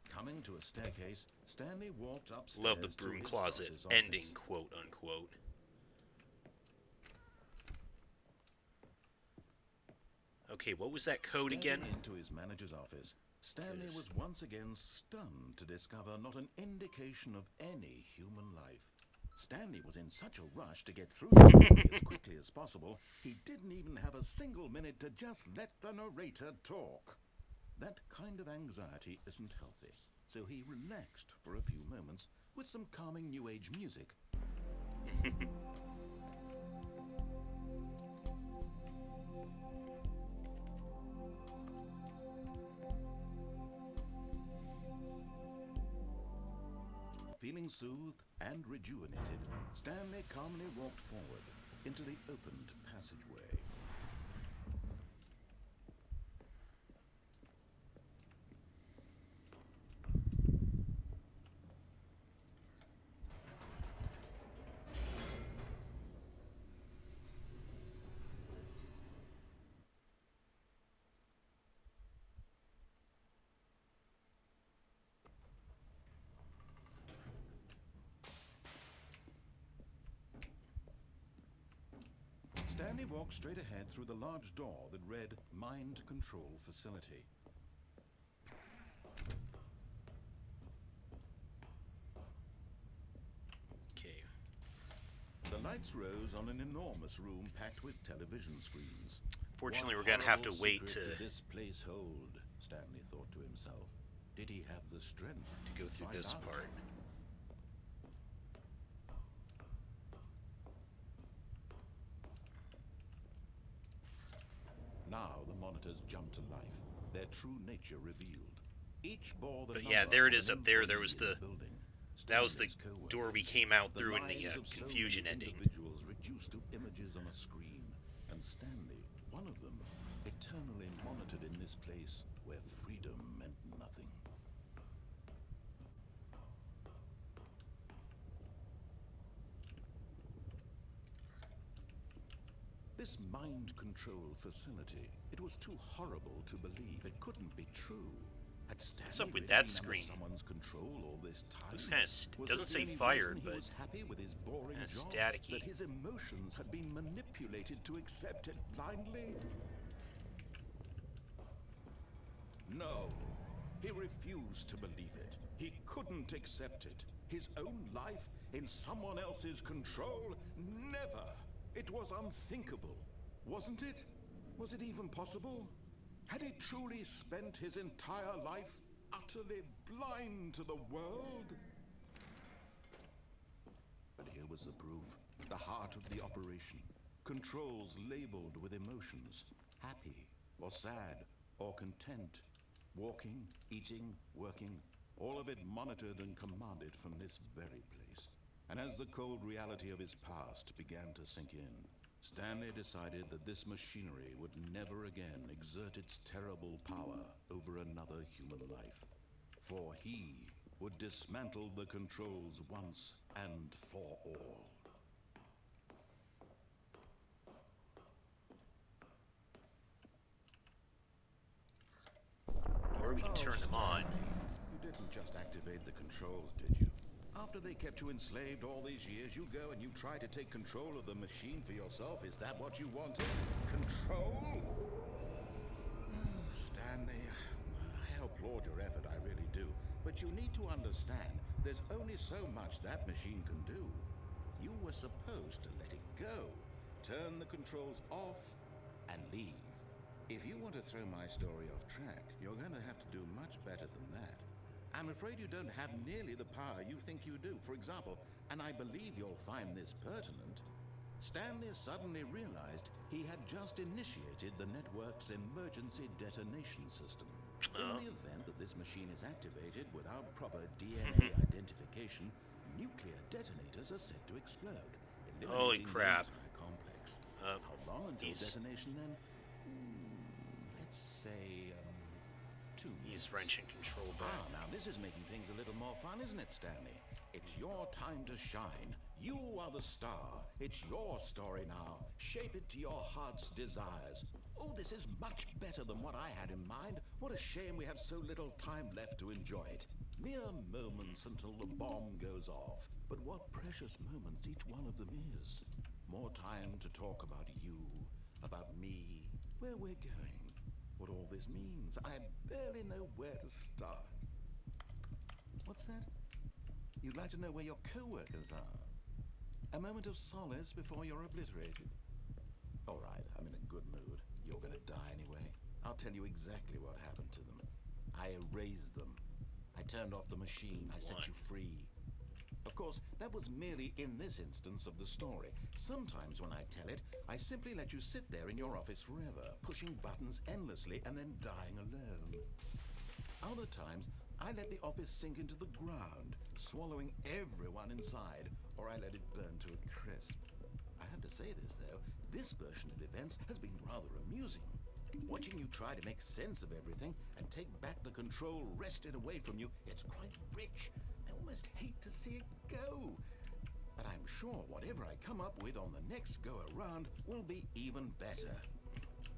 Coming to a staircase, Stanley walked upstairs. Love the broom closet ending, quote unquote. Okay, what was that code again? Into his manager's office, Stanley was once again stunned to discover not an indication of any human life. Stanley was in such a rush to get through the story as quickly as possible, he didn't even have a single minute to just let the narrator talk. That kind of anxiety isn't healthy, so he relaxed for a few moments with some calming New Age music. Feeling soothed and rejuvenated, Stanley calmly walked forward into the opened passageway. Stanley walked straight ahead through the large door that read Mind Control Facility. Okay. The lights rose on an enormous room packed with television screens. Fortunately, What we're going to have to horrible wait to secret did this place hold? Stanley thought to himself. Did he have the strength go through find this out? part. Now the monitors jumped to life, their true nature revealed. Each bore the But number yeah, there it of is an up there. There employee was in the building. that was the Stanley's co-workers, door we came out the through in the lives of so confusion many ending. individuals reduced to images on a screen, and Stanley, one of them, eternally monitored in this place where freedom meant nothing. This mind control facility, it was too horrible to believe. It couldn't be true. Had Stanley What's up with really that been screen? under someone's control all this time? Looks kind of Was doesn't this the say only fired, reason but he was happy with his boring kind of job? staticky. That his emotions had been manipulated to accept it blindly? No, he refused to believe it. He couldn't accept it. His own life in someone else's control? Never. It was unthinkable, wasn't it? Was it even possible? Had he truly spent his entire life utterly blind to the world? But here was the proof. The heart of the operation. Controls labeled with emotions. Happy, or sad, or content. Walking, eating, working. All of it monitored and commanded from this very place. And as the cold reality of his past began to sink in, Stanley decided that this machinery would never again exert its terrible power over another human life. For he would dismantle the controls once and for all. Or we can turn them on. You didn't just activate the controls, did you? After they kept you enslaved all these years, you go and you try to take control of the machine for yourself. Is that what you wanted? Control? Stanley, I applaud your effort, I really do. But you need to understand, there's only so much that machine can do. You were supposed to let it go, turn the controls off, and leave. If you want to throw my story off track, you're going to have to do much better than that. I'm afraid you don't have nearly the power you think you do. For example, and I believe you'll find this pertinent, Stanley suddenly realized he had just initiated the network's emergency detonation system. In the event that this machine is activated without proper DNA identification, nuclear detonators are said to explode, Holy eliminating crap. the entire complex. Uh, How long until he's- detonation then? Let's say, 2 He's minutes. wrenching control back. Now this is making things a little more fun, isn't it, Stanley? It's your time to shine. You are the star. It's your story now. Shape it to your heart's desires. Oh, this is much better than what I had in mind. What a shame we have so little time left to enjoy it. Mere moments until the bomb goes off. But what precious moments each one of them is. More time to talk about you, about me, where we're going, what all this means. I barely know where to start. What's that? You'd like to know where your co-workers are? A moment of solace before you're obliterated. All right, I'm in a good mood. You're gonna die anyway. I'll tell you exactly what happened to them. I erased them. I turned off the machine. I set you free. Of course, that was merely in this instance of the story. Sometimes when I tell it, I simply let you sit there in your office forever, pushing buttons endlessly and then dying alone. Other times, I let the office sink into the ground, swallowing everyone inside, or I let it burn to a crisp. I have to say this, though, this version of events has been rather amusing. Watching you try to make sense of everything and take back the control wrested away from you, it's quite rich. I almost hate to see it go. But I'm sure whatever I come up with on the next go-around will be even better.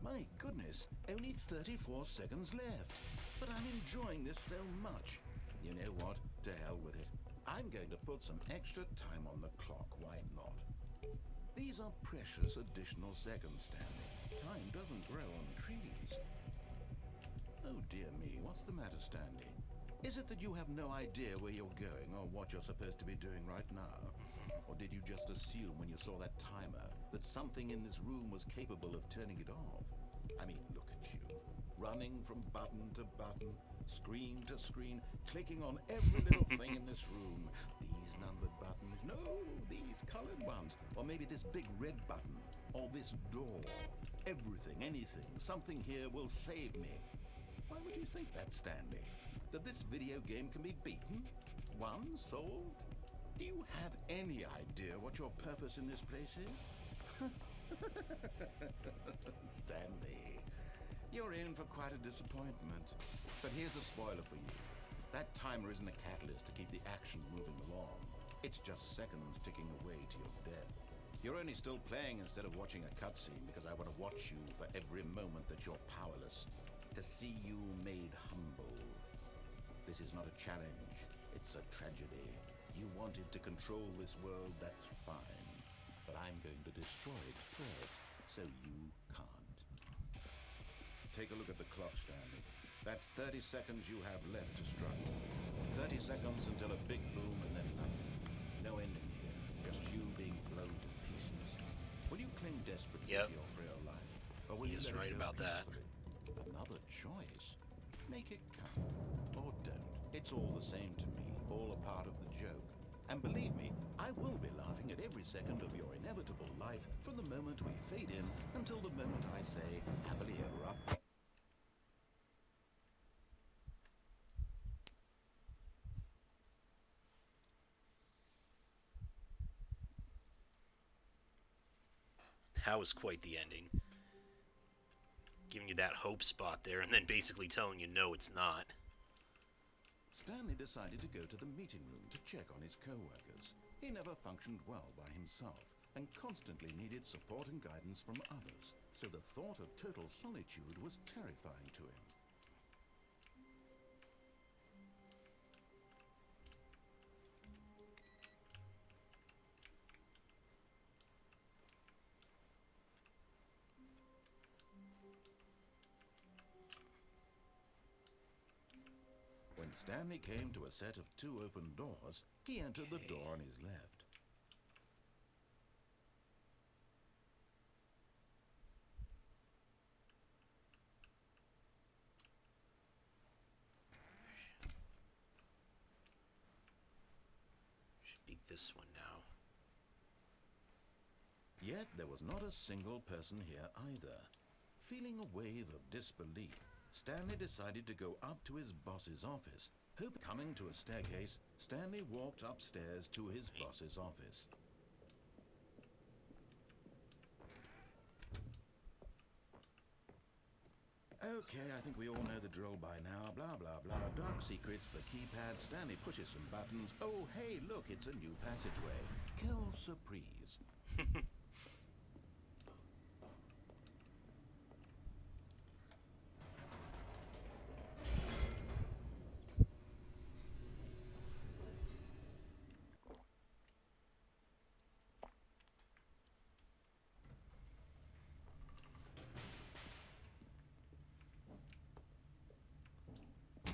My goodness, only 34 seconds left. But I'm enjoying this so much. You know what? To hell with it. I'm going to put some extra time on the clock, why not? These are precious additional seconds, Stanley. Time doesn't grow on trees. Oh dear me, what's the matter, Stanley? Is it that you have no idea where you're going or what you're supposed to be doing right now? Or did you just assume when you saw that timer that something in this room was capable of turning it off? I mean, look at you. Running from button to button, screen to screen, clicking on every little thing in this room. These numbered buttons, no, these colored ones. Or maybe this big red button, or this door. Everything, anything, something here will save me. Why would you think that, Stanley? That this video game can be beaten? Won? Solved? Do you have any idea what your purpose in this place is? Stanley, you're in for quite a disappointment. But here's a spoiler for you. That timer isn't a catalyst to keep the action moving along. It's just seconds ticking away to your death. You're only still playing instead of watching a cutscene because I want to watch you for every moment that you're powerless. To see you made humble. This is not a challenge. It's a tragedy. You wanted to control this world, that's fine. But I'm going to destroy it first, so you can't. Take a look at the clock, Stanley. That's 30 seconds you have left to struggle. 30 seconds until a big boom and then nothing. No ending here, just you being blown to pieces. Will you cling desperately to your frail life? Or will you let right it go about that. peacefully? Another choice. Make it count. Or don't. It's all the same to me, all a part of the joke. And believe me, I will be laughing at every second of your inevitable life from the moment we fade in until the moment I say, happily ever up. That was quite the ending. Giving you that hope spot there, and then basically telling you no, it's not. Stanley decided to go to the meeting room to check on his co-workers. He never functioned well by himself and constantly needed support and guidance from others, so the thought of total solitude was terrifying to him. When Stanley came to a set of 2 open doors, he entered the door on his left. Should be this one now. Yet there was not a single person here either. Feeling a wave of disbelief, Stanley decided to go up to his boss's office. Coming to a staircase, Stanley walked upstairs to his boss's office. Okay, I think we all know the drill by now. Blah, blah, blah. Dark secrets, the keypad. Stanley pushes some buttons. Oh, hey, look, it's a new passageway. Kill surprise.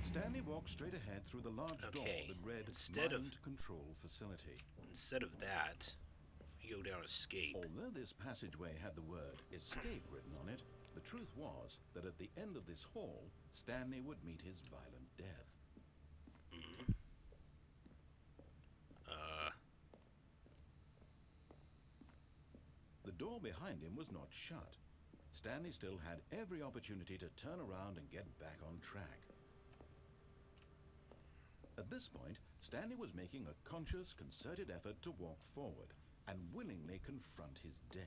Stanley walked straight ahead through the large door that read Mind Control Facility. Instead of that, if we go down Escape. Although this passageway had the word Escape written on it, the truth was that at the end of this hall, Stanley would meet his violent death. The door behind him was not shut. Stanley still had every opportunity to turn around and get back on track. At this point, Stanley was making a conscious, concerted effort to walk forward and willingly confront his death.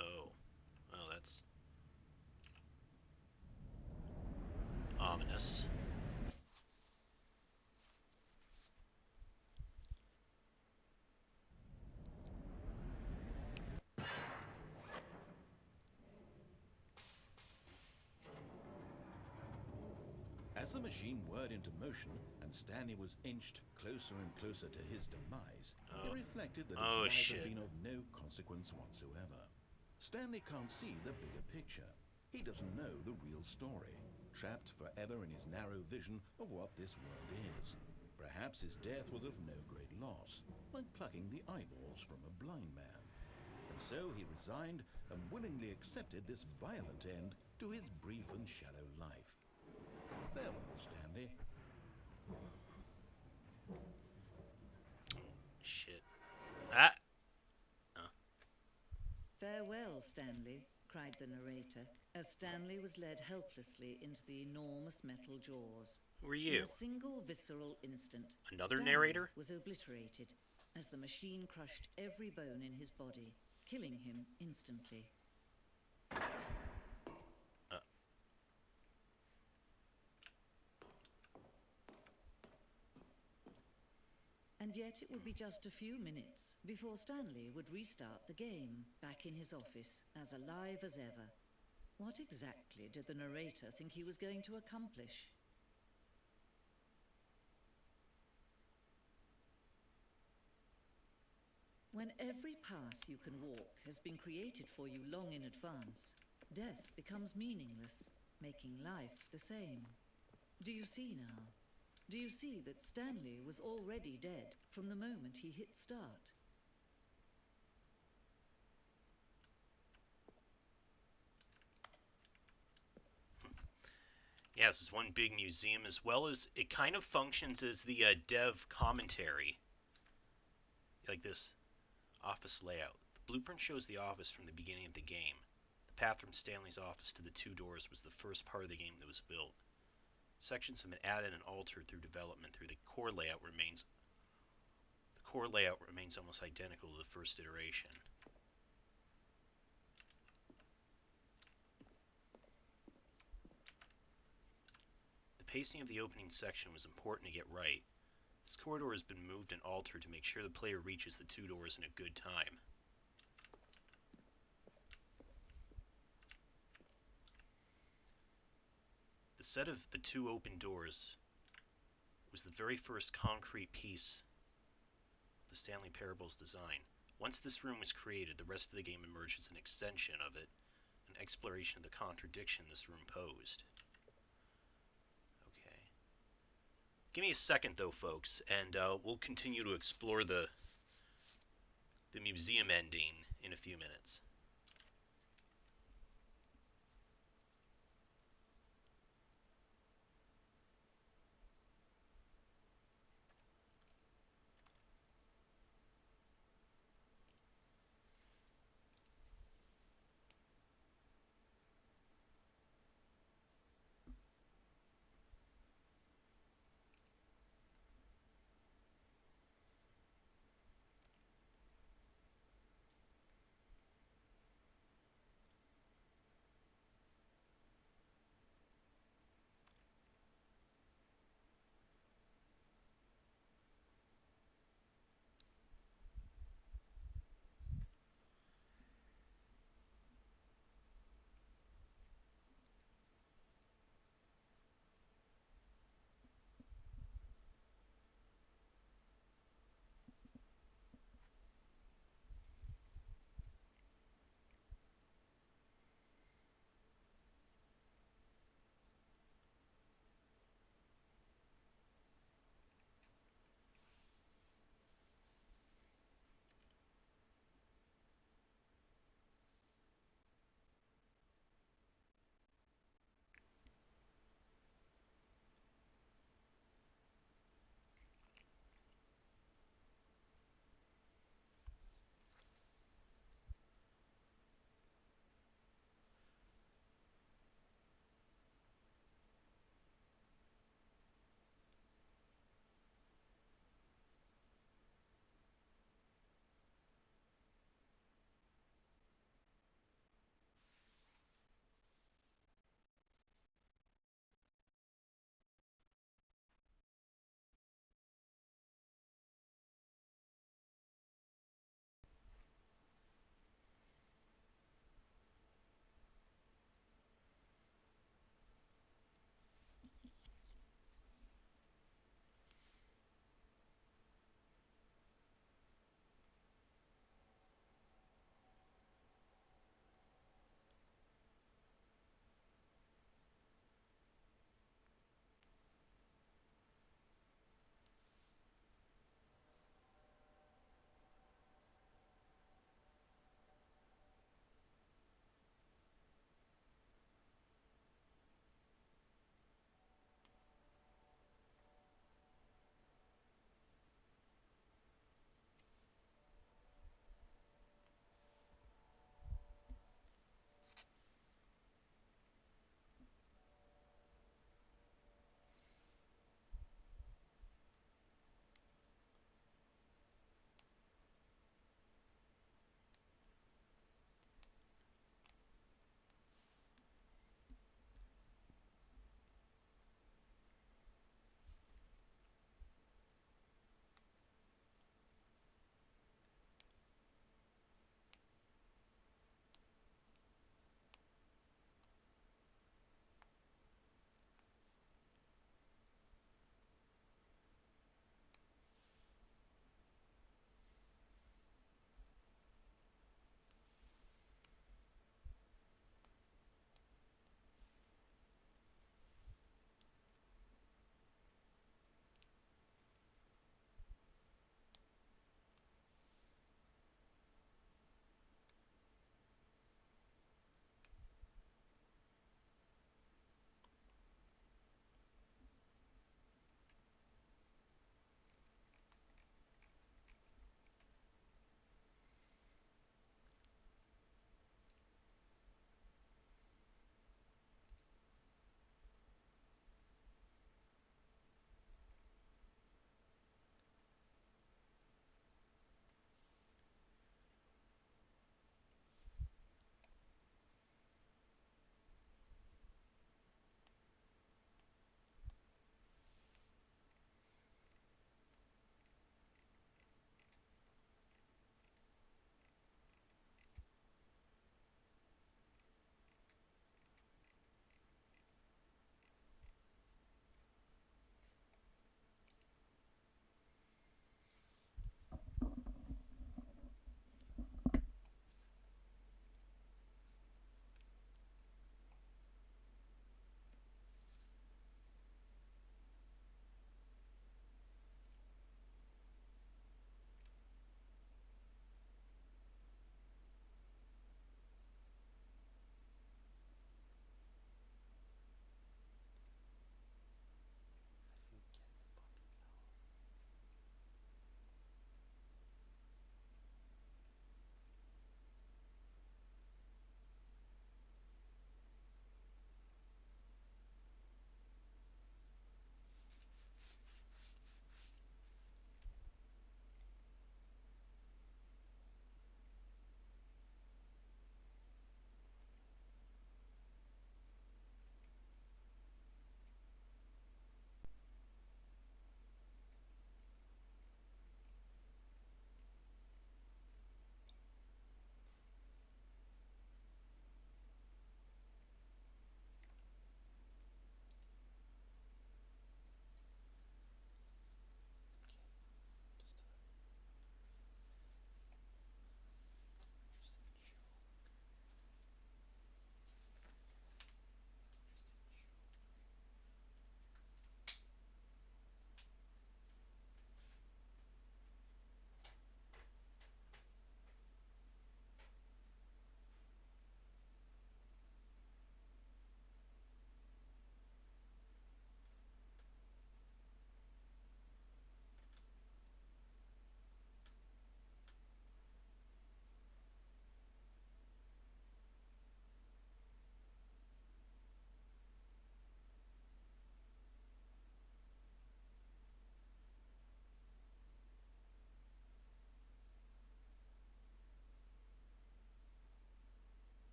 Oh, well, that's ominous. As the machine whirred into motion and Stanley was inched closer and closer to his demise, he reflected that his life had been of no consequence whatsoever. Stanley can't see the bigger picture. He doesn't know the real story, trapped forever in his narrow vision of what this world is. Perhaps his death was of no great loss, like plucking the eyeballs from a blind man. And so he resigned and willingly accepted this violent end to his brief and shallow life. Farewell, Stanley. Shit. Ah! Farewell, Stanley. cried the narrator, as Stanley was led helplessly into the enormous metal jaws. Who are In you? a single visceral instant, Another Stanley narrator? was obliterated as the machine crushed every bone in his body, killing him instantly. And yet it would be just a few minutes before Stanley would restart the game, back in his office, as alive as ever. What exactly did the narrator think he was going to accomplish? When every path you can walk has been created for you long in advance, death becomes meaningless, making life the same. Do you see now? Do you see that Stanley was already dead from the moment he hit start? Yeah, this is one big museum, as well as it kind of functions as the dev commentary. Like this office layout. The blueprint shows the office from the beginning of the game. The path from Stanley's office to the two doors was the first part of the game that was built. Sections have been added and altered through development. The core layout remains almost identical to the first iteration. The pacing of the opening section was important to get right. This corridor has been moved and altered to make sure the player reaches the two doors in a good time. The set of the two open doors was the very first concrete piece of the Stanley Parable's design. Once this room was created, the rest of the game emerged as an extension of it, an exploration of the contradiction this room posed. Okay. Give me a second, though, folks, and we'll continue to explore the museum ending in a few minutes.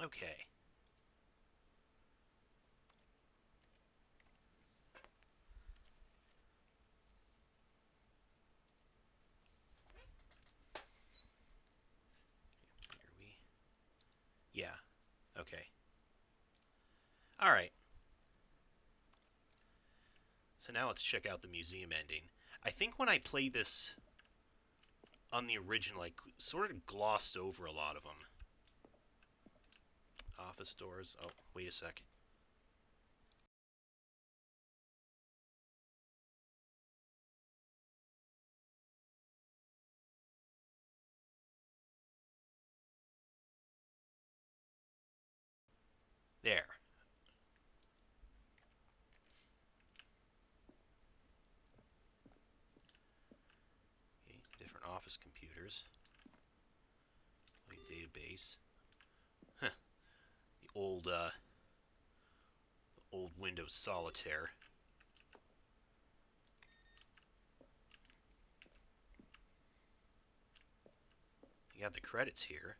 Okay. Here we... Yeah. Okay. Alright. So now let's check out the museum ending. I think when I played this on the original, I sort of glossed over a lot of them. Office doors. Oh, wait a sec. There. Okay, different office computers. Database. Huh. The old Windows Solitaire. You got the credits here.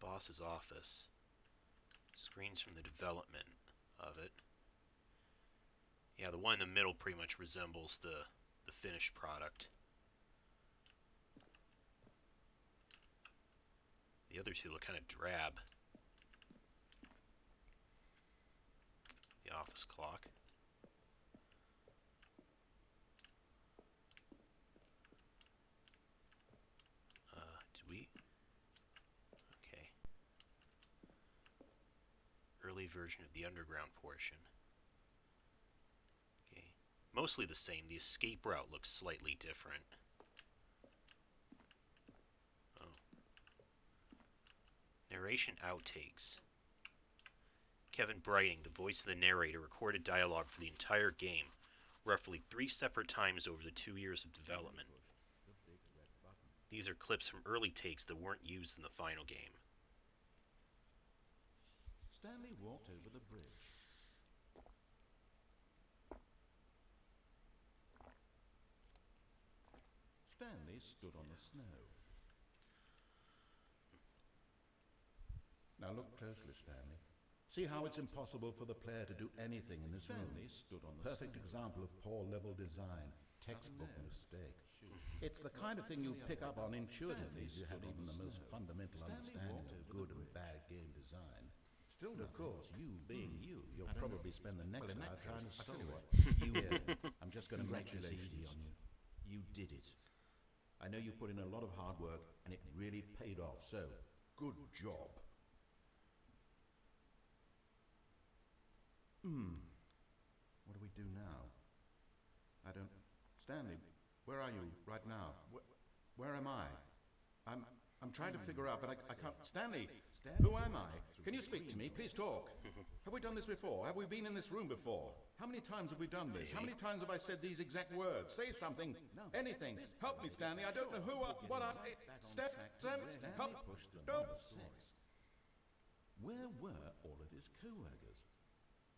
The boss's office. Screens from the development of it. Yeah, the one in the middle pretty much resembles the finished product. The other two look kind of drab. The office clock. Did we? Okay. Early version of the underground portion. Okay. Mostly the same. The escape route looks slightly different. Oh. Narration Outtakes. Kevin Brighting, the voice of the narrator, recorded dialogue for the entire game, roughly 3 separate times over the 2 years of development. These are clips from early takes that weren't used in the final game. Stanley walked over the bridge. Stanley stood on the snow. Now look closely, Stanley. See how it's impossible for the player to do anything in this room. Stood on the Perfect example of poor level design, textbook mistake. It's the kind of thing you pick up on intuitively if you have even the most fundamental understanding of good and bad game design. Still, of course, you being you, you'll probably spend the next hour trying to solve it. You did. I'm just going to make this easy on you. You did it. I know you put in a lot of hard work, and it really paid off, so good job. What do we do now? I don't... Stanley, where are you right now? Where am I? I'm trying to figure out, but I can't... Stanley, who am I? Can you speak to me? Please talk. Have we done this before? Have we been in this room before? How many times have we done this? How many times have I said these exact words? Say something. Anything. Help me, Stanley. I don't know who I... What I... Stanley, help. No. Where were all of his co-workers?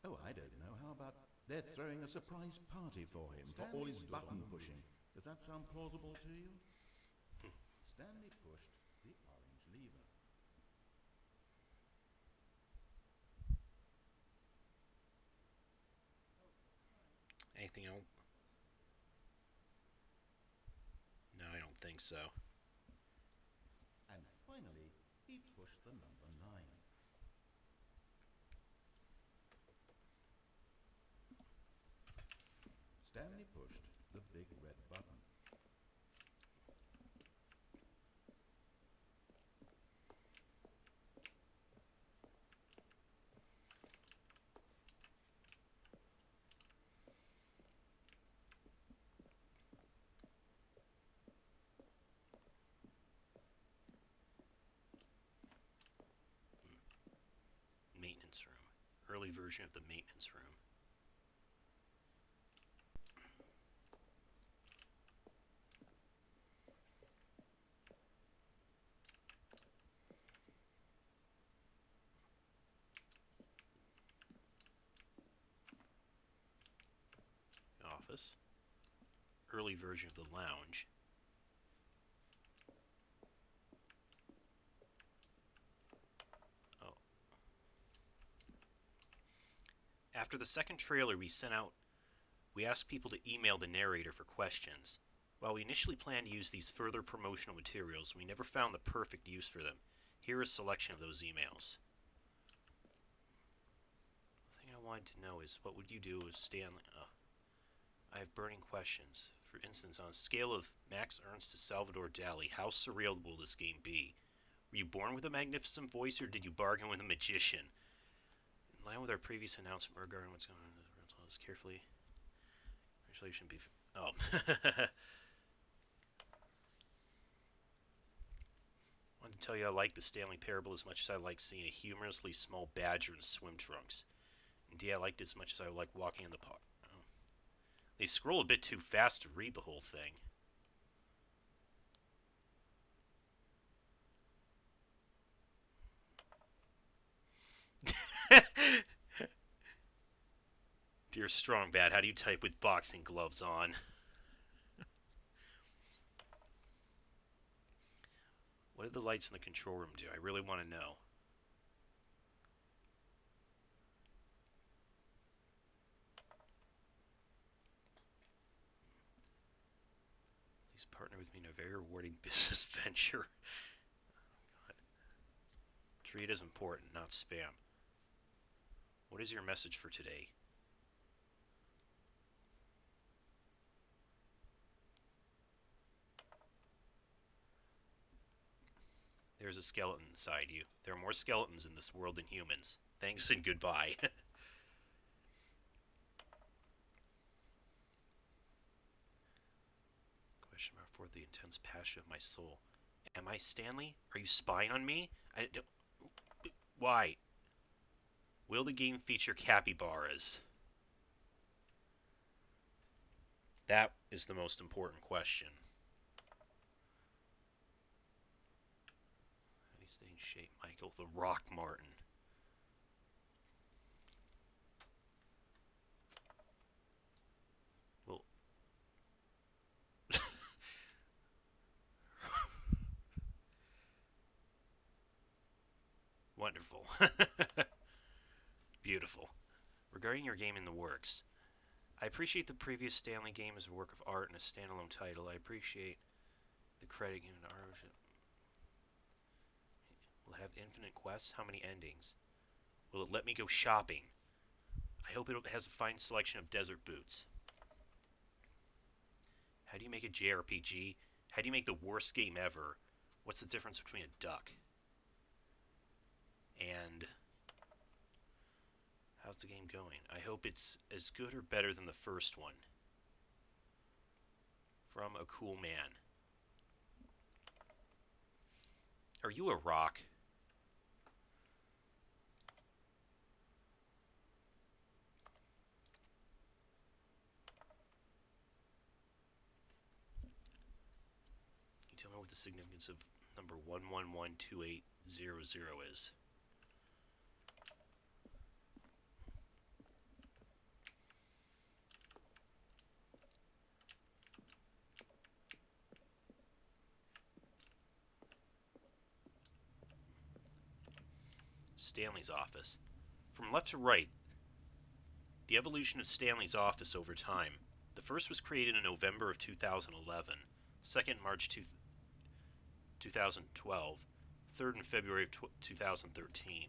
Oh, I don't know. How about they're throwing a surprise party for him, for all his button pushing? Does that sound plausible to you? Stanley pushed the orange lever. Anything else? No, I don't think so. And finally, he pushed the number 9. Stanley pushed the big red button. Maintenance room. Early version of the maintenance room. office. Early version of the lounge. Oh. After the second trailer we sent out, we asked people to email the narrator for questions. While we initially planned to use these further promotional materials, we never found the perfect use for them. Here is a selection of those emails. The thing I wanted to know is, what would you do if Stanley... I have burning questions. For instance, on a scale of Max Ernst to Salvador Dali, how surreal will this game be? Were you born with a magnificent voice, or did you bargain with a magician? In line with our previous announcement regarding what's going on in the world, let's carefully... Resolution be... Oh. I wanted to tell you I like the Stanley Parable as much as I like seeing a humorously small badger in swim trunks. Indeed, I liked it as much as I like walking in the park. Oh. They scroll a bit too fast to read the whole thing. Dear Strong Bad, how do you type with boxing gloves on? What did the lights in the control room do? I really want to know. Please partner with me in a very rewarding business venture. God. Treat is important, not spam. What is your message for today? There's a skeleton inside you. There are more skeletons in this world than humans. Thanks and goodbye. Question mark for the intense passion of my soul. Am I Stanley? Are you spying on me? Why? Will the game feature capybaras? That is the most important question. How do you stay in shape, Michael? The Rock Martin. Well, wonderful. Beautiful. Regarding your game in the works, I appreciate the previous Stanley game as a work of art and a standalone title. I appreciate the credit given to art. Will it have infinite quests? How many endings? Will it let me go shopping? I hope it has a fine selection of desert boots. How do you make a JRPG? How do you make the worst game ever? What's the difference between a duck? And how's the game going? I hope it's as good or better than the first one. From a cool man. Are you a rock? Can you tell me what the significance of number 1112800 is? Stanley's office. From left to right, the evolution of Stanley's office over time. The first was created in November of 2011, second March 2012, third in February of 2013.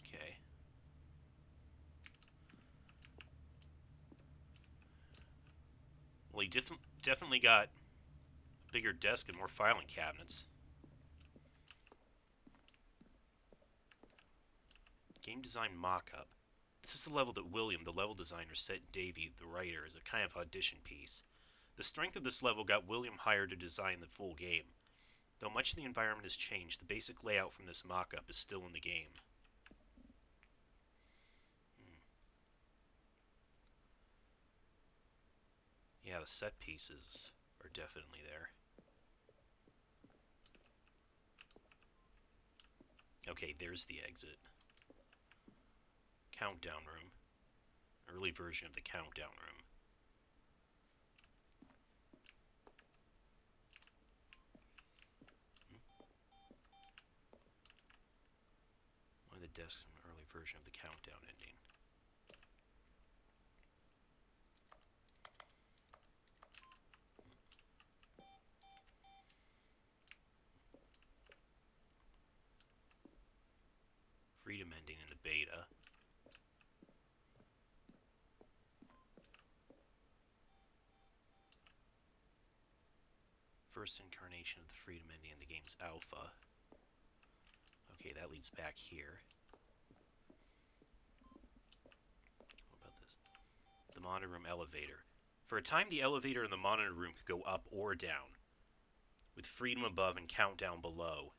Okay. Well, he definitely got a bigger desk and more filing cabinets. Game design mock-up. This is the level that William, the level designer, set Davey, the writer, as a kind of audition piece. The strength of this level got William hired to design the full game. Though much of the environment has changed, the basic layout from this mock-up is still in the game. Yeah, the set pieces are definitely there. Okay, there's the exit. countdown room. Early version of the countdown room. One of the desks from an early version of the countdown ending. Freedom ending in the beta. First incarnation of the freedom ending in the game's alpha. Okay, that leads back here. What about this? The monitor room elevator. For a time, the elevator in the monitor room could go up or down, with freedom above and countdown below.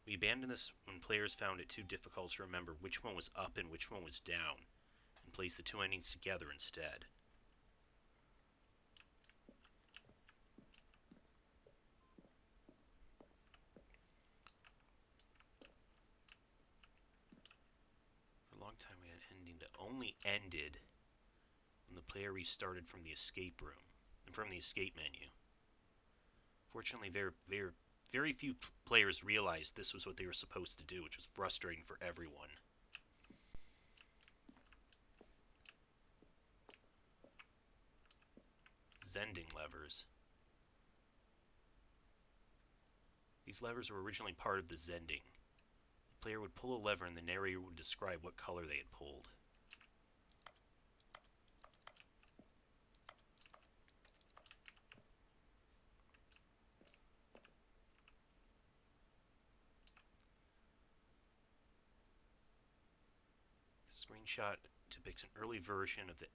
We abandoned this when players found it too difficult to remember which one was up and which one was down, and placed the two endings together instead. For a long time, we had an ending that only ended when the player restarted from the escape room, and from the escape menu. Fortunately, very few players realized this was what they were supposed to do, which was frustrating for everyone. Zending levers. These levers were originally part of the Zending. The player would pull a lever and the narrator would describe what color they had pulled. The screenshot depicts an early version of the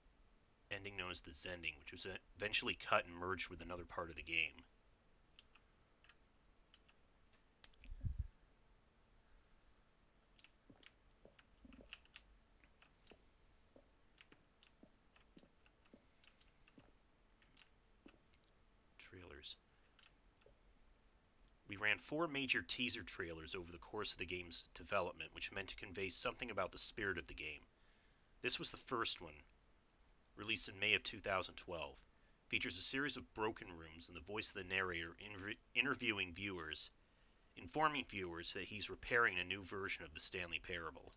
ending known as the Zending, which was eventually cut and merged with another part of the game. Trailers. We ran 4 major teaser trailers over the course of the game's development, which meant to convey something about the spirit of the game. This was the first one, released in May of 2012. Features a series of broken rooms and the voice of the narrator interviewing viewers, informing viewers that he's repairing a new version of the Stanley Parable.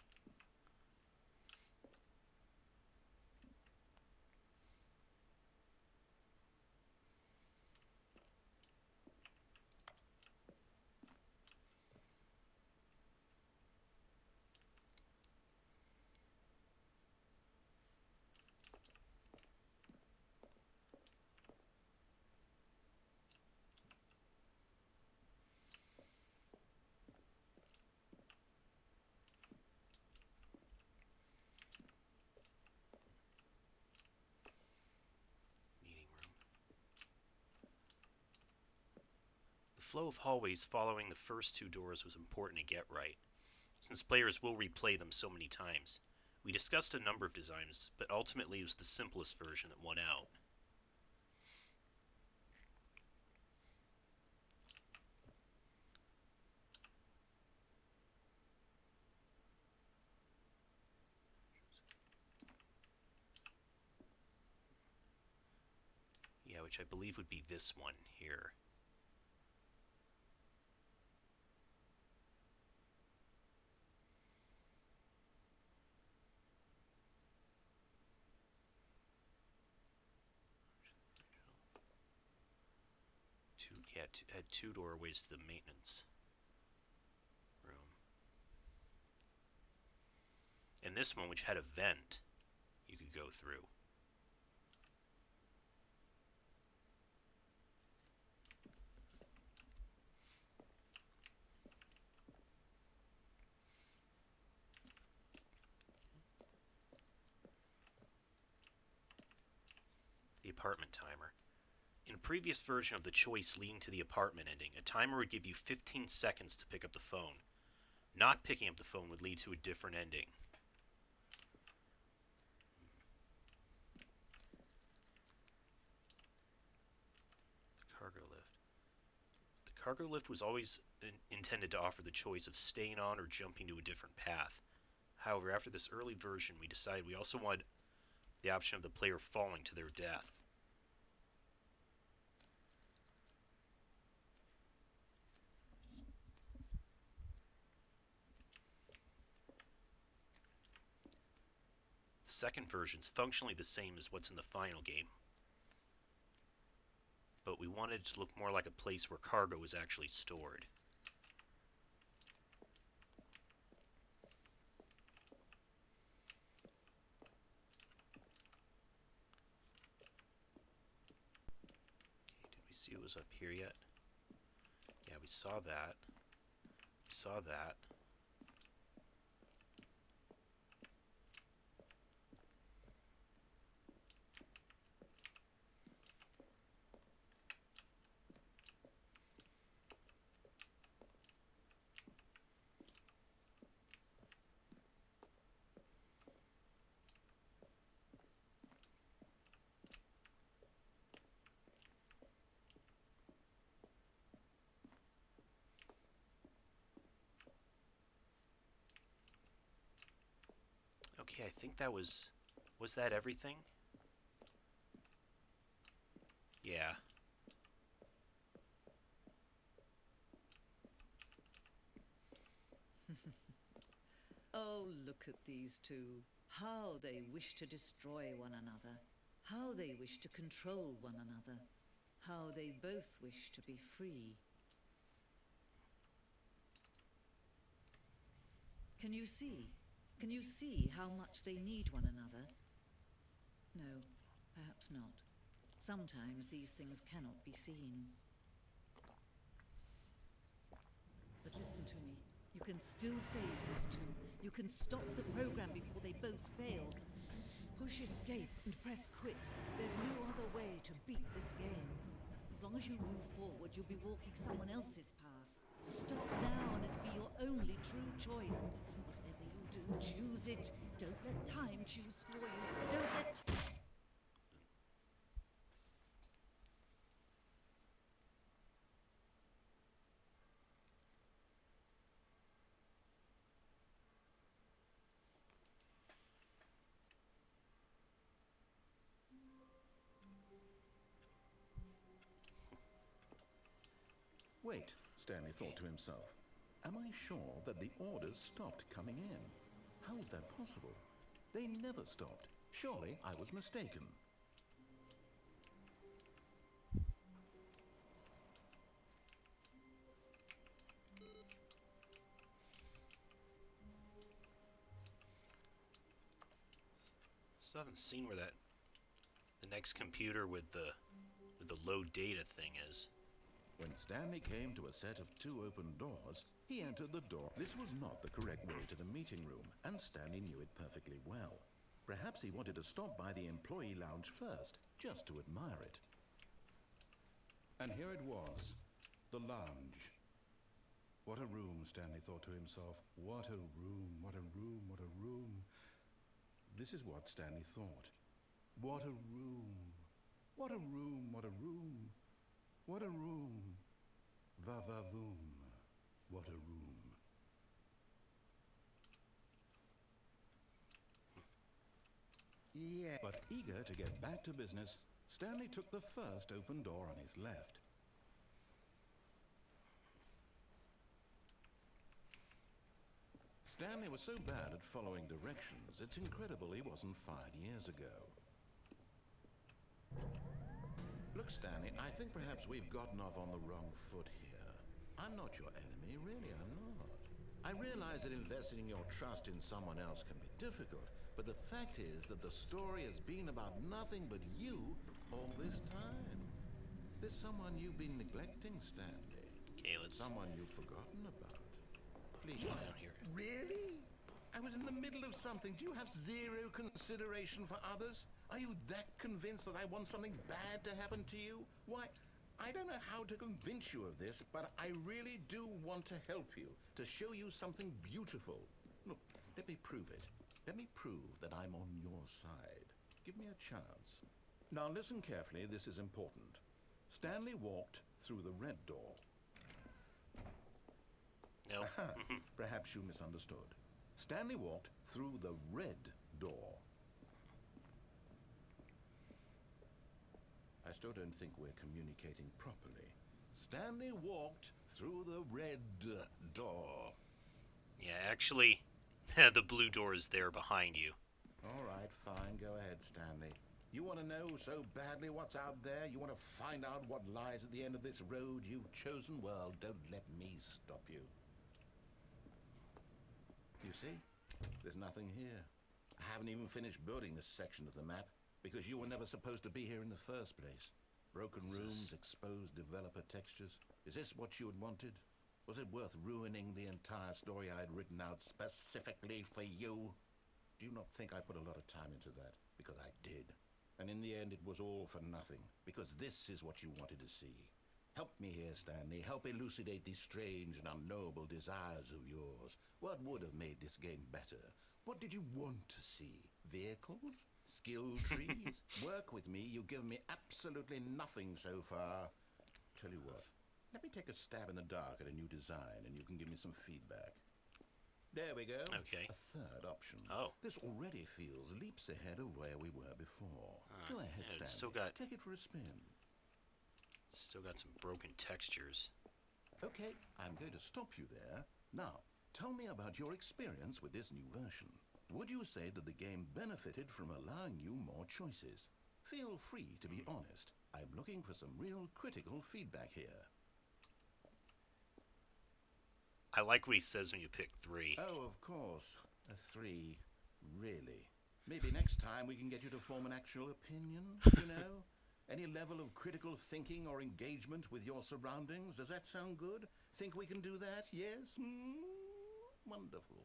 The flow of hallways following the first 2 doors was important to get right, since players will replay them so many times. We discussed a number of designs, but ultimately it was the simplest version that won out. Yeah, which I believe would be this one here. Had 2 doorways to the maintenance room. And this one, which had a vent, you could go through. The apartment timer. In a previous version of the choice leading to the apartment ending, a timer would give you 15 seconds to pick up the phone. Not picking up the phone would lead to a different ending. The cargo lift. The cargo lift was always intended to offer the choice of staying on or jumping to a different path. However, after this early version, we decided we also wanted the option of the player falling to their death. The second version is functionally the same as what's in the final game, but we wanted it to look more like a place where cargo was actually stored. Okay, did we see what was up here yet? Yeah, we saw that. We saw that. Okay, I think that was that everything? Yeah. Oh, look at these two. How they wish to destroy one another. How they wish to control one another. How they both wish to be free. Can you see? Can you see how much they need one another? No, perhaps not. Sometimes these things cannot be seen. But listen to me. You can still save these two. You can stop the program before they both fail. Push escape and press quit. There's no other way to beat this game. As long as you move forward, you'll be walking someone else's path. Stop now and it'll be your only true choice. Whatever you do, choose it. Don't let time choose for you. Don't let... Wait, Stanley thought to himself. Am I sure that the orders stopped coming in? How is that possible? They never stopped. Surely I was mistaken. Still haven't seen where the next computer with the low data thing is. When Stanley came to a set of two open doors, he entered the door. This was not the correct way to the meeting room, and Stanley knew it perfectly well. Perhaps he wanted to stop by the employee lounge first, just to admire it. And here it was, the lounge. What a room, Stanley thought to himself. What a room, what a room, what a room. This is what Stanley thought. What a room. What a room, what a room. What a room. Va-va-voom. What a room. Yeah. But eager to get back to business, Stanley took the first open door on his left. Stanley was so bad at following directions, it's incredible he wasn't fired years ago. Look, Stanley, I think perhaps we've gotten off on the wrong foot here. I'm not your enemy, really, I'm not. I realize that investing your trust in someone else can be difficult, but the fact is that the story has been about nothing but you all this time. There's someone you've been neglecting, Stanley. Okay, let's Someone you've forgotten about. Please. get down here. Really? I was in the middle of something. Do you have zero consideration for others? Are you that convinced that I want something bad to happen to you? Why, I don't know how to convince you of this, but I really do want to help you, to show you something beautiful. Look, let me prove it. Let me prove that I'm on your side. Give me a chance. Now listen carefully, this is important. Stanley walked through the red door. No. Perhaps you misunderstood. Stanley walked through the red door. I still don't think we're communicating properly. Stanley walked through the red door. Yeah, actually, the blue door is there behind you. All right, fine. Go ahead, Stanley. You want to know so badly what's out there? You want to find out what lies at the end of this road you've chosen? Well, don't let me stop you. You see? There's nothing here. I haven't even finished building this section of the map because you were never supposed to be here in the first place. Broken rooms, exposed developer textures. Is this what you had wanted? Was it worth ruining the entire story I had written out specifically for you? Do you not think I put a lot of time into that? Because I did. And in the end, it was all for nothing. Because this is what you wanted to see. Help me here, Stanley. Help elucidate these strange and unknowable desires of yours. What would have made this game better? What did you want to see? Vehicles? Skill trees? Work with me. You've given me absolutely nothing so far. Tell you what. Let me take a stab in the dark at a new design, and you can give me some feedback. There we go. Okay. A third option. Oh. This already feels leaps ahead of where we were before. Go ahead, yeah, Stanley. it's still got- Take it for a spin. Still got some broken textures. Okay, I'm going to stop you there. Now, tell me about your experience with this new version. Would you say that the game benefited from allowing you more choices? Feel free to be honest. I'm looking for some real critical feedback here. I like what he says when you pick 3. Oh, of course. A 3. Really? Maybe next time we can get you to form an actual opinion, you know? Any level of critical thinking or engagement with your surroundings? Does that sound good? Think we can do that? Yes? Wonderful.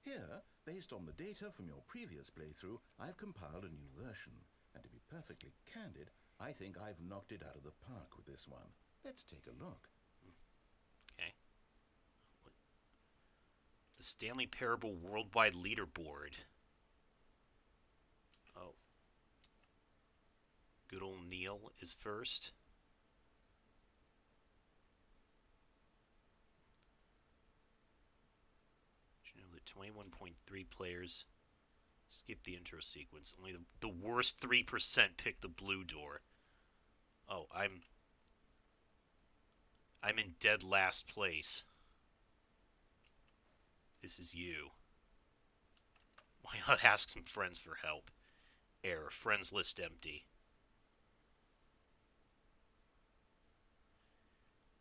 Here, based on the data from your previous playthrough, I've compiled a new version. And to be perfectly candid, I think I've knocked it out of the park with this one. Let's take a look. Okay. The Stanley Parable Worldwide Leaderboard. Oh. Good old Neil is first. Did you know that 21.3 players skip the intro sequence? Only the worst 3% pick the blue door. Oh, I'm in dead last place. This is you. Why not ask some friends for help? Error. Friends list empty.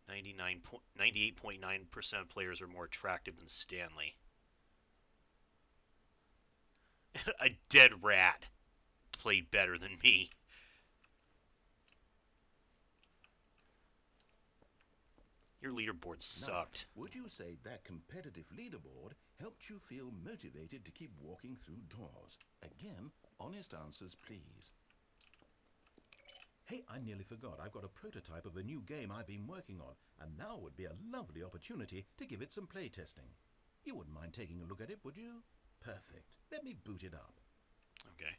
98.9% of players are more attractive than Stanley. A dead rat played better than me. Your leaderboard sucked. Now, would you say that competitive leaderboard helped you feel motivated to keep walking through doors? Again, honest answers, please. Hey, I nearly forgot. I've got a prototype of a new game I've been working on, and now would be a lovely opportunity to give it some playtesting. You wouldn't mind taking a look at it, would you? Perfect. Let me boot it up. Okay.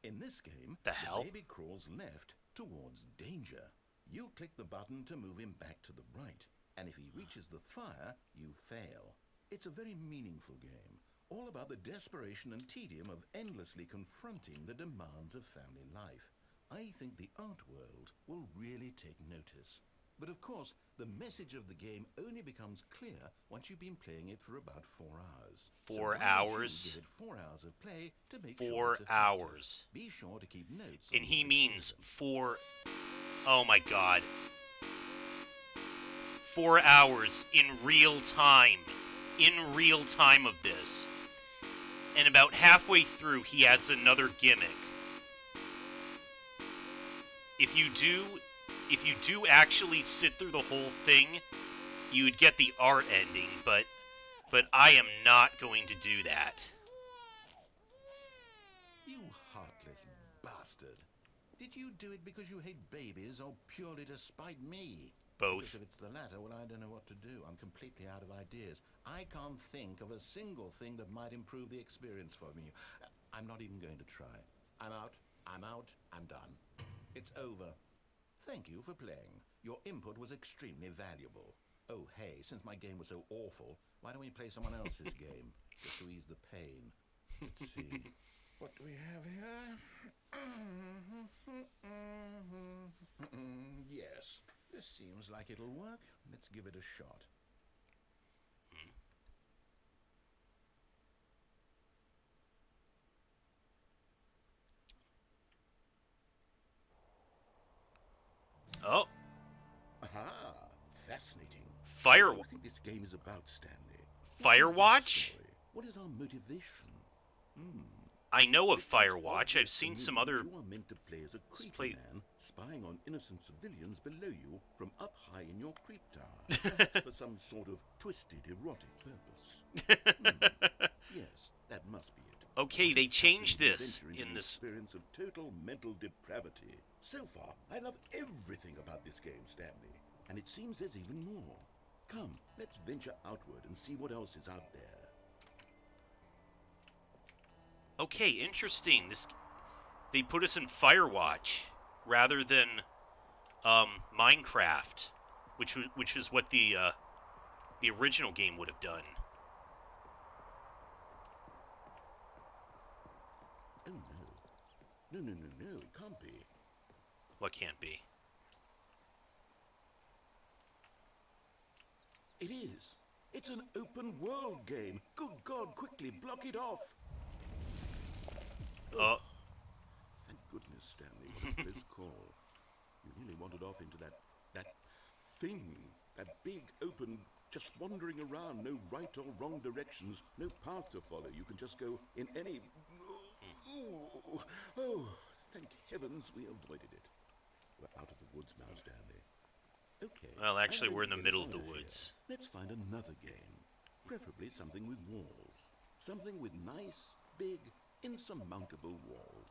In this game, The hell? baby crawls left towards danger. You click the button to move him back to the right, and if he reaches the fire, you fail. It's a very meaningful game, all about the desperation and tedium of endlessly confronting the demands of family life. I think the art world will really take notice. But of course, the message of the game only becomes clear once you've been playing it for about 4 hours. 4 so why hours? Don't you give it 4 hours of play to make 4 sure it's effective. hours. Be sure to keep notes. And on he your means experience. 4... Oh my god. 4 hours in real time. In real time of this. And about halfway through, he adds another gimmick. If you do actually sit through the whole thing, you would get the art ending, but I am not going to do that. You heartless bastard. Did you do it because you hate babies or purely to spite me? Both. Because if it's the latter, well, I don't know what to do. I'm completely out of ideas. I can't think of a single thing that might improve the experience for me. I'm not even going to try. I'm out. I'm done. It's over. Thank you for playing. Your input was extremely valuable. Oh, hey, since my game was so awful, Why don't we play someone else's game, just to ease the pain? Let's see. What do we have here? Yes, this seems like it'll work. Let's give it a shot. Oh, Aha! Fascinating. Fire. What do you think this game is about, Stanley? Firewatch? What is our motivation? I know of It seems Firewatch. obvious I've seen to some me other. that you are meant to play as a creepy man, spying on innocent civilians below you from up high in your creep tower, perhaps for some sort of twisted erotic purpose. Yes, that must be it. Okay, What a they changed fascinating this adventure into in the this. experience of total mental depravity. So far, I love everything about this game, Stanley, and it seems there's even more. Come, let's venture outward and see what else is out there. Okay, interesting. They put us in Firewatch rather than Minecraft, which is what the original game would have done. Oh no. No, it can't be. What can't be? It is. It's an open world game. Good God, quickly block it off. Oh, Thank goodness, Stanley. What a close call. You nearly wandered off into that thing. That big, open, just wandering around. No right or wrong directions. No path to follow. You can just go in any... Oh, thank heavens we avoided it. We're out of the woods now, Stanley. Okay. well, actually, I we're in the don't middle get of the us out here. woods. Let's find another game. Preferably something with walls. Something with nice, big, insurmountable walls.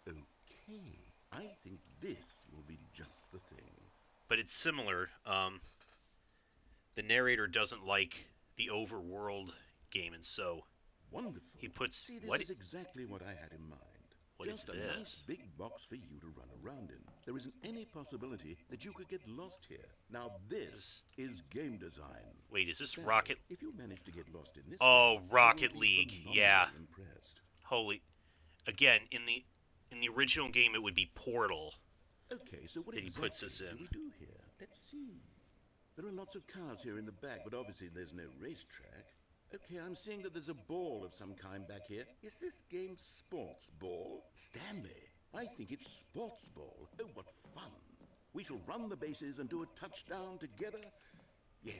Okay. I think this will be just the thing. But it's similar. The narrator doesn't like the overworld game, and so Wonderful. he puts See, this what? is exactly what I had in mind. What is Just a nice this? big box for you to run around in. There isn't any possibility that you could get lost here. Now this is game design. Wait, is this Stanley, Rocket? If you manage to get lost in this Oh, game, Rocket I will be League. phenomenally Yeah. Impressed. Holy! Again, in the original game, it would be Portal. Okay, so what That he exactly puts us do in. we do here? Let's see. There are lots of cars here in the back, but obviously there's no racetrack. Okay, I'm seeing that there's a ball of some kind back here. Is this game sports ball? Stanley, I think it's sports ball. Oh, what fun. We shall run the bases and do a touchdown together. Yes,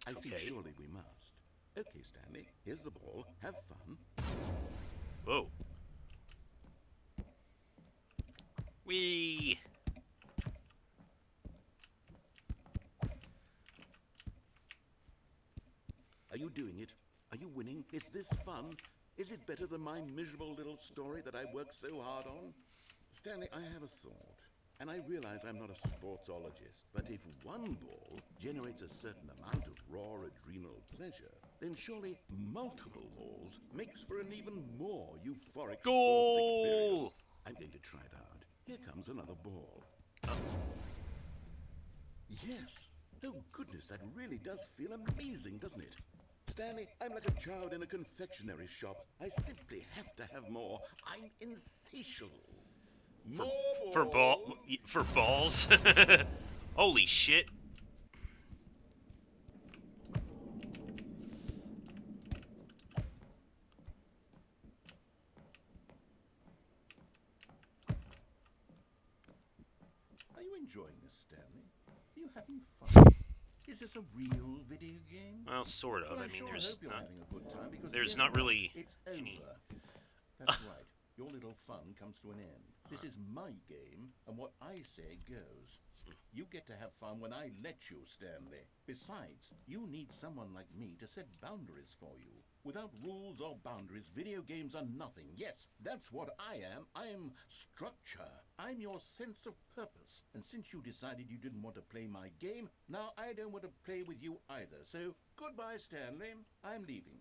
I think Okay. surely we must. Okay, Stanley, here's the ball. Have fun. Whoa! Whee! Are you doing it? Are you winning? Is this fun? Is it better than my miserable little story that I worked so hard on? Stanley, I have a thought. And I realize I'm not a sportsologist, but if one ball generates a certain amount of raw adrenal pleasure, then surely multiple balls makes for an even more euphoric Goal! sports experience. I'm going to try it out. Here comes another ball. Yes. Oh, goodness, that really does feel amazing, doesn't it? Stanley, I'm like a child in a confectionery shop. I simply have to have more. I'm insatiable. More balls. For balls? Holy shit! Are you enjoying this, Stanley? Are you having fun? Is this a real video game? Well, sort of. Well, I mean, sure there's hope you're not. having a good time because there's guess not what? really It's any- over. That's right. Your little fun comes to an end. This is my game, and what I say goes. You get to have fun when I let you, Stanley. Besides, you need someone like me to set boundaries for you. Without rules or boundaries, video games are nothing. Yes, that's what I am. I am structure. I'm your sense of purpose. And since you decided you didn't want to play my game, now I don't want to play with you either. So, goodbye, Stanley. I'm leaving.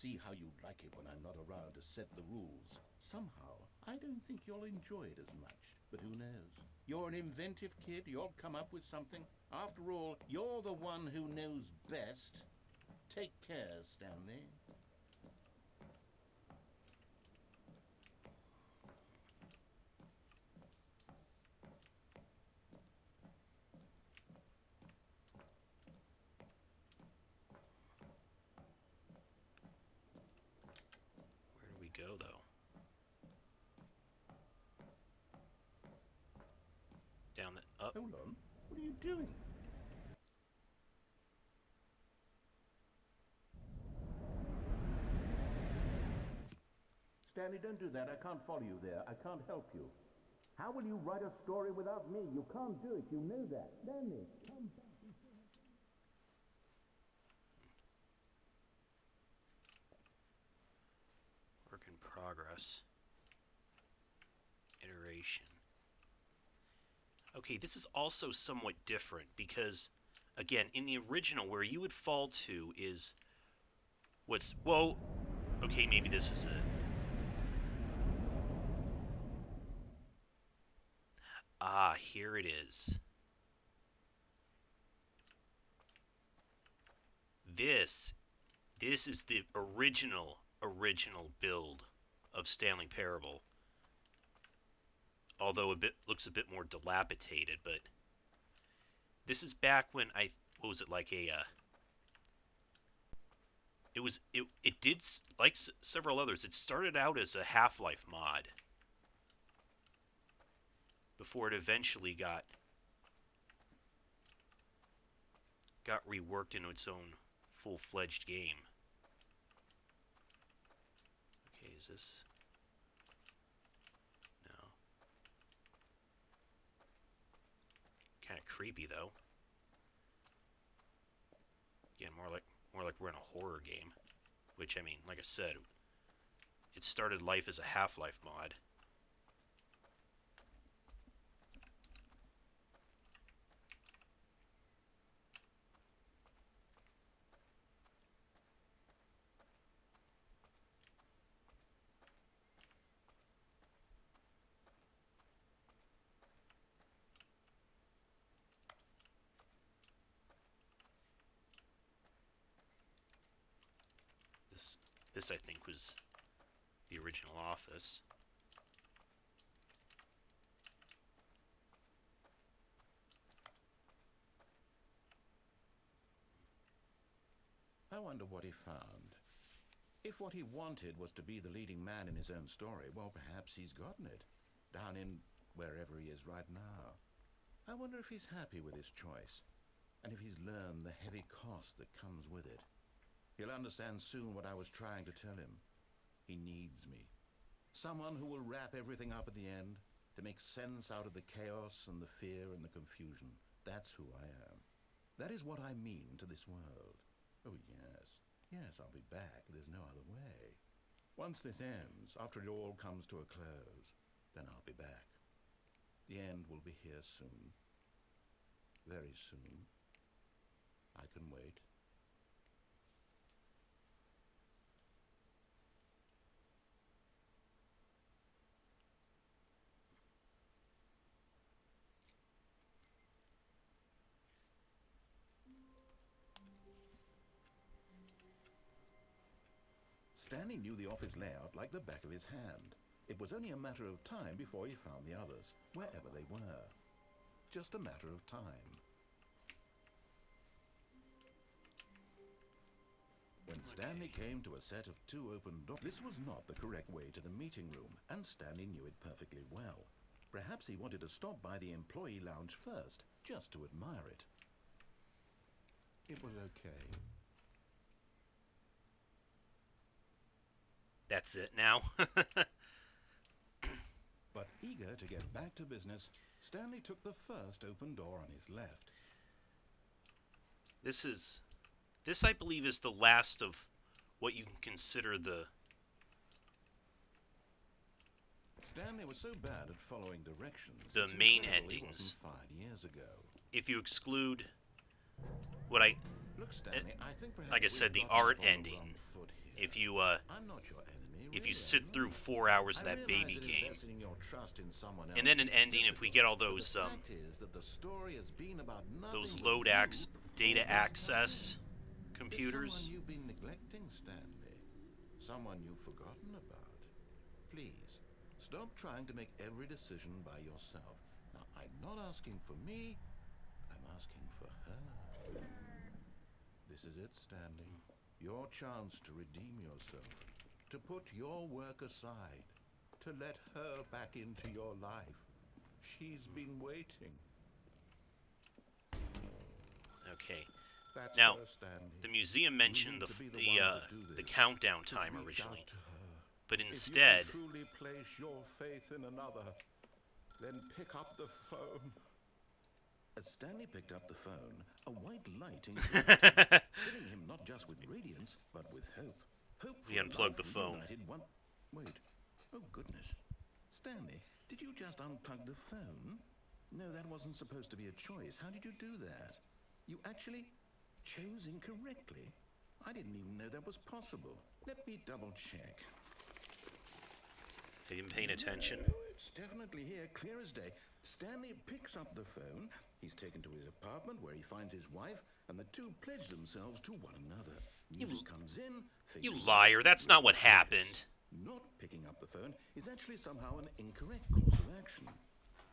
See how you like it when I'm not around to set the rules. Somehow, I don't think you'll enjoy it as much. But who knows? You're an inventive kid. You'll come up with something. After all, you're the one who knows best. Take care, Stanley. Where do we go, though? Down the... up. Hold on. What are you doing? Stanley, don't do that. I can't follow you there. I can't help you. How will you write a story without me? You can't do it. You know that. Stanley, come back. Work in progress. Iteration. Okay, this is also somewhat different because, again, in the original, where you would fall to is what's... Whoa! Okay, maybe this is it. Ah, here it is. This is the original build of Stanley Parable. Although looks a bit more dilapidated, but this is back when what was it, like a it did, like several others, it started out as a Half-Life mod before it eventually got reworked into its own full-fledged game. Okay, is this... No. Kind of creepy, though. Again, more like we're in a horror game. Which, I mean, like I said, it started life as a Half-Life mod. This I think was the original office. I wonder what he found. If what he wanted was to be the leading man in his own story, well, perhaps he's gotten it. Down in wherever he is right now. I wonder if he's happy with his choice, and if he's learned the heavy cost that comes with it. He'll understand soon what I was trying to tell him. He needs me. Someone who will wrap everything up at the end, to make sense out of the chaos and the fear and the confusion. That's who I am. That is what I mean to this world. Oh, yes. Yes, I'll be back. There's no other way. Once this ends, after it all comes to a close, then I'll be back. The end will be here soon. Very soon. I can wait. Stanley knew the office layout like the back of his hand. It was only a matter of time before he found the others, wherever they were. Just a matter of time. When Stanley came to a set of 2 open doors, this was not the correct way to the meeting room, and Stanley knew it perfectly well. Perhaps he wanted to stop by the employee lounge first, just to admire it. It was okay. That's it now. But eager to get back to business, Stanley took the first open door on his left. This I believe is the last of what you can consider the... Stanley was so bad at following directions. The it's main incredible he endings. wasn't 5 years ago. If you exclude what I... Look, Stanley, I think perhaps like I we've said, the gotten art off on the ending wrong foot here. if you I'm not your enemy. if you Really, sit I'm through not. 4 hours of I that realize baby that game, investing your trust in someone else and then an can be ending if we difficult, get all but those the fact is that the story has been about nothing but load you data all this access time. Is someone computers. you've been neglecting, Stanley? Someone you've forgotten about? Please, stop trying to make every decision by yourself. Now, I'm not asking for me, I'm asking for her. This is it, Stanley. Your chance to redeem yourself, to put your work aside, to let her back into your life. She's been waiting. Okay. That's Now, her, Stanley. the museum You mentioned need to be the one to do the this, countdown to time reach originally, out to her. but If instead, you can truly place your faith in another, then pick up the phone. As Stanley picked up the phone, a white light engulfed him, filling him not just with radiance, but with hope. Hope for he a unplugged life the phone. reunited one... Wait. Oh, goodness. Stanley, did you just unplug the phone? No, that wasn't supposed to be a choice. How did you do that? You actually chose incorrectly? I didn't even know that was possible. Let me double check. Have you been paying attention? No, it's definitely here, clear as day. Stanley picks up the phone. He's taken to his apartment where he finds his wife, and the two pledge themselves to one another. Music comes in. fade You to liar! white, That's not what record happened. plays. Not picking up the phone is actually somehow an incorrect course of action.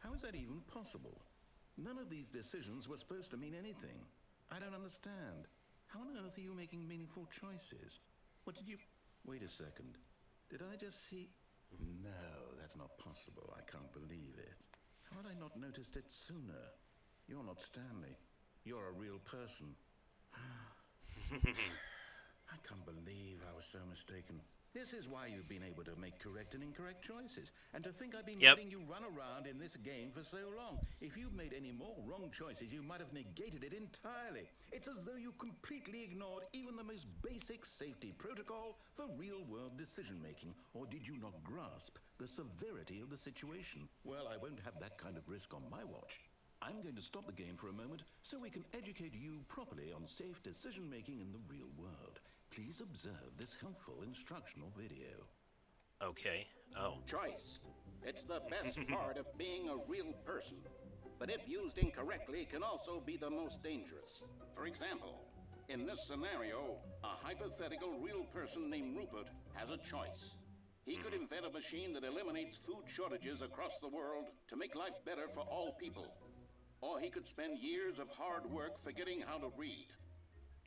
How is that even possible? None of these decisions were supposed to mean anything. I don't understand. How on earth are you making meaningful choices? What did you... Wait a second. Did I just see... No, that's not possible. I can't believe it. How had I not noticed it sooner? You're not Stanley. You're a real person. I can't believe I was so mistaken. This is why you've been able to make correct and incorrect choices. And to think I've been letting you run around in this game for so long. If you'd made any more wrong choices, you might have negated it entirely. It's as though you completely ignored even the most basic safety protocol for real-world decision-making. Or did you not grasp the severity of the situation? Well, I won't have that kind of risk on my watch. I'm going to stop the game for a moment so we can educate you properly on safe decision-making in the real world. Please observe this helpful instructional video. Okay. Oh. Choice. It's the best part of being a real person. But if used incorrectly, can also be the most dangerous. For example, in this scenario, a hypothetical real person named Rupert has a choice. He could invent a machine that eliminates food shortages across the world to make life better for all people. Or he could spend years of hard work forgetting how to read.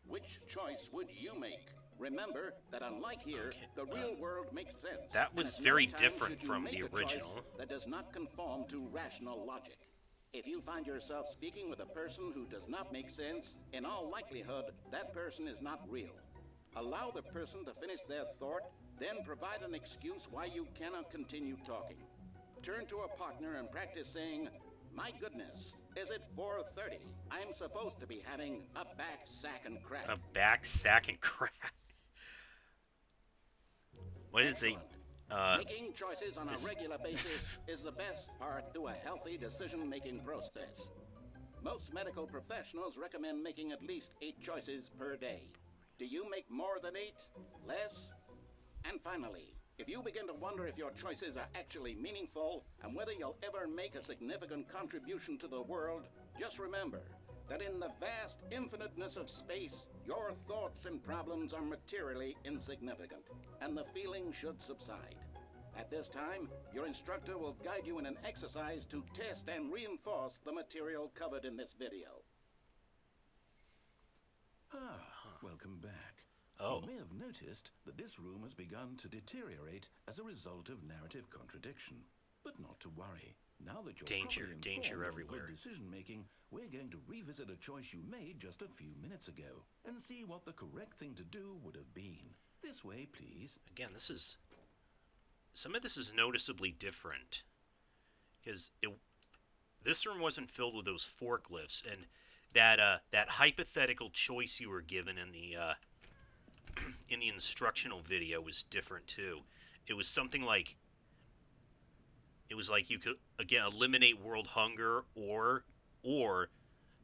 Which choice would you make? Remember that unlike here, the real world makes sense. That was very different from the original. That does not conform to rational logic. If you find yourself speaking with a person who does not make sense, in all likelihood, that person is not real. Allow the person to finish their thought, then provide an excuse why you cannot continue talking. Turn to a partner and practice saying, "My goodness, is it 4:30? I'm supposed to be having a back sack and crack." A back sack and crack. What is a... Making choices on a regular basis is the best part to a healthy decision-making process. Most medical professionals recommend making at least 8 choices per day. Do you make more than 8? Less? And finally, if you begin to wonder if your choices are actually meaningful and whether you'll ever make a significant contribution to the world, just remember that in the vast infiniteness of space, your thoughts and problems are materially insignificant, and the feeling should subside. At this time, your instructor will guide you in an exercise to test and reinforce the material covered in this video. Welcome back. Oh. You may have noticed that this room has begun to deteriorate as a result of narrative contradiction. But not to worry. Now that you're danger of everywhere. Good decision-making, we're going to revisit a choice you made just a few minutes ago and see what the correct thing to do would have been. This way, please. Again, some of this is noticeably different. Because this room wasn't filled with those forklifts, and that hypothetical choice you were given in the in the instructional video was different too. It was something like you could again eliminate world hunger or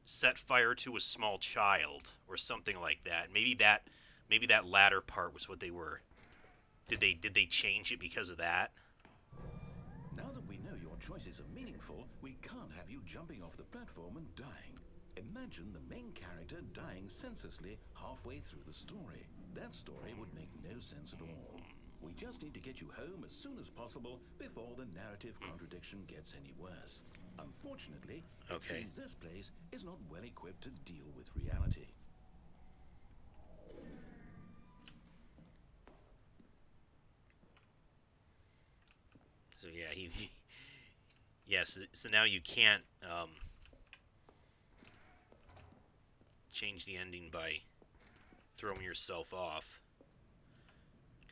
set fire to a small child or something like that. Maybe that Maybe that latter part was what they were. Did they change it because of that? Now that we know your choices are meaningful, we can't have you jumping off the platform and dying. Imagine the main character dying senselessly halfway through the story. That story would make no sense at all. We just need to get you home as soon as possible before the narrative contradiction gets any worse. Unfortunately, it seems this place is not well equipped to deal with reality. So yeah, yes. So now you can't change the ending by throwing yourself off.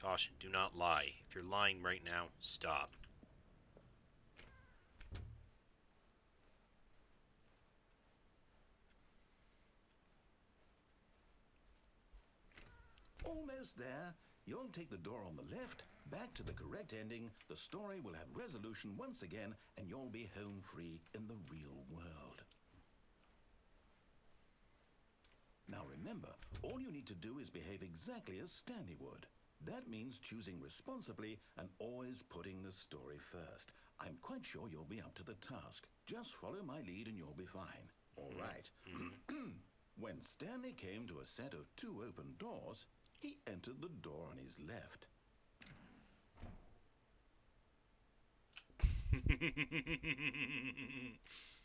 Caution, do not lie. If you're lying right now, stop. Almost there. You'll take the door on the left, back to the correct ending, the story will have resolution once again, and you'll be home free in the real world. Now remember, all you need to do is behave exactly as Stanley would. That means choosing responsibly and always putting the story first. I'm quite sure you'll be up to the task. Just follow my lead and you'll be fine. All right. When Stanley came to a set of 2 open doors, he entered the door on his left.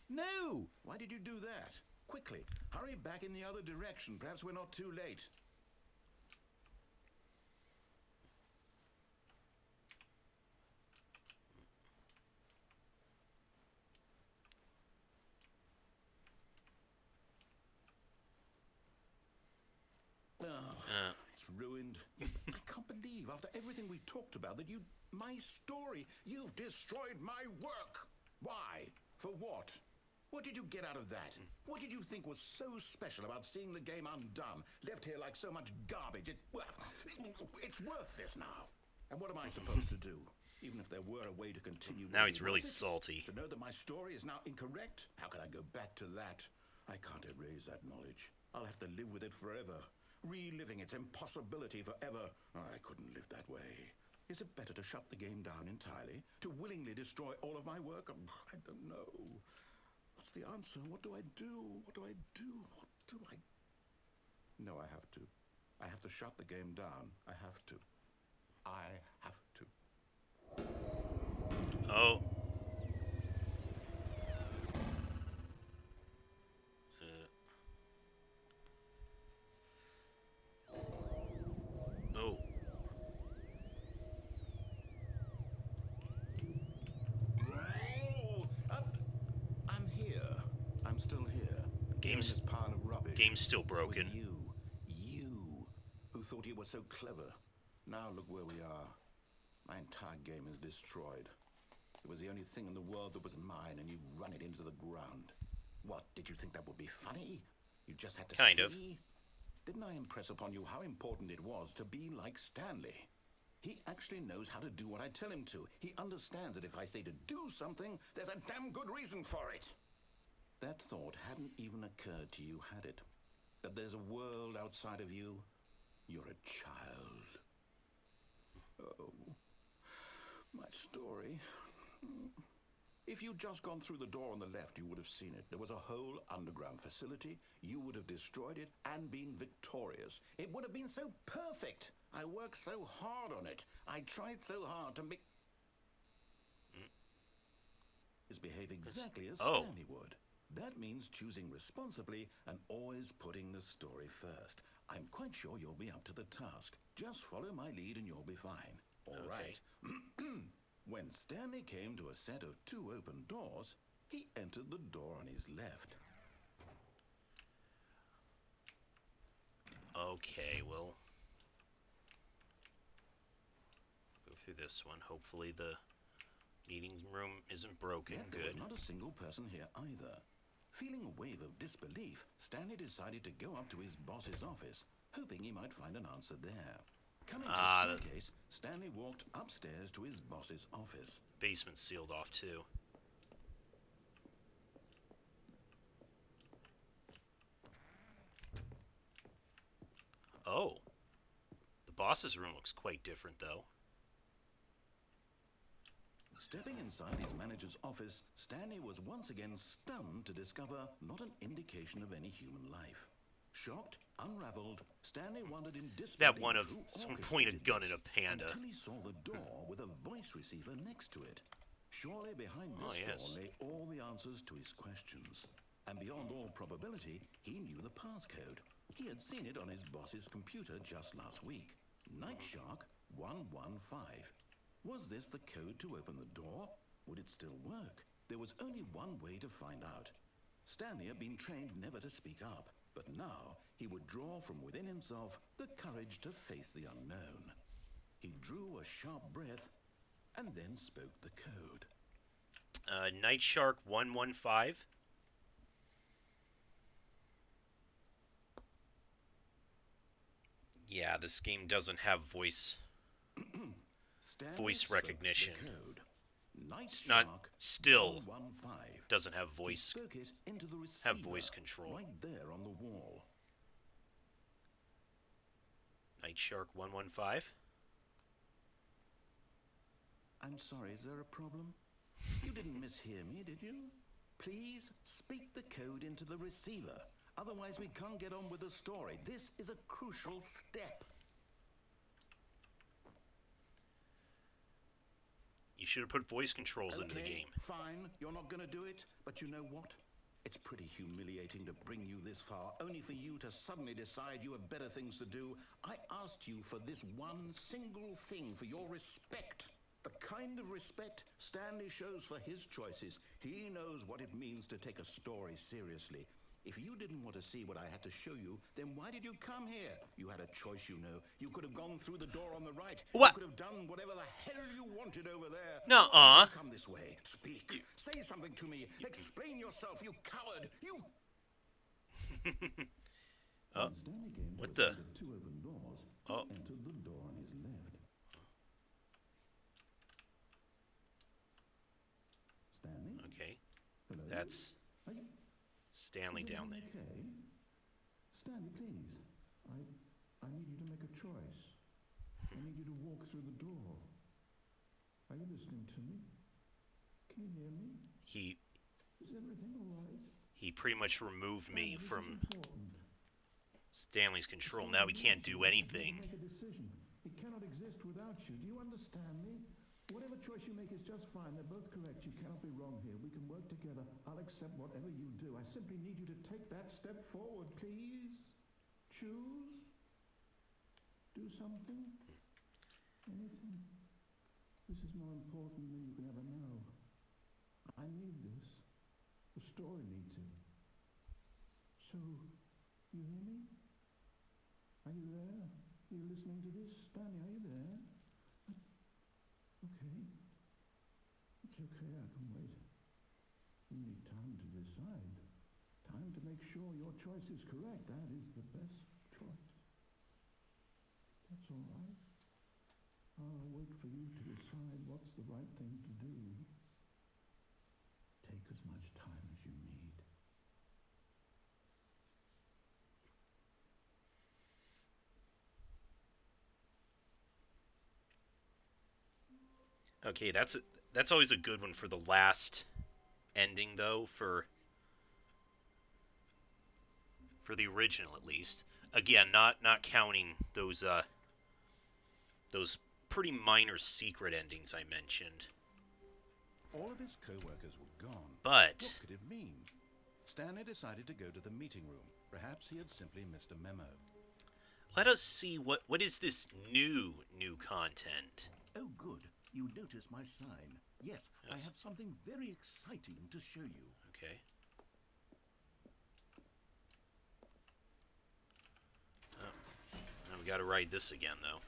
No! Why did you do that? Quickly, hurry back in the other direction. Perhaps we're not too late. It's ruined. I can't believe, after everything we talked about, that my story, you've destroyed my work. Why? For what? What did you get out of that? What did you think was so special about seeing the game undone, left here like so much garbage? It's worthless now. And what am I supposed to do? Even if there were a way to continue... Now he's really salty. To know that my story is now incorrect? How can I go back to that? I can't erase that knowledge. I'll have to live with it forever. Reliving its impossibility forever. I couldn't live that way. Is it better to shut the game down entirely? To willingly destroy all of my work? I don't know. What's the answer? What do I do? What do I do? What do I... No, I have to. I have to shut the game down. I have to. I have to. Oh. Oh. I'm here. I'm still here. Game's this pile of rubbish. Game's still broken. With you, who thought you were so clever. Now look where we are. My entire game is destroyed. It was the only thing in the world that was mine, and you've run it into the ground. What, did you think that would be funny? You just had to Kind see? of. Didn't I impress upon you how important it was to be like Stanley? He actually knows how to do what I tell him to. He understands that if I say to do something, there's a damn good reason for it. That thought hadn't even occurred to you, had it? That there's a world outside of you? You're a child. Oh, my story. If you'd just gone through the door on the left, you would have seen it. There was a whole underground facility. You would have destroyed it and been victorious. It would have been so perfect. I worked so hard on it. I tried so hard to make... behave exactly as Stanley would. That means choosing responsibly and always putting the story first. I'm quite sure you'll be up to the task. Just follow my lead and you'll be fine. All right. When Stanley came to a set of 2 open doors, he entered the door on his left. Okay, we'll go through this one. Hopefully the meeting room isn't broken. Yet there Good. was not a single person here either. Feeling a wave of disbelief, Stanley decided to go up to his boss's office, hoping he might find an answer there. Coming to the staircase, Stanley walked upstairs to his boss's office. Basement's sealed off too. Oh. The boss's room looks quite different, though. Stepping inside his manager's office, Stanley was once again stunned to discover not an indication of any human life. Shocked, unraveled, Stanley wondered in disbelief That one of who some orchestrated pointed gun this in a panda. until he saw the door with a voice receiver next to it. Surely behind this door lay all the answers to his questions. And beyond all probability, he knew the passcode. He had seen it on his boss's computer just last week. Nightshark 115. Was this the code to open the door? Would it still work? There was only one way to find out. Stanley had been trained never to speak up, but now he would draw from within himself the courage to face the unknown. He drew a sharp breath and then spoke the code. Nightshark 115. Yeah, this game doesn't have voice recognition. It's not still doesn't have voice control. Right there on the wall. Nightshark 115. I'm sorry, is there a problem? You didn't mishear me, did you? Please speak the code into the receiver. Otherwise, we can't get on with the story. This is a crucial step. You should have put voice controls into the game. Fine, you're not going to do it, but you know what? It's pretty humiliating to bring you this far, only for you to suddenly decide you have better things to do. I asked you for this one single thing, for your respect. The kind of respect Stanley shows for his choices. He knows what it means to take a story seriously. If you didn't want to see what I had to show you, then why did you come here? You had a choice, you know. You could have gone through the door on the right. What? You could have done whatever the hell you wanted over there. Nuh-uh. Come this way. Speak. Say something to me. Explain yourself, you coward. You... Oh. What the? Two open doors. Oh. Entered the door on his left. Stanley? Okay. Hello? That's Are you... Stanley down there. Okay. Stanley, please. I need you to make a choice. I need you to walk through the door. Are you listening to me? Can you hear me? Is everything all right? He pretty much removed me This from is important. Stanley's control. Now we can't do anything. Make a decision. It cannot exist without you. Do you understand me? Whatever choice you make is just fine. They're both correct. You cannot be wrong here. We can work together. I'll accept whatever you do. I simply need you to take that step forward, please. Choose. Do something. Anything. This is more important than you can ever know. I need this. The story needs it. So, you hear me? Are you there? Are you listening to this? Stanley, are you there? Okay. It's okay, I can wait. You need time to decide. Time to make sure your choice is correct. That is the best choice. That's all right. I'll wait for you to decide what's the right thing to do. Take as much time as you need. Okay, that's always a good one for the last ending, though, for the original at least. Again, not counting those pretty minor secret endings I mentioned. All of his co-workers were gone. But what could it mean? Stanley decided to go to the meeting room. Perhaps he had simply missed a memo. Let us see what is this new content. Oh, good. You notice my sign. Yes, I have something very exciting to show you. Okay. Oh. Now we gotta ride this again, though.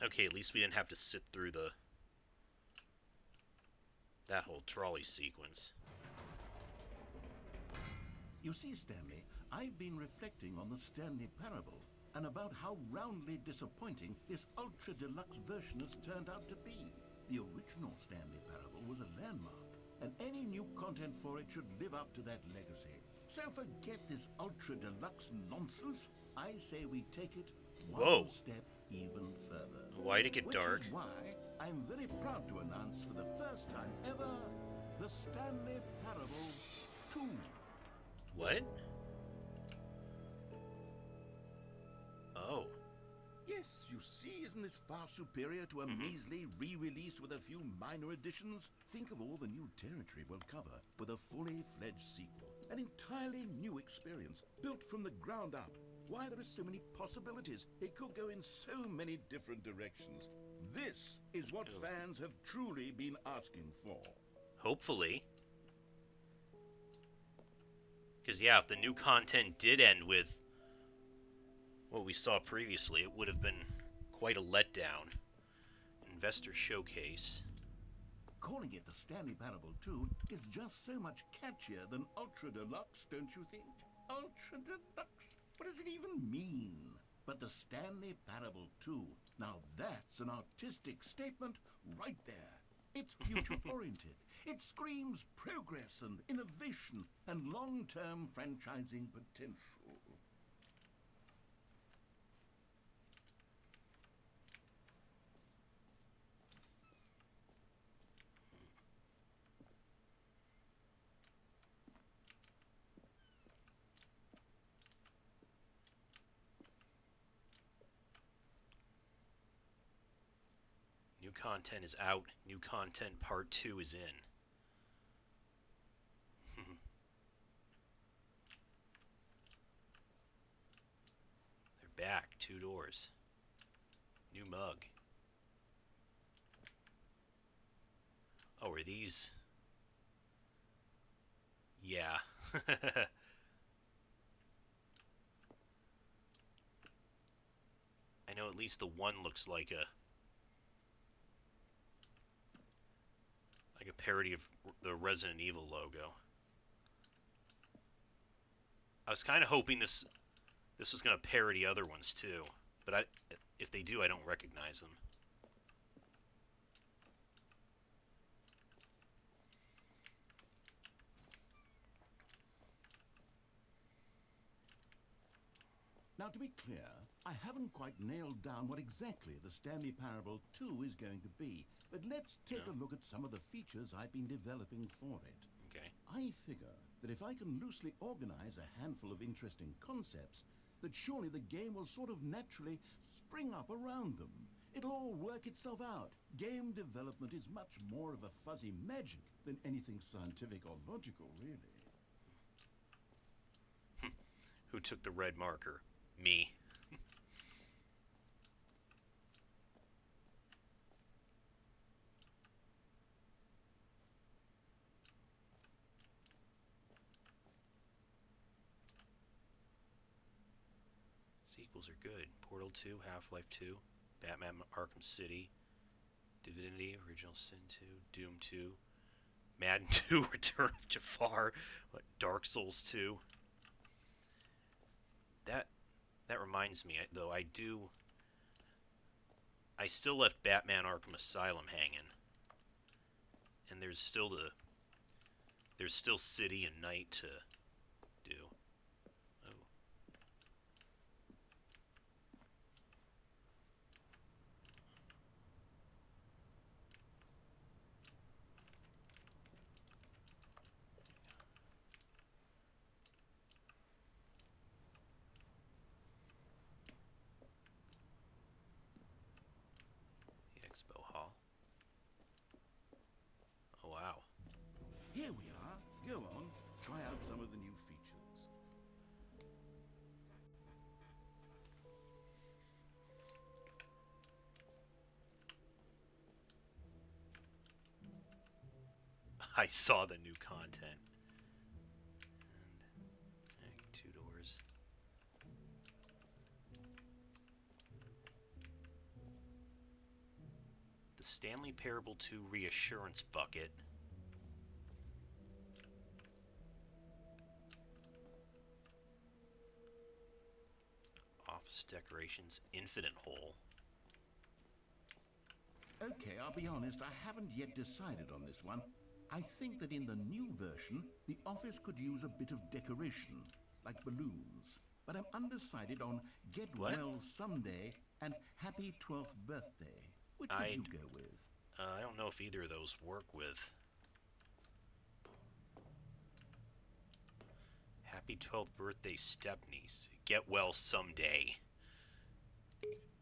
Okay, at least we didn't have to sit through that whole trolley sequence. You see, Stanley, I've been reflecting on the Stanley Parable and about how roundly disappointing this Ultra Deluxe version has turned out to be. The original Stanley Parable was a landmark, and any new content for it should live up to that legacy. So forget this Ultra Deluxe nonsense. I say we take it one step even further. Why'd it get dark? Which is why I'm very proud to announce for the first time ever, the Stanley Parable 2. What? Oh. Yes, you see, isn't this far superior to a measly re-release with a few minor additions? Think of all the new territory we'll cover with a fully fledged sequel. An entirely new experience, built from the ground up. Why, there are so many possibilities. It could go in so many different directions. This is what fans have truly been asking for. Hopefully. Because, yeah, if the new content did end with what we saw previously, it would have been quite a letdown. Investor Showcase. Calling it the Stanley Parable 2 is just so much catchier than Ultra Deluxe, don't you think? Ultra Deluxe? What does it even mean? But the Stanley Parable 2, now that's an artistic statement right there. It's future-oriented. It screams progress and innovation and long-term franchising potential. New content is out. New content part 2 is in. They're back. 2 doors. New mug. Oh, are these? Yeah. I know at least the one looks like a parody of the Resident Evil logo. I was kind of hoping this was going to parody other ones too, but if they do, I don't recognize them. Now, to be clear, I haven't quite nailed down what exactly the Stanley Parable 2 is going to be, but let's take a look at some of the features I've been developing for it. Okay. I figure that if I can loosely organize a handful of interesting concepts, that surely the game will sort of naturally spring up around them. It'll all work itself out. Game development is much more of a fuzzy magic than anything scientific or logical, really. Who took the red marker? Me. Sequels are good. Portal 2, Half-Life 2, Batman Arkham City, Divinity, Original Sin 2, Doom 2, Madden 2, Return of Jafar, Dark Souls 2. That reminds me, though, I still left Batman Arkham Asylum hanging. And there's still City and Night to do. Oh. The Expo Hall. Oh, wow. Here we are. Go on, try out some of the new features. I saw the new content. And 2 doors. The Stanley Parable 2 Reassurance bucket. Office decorations, infinite hole. Okay, I'll be honest, I haven't yet decided on this one. I think that in the new version, the office could use a bit of decoration, like balloons. But I'm undecided on Get What? Well Someday and Happy 12th Birthday. Which would you go with? I don't know if either of those work with. Happy 12th birthday, stepniece. Get well someday.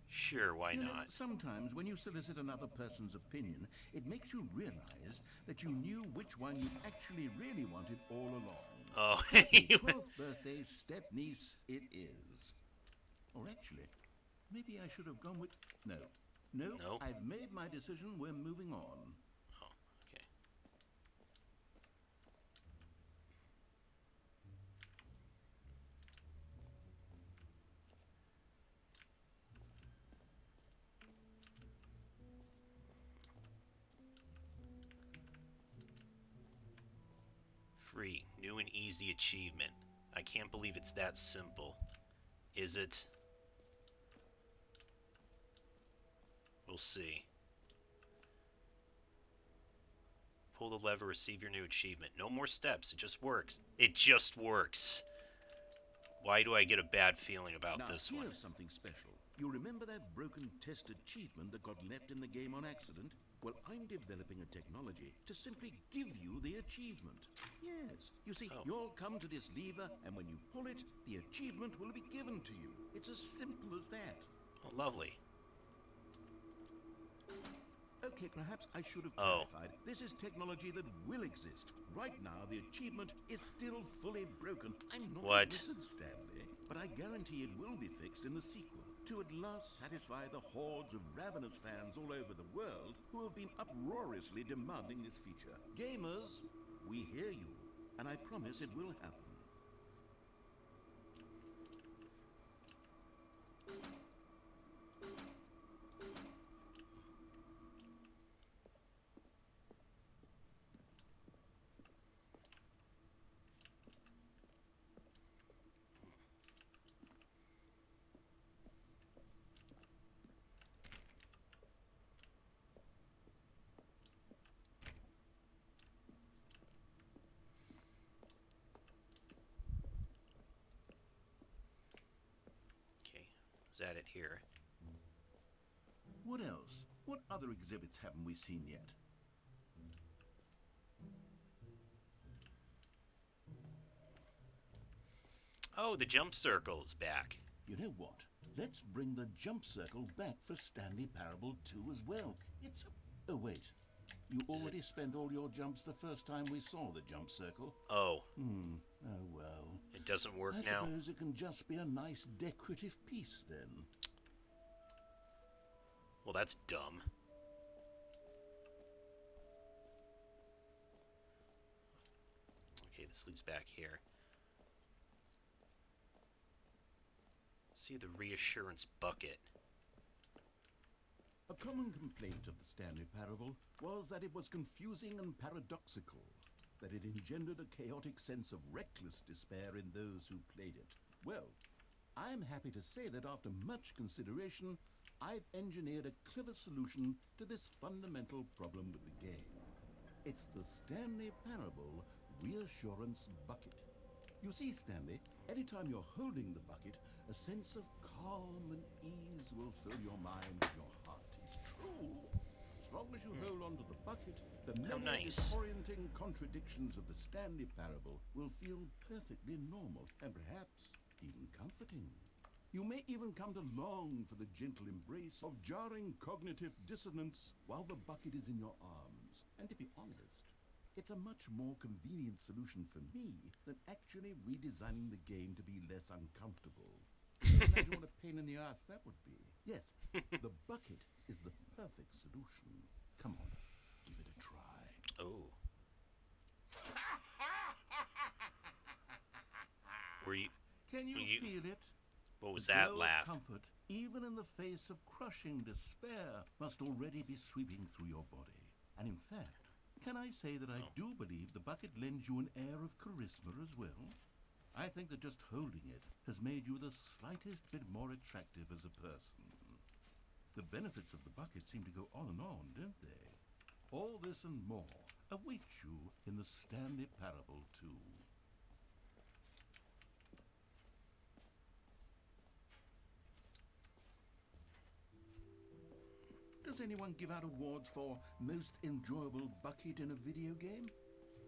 Sure, why You know, not? sometimes when you solicit another person's opinion, it makes you realize that you knew which one you actually really wanted all along. Oh, Happy 12th birthday, stepniece, it is. Or actually, maybe I should have gone with... No. No? I've made my decision. We're moving on. Oh, okay. Free, new and easy achievement. I can't believe it's that simple. Is it? We'll see. Pull the lever, receive your new achievement. No more steps, it just works. It just works. Why do I get a bad feeling about this one? Now, here's something special. You remember that broken test achievement that got left in the game on accident? Well, I'm developing a technology to simply give you the achievement. Yes. You see, you'll come to this lever, and when you pull it, the achievement will be given to you. It's as simple as that. Oh, lovely. Okay, perhaps I should have clarified. This is technology that will exist. Right now, the achievement is still fully broken. I'm not a wizard, Stanley, but I guarantee it will be fixed in the sequel to at last satisfy the hordes of ravenous fans all over the world who have been uproariously demanding this feature. Gamers, we hear you, and I promise it will happen. Is that it here? What else? What other exhibits haven't we seen yet? Oh, the jump circle is back. You know what? Let's bring the jump circle back for Stanley Parable 2 as well. It's... Oh, wait. You already spent all your jumps the first time we saw the jump circle. Oh. Oh, well. It doesn't work now? I suppose it can just be a nice decorative piece, then. Well, that's dumb. Okay, this leads back here. See the Reassurance bucket. A common complaint of the Stanley Parable was that it was confusing and paradoxical, that it engendered a chaotic sense of reckless despair in those who played it. Well, I'm happy to say that after much consideration, I've engineered a clever solution to this fundamental problem with the game. It's the Stanley Parable Reassurance bucket. You see, Stanley, anytime you're holding the bucket, a sense of calm and ease will fill your mind and your heart. It's true. As long as you hold on to the bucket, the many disorienting contradictions of the Stanley Parable will feel perfectly normal and perhaps even comforting. You may even come to long for the gentle embrace of jarring cognitive dissonance while the bucket is in your arms. And to be honest, it's a much more convenient solution for me than actually redesigning the game to be less uncomfortable. Can you imagine what a pain in the ass that would be? Yes, the bucket is the perfect solution. Come on, give it a try. Oh. Were you... Can you feel it? What was the that glow laugh? Of comfort, even in the face of crushing despair, must already be sweeping through your body. And in fact, can I say that I do believe the bucket lends you an air of charisma as well? I think that just holding it has made you the slightest bit more attractive as a person. The benefits of the bucket seem to go on and on, don't they? All this and more await you in the Stanley Parable 2. Does anyone give out awards for most enjoyable bucket in a video game?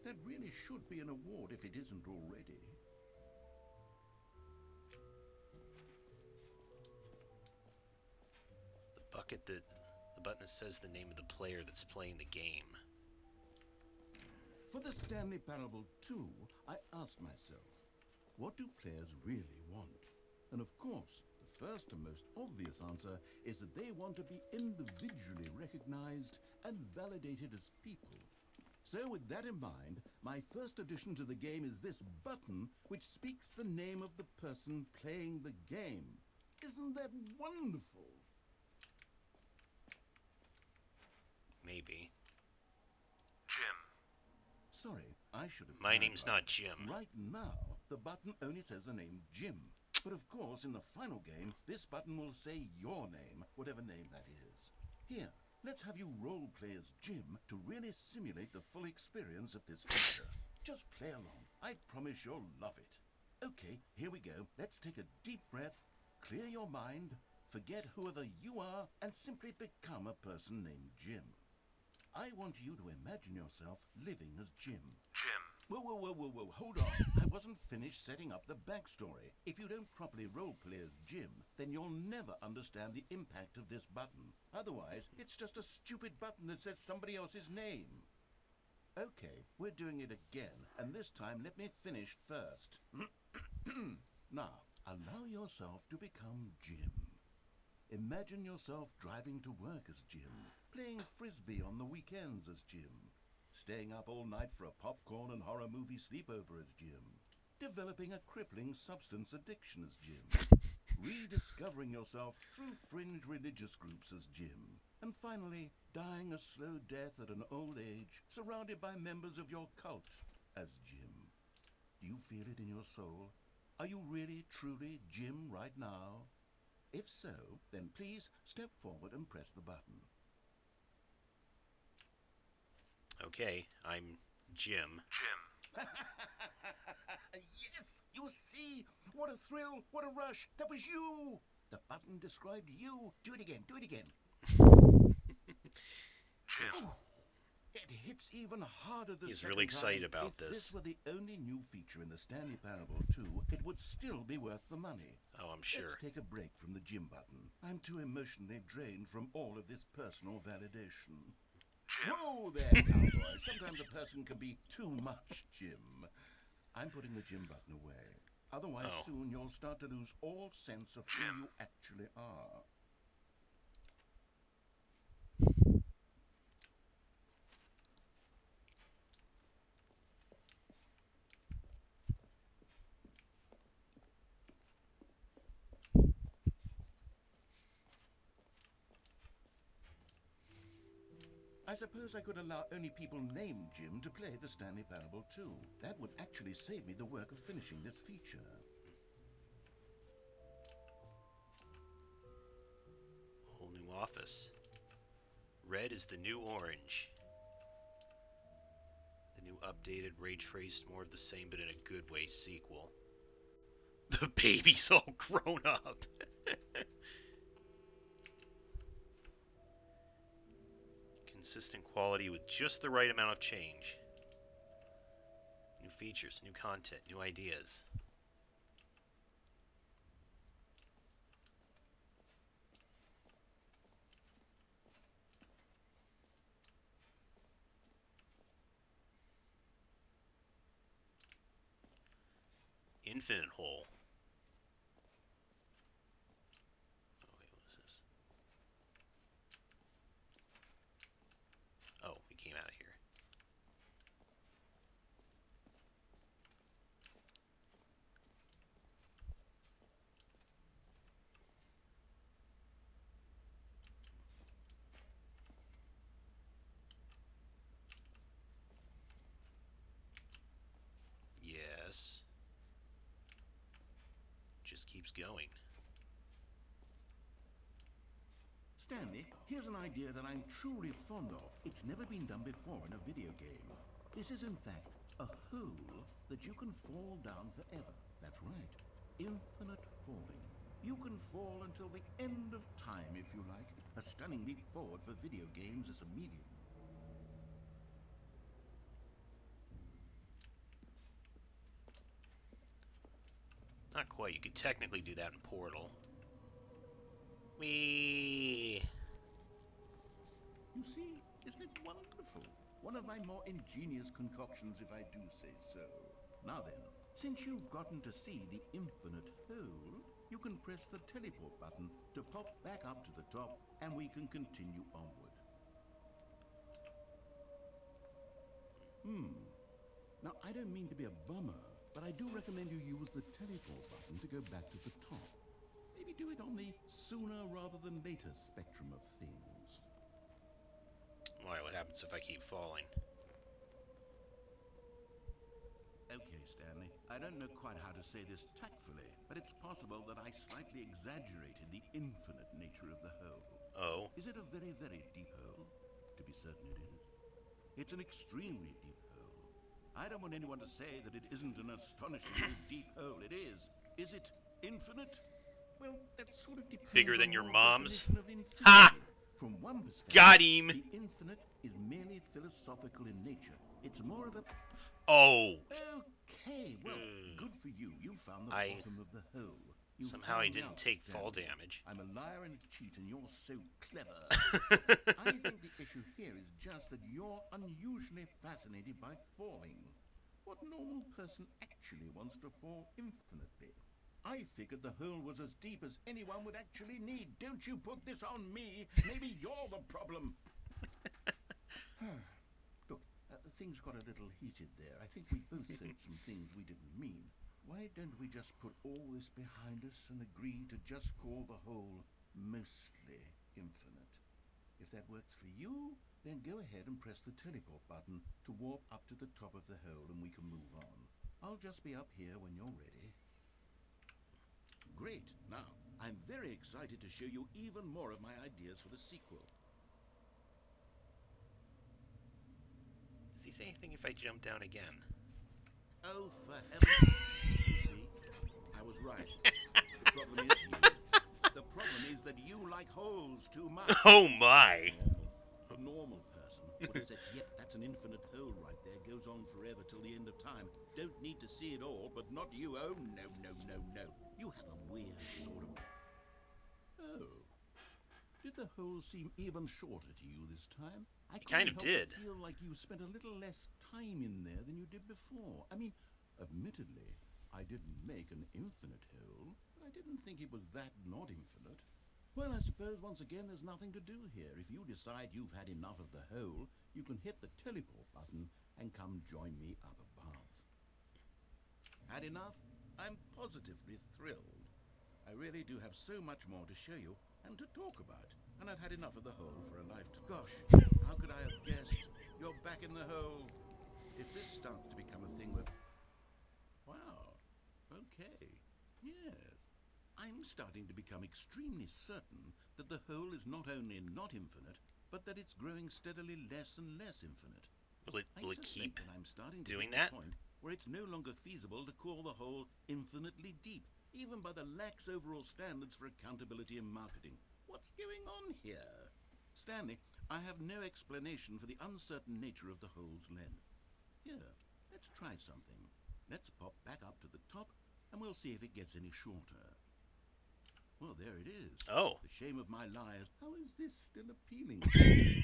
That really should be an award if it isn't already. The button that says the name of the player that's playing the game. For the Stanley Parable 2, I asked myself, what do players really want? And of course, the first and most obvious answer is that they want to be individually recognized and validated as people. So with that in mind, my first addition to the game is this button which speaks the name of the person playing the game. Isn't that wonderful? Maybe. Jim. Sorry, I should have My name's clarified. not Jim. Right now, the button only says the name Jim. But of course, in the final game, this button will say your name, whatever name that is. Here, let's have you role-play as Jim to really simulate the full experience of this feature. Just play along. I promise you'll love it. Okay, here we go. Let's take a deep breath, clear your mind, forget whoever you are, and simply become a person named Jim. I want you to imagine yourself living as Jim. Jim. Whoa, hold on. I wasn't finished setting up the backstory. If you don't properly roleplay as Jim, then you'll never understand the impact of this button. Otherwise, it's just a stupid button that says somebody else's name. Okay, we're doing it again, and this time let me finish first. Now, allow yourself to become Jim. Imagine yourself driving to work as Jim, playing frisbee on the weekends as Jim, staying up all night for a popcorn and horror movie sleepover as Jim, developing a crippling substance addiction as Jim, rediscovering yourself through fringe religious groups as Jim, and finally dying a slow death at an old age, surrounded by members of your cult as Jim. Do you feel it in your soul? Are you really, truly Jim right now? If so, then please step forward and press the button. Okay, I'm Jim. Jim. Yes! You see? What a thrill! What a rush! That was you! The button described you! Do it again! Do it again! Jim. Oh, it hits even harder the He's second really excited time. about If this. this were the only new feature in the Stanley Parable 2, it would still be worth the money. Oh, I'm sure. Let's take a break from the Jim button. I'm too emotionally drained from all of this personal validation. Jim. Whoa there, cowboy. Sometimes a person can be too much, Jim. I'm putting the Jim button away. Otherwise, Oh. soon you'll start to lose all sense of who Jim. you actually are. I suppose I could allow only people named Jim to play the Stanley Parable 2. That would actually save me the work of finishing this feature. Whole new office. Red is the new orange. The new updated, ray-traced, more of the same but in a good way sequel. The baby's all grown up. Consistent quality with just the right amount of change. New features, new content, new ideas. Infinite hole. Oh wait, what is this? Oh, we came out of here. Yes. just keeps going. Stanley, here's an idea that I'm truly fond of. It's never been done before in a video game. This is, in fact, a hole that you can fall down forever. That's right. Infinite falling. You can fall until the end of time, if you like. A stunning leap forward for video games as a medium. Not quite. You could technically do that in Portal. Whee! You see, isn't it wonderful? One of my more ingenious concoctions, if I do say so. Now then, since you've gotten to see the infinite hole, you can press the teleport button to pop back up to the top, and we can continue onward. Now, I don't mean to be a bummer, but I do recommend you use the teleport button to go back to the top. Maybe do it on the sooner rather than later spectrum of things. Why, what happens if I keep falling? Okay, Stanley, I don't know quite how to say this tactfully, but it's possible that I slightly exaggerated the infinite nature of the hole. Oh. Is it a very, very deep hole? To be certain it is. It's an extremely deep hole. I don't want anyone to say that it isn't an astonishingly deep hole. It is. Is it infinite? Well, that sort of depends Bigger than on your your mom's? definition of infinity. Ha! From one perspective, Got him! the infinite is merely philosophical in nature. It's more of a... Oh! Okay, well, good for you. You found the I- bottom of the hole. You Somehow I found didn't out, take fall Stanley. damage. I'm a liar and a cheat, and you're so clever. I think the issue here is just that you're unusually fascinated by falling. What normal person actually wants to fall infinitely? I figured the hole was as deep as anyone would actually need. Don't you put this on me. Maybe you're the problem. Look, things got a little heated there. I think we both said some things we didn't mean. Why don't we just put all this behind us and agree to just call the hole mostly infinite? If that works for you, then go ahead and press the teleport button to warp up to the top of the hole and we can move on. I'll just be up here when you're ready. Great. Now, I'm very excited to show you even more of my ideas for the sequel. Does he say anything if I jump down again? Oh, for heaven's sake. You see, I was right. The problem is you. The problem is that you like holes too much. Oh my! A normal person would have said, yep, that's an infinite hole right there. Goes on forever till the end of time. Don't need to see it all, but not you. Oh, no, no, no, no. You have a weird sort of... Oh. Did the hole seem even shorter to you this time? I kind of couldn't help did. but feel like you spent a little less time in there than you did before. I mean, admittedly, I didn't make an infinite hole, but I didn't think it was that not infinite. Well, I suppose once again there's nothing to do here. If you decide you've had enough of the hole, you can hit the teleport button and come join me up above. Had enough? I'm positively thrilled. I really do have so much more to show you and to talk about, and I've had enough of the hole for a lifetime. Gosh, how could I have guessed? You're back in the hole. If this starts to become a thing with... Wow. Okay. Yes. I'm starting to become extremely certain that the hole is not only not infinite, but that it's growing steadily less and less infinite. Will it keep that I'm starting to doing hit that? the point where it's no longer feasible to call the hole infinitely deep, even by the lax overall standards for accountability and marketing. What's going on here? Stanley, I have no explanation for the uncertain nature of the hole's length. Here, let's try something. Let's pop back up to the top, and we'll see if it gets any shorter. Well, there it is. Oh. The shame of my lies. How is this still appealing to you?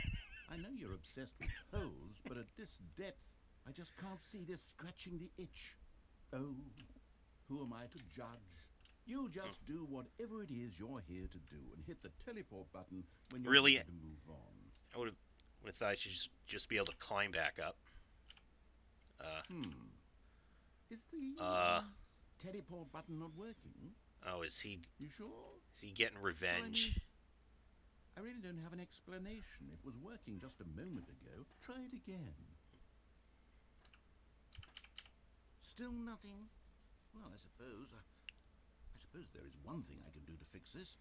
I know you're obsessed with holes, but at this depth, I just can't see this scratching the itch. Oh, who am I to judge? You just do whatever it is you're here to do and hit the teleport button when you're Really? ready to move on. I would have thought I should just be able to climb back up. Is the teleport button not working? Oh, is he You sure? getting revenge? I really don't have an explanation. It was working just a moment ago. Try it again. Still nothing? Well, I suppose Suppose there is one thing I can do to fix this.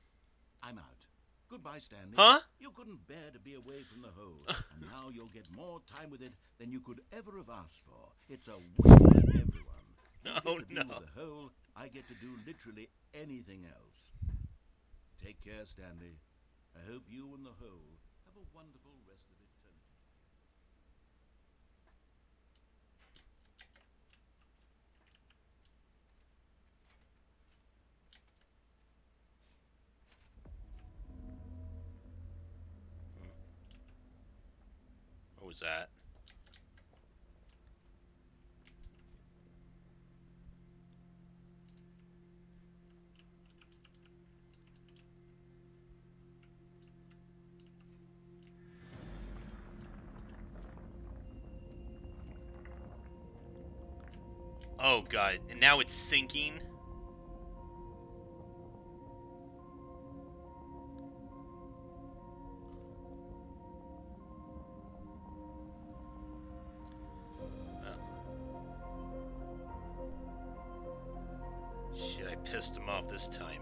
I'm out. Goodbye, Stanley. Huh? You couldn't bear to be away from the hole, and now you'll get more time with it than you could ever have asked for. It's a win for everyone. You Oh, get to no. do with the hole, I get to do literally anything else. Take care, Stanley. I hope you and the hole have a wonderful rest of eternity together. What was that? Oh god, and now it's sinking. Shit, I pissed him off this time.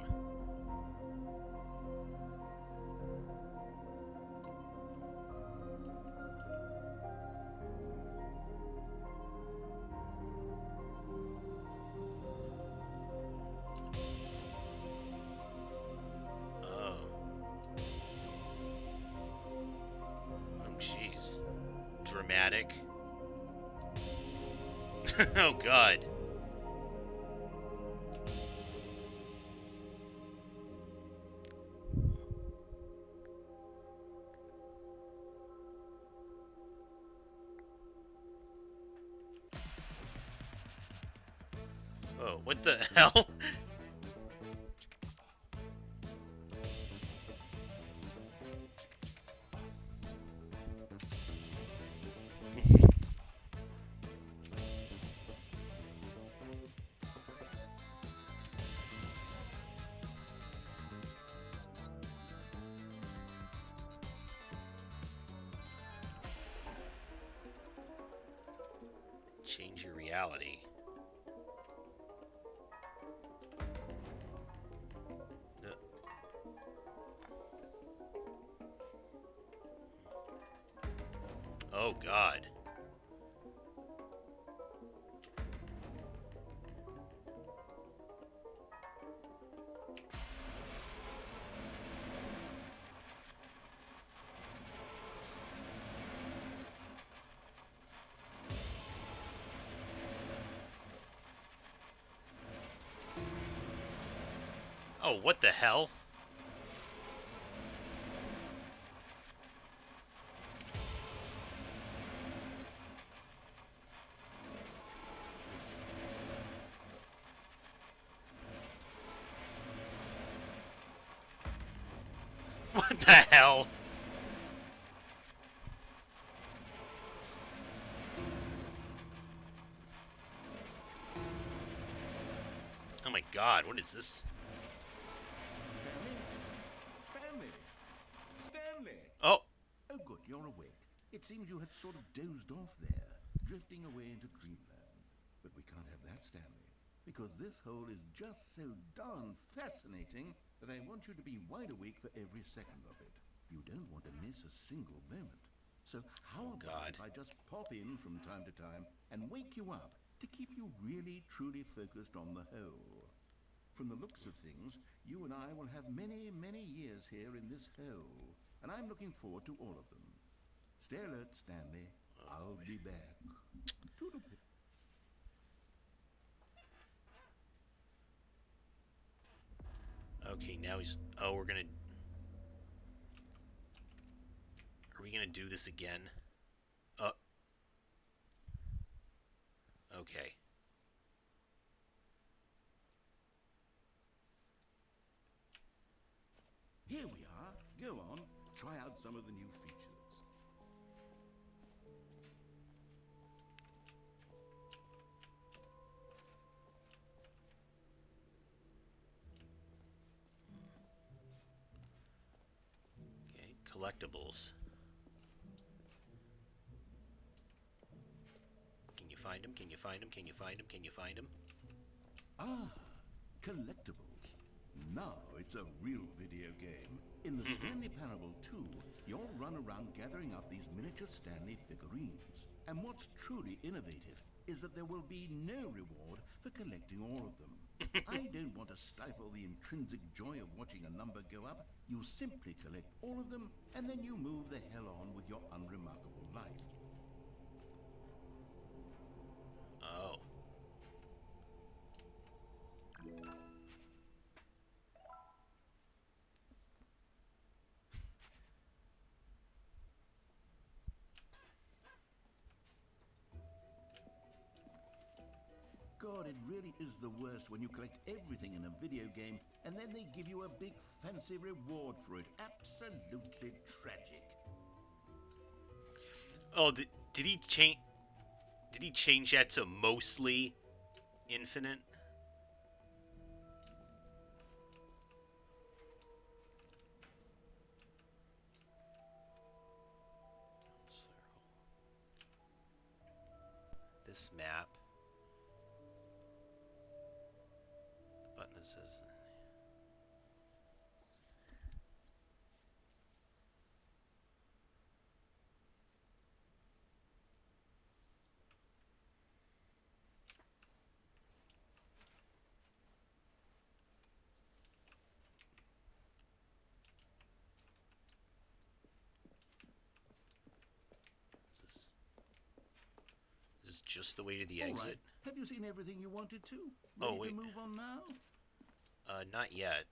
Dramatic. Oh god. Oh, what the hell? Change your reality. Oh god. Oh, what the hell? What the hell? Oh my god, what is this? Stanley! Stanley! Oh! Oh good, you're awake. It seems you had sort of dozed off there, drifting away into dreamland. But we can't have that, Stanley, because this hole is just so darn fascinating that I want you to be wide awake for every second of it. You don't want to miss a single moment. So how about if I just pop in from time to time and wake you up to keep you really, truly focused on the hole? From the looks of things, you and I will have many, many years here in this hole, and I'm looking forward to all of them. Stay alert, Stanley. I'll be back. Toodle-pip. Okay, now he's... Oh, we're gonna... Are we gonna do this again? Okay. Here we are. Go on. Try out some of the new features. Okay, collectibles. Can you find him? Can you find him? Can you find him? Can you find him? Ah, collectibles. Now it's a real video game. In the Stanley Parable 2, you'll run around gathering up these miniature Stanley figurines. And what's truly innovative is that there will be no reward for collecting all of them. I don't want to stifle the intrinsic joy of watching a number go up. You simply collect all of them, and then you move the hell on with your unremarkable life. Oh. God, it really is the worst when you collect everything in a video game and then they give you a big fancy reward for it. Absolutely tragic. Oh, did he change? Did he change that to mostly infinite? This map. The button that says. Is this just the way to the exit? All right. Have you seen everything you wanted to? Oh, Ready wait. to move on now? Not yet.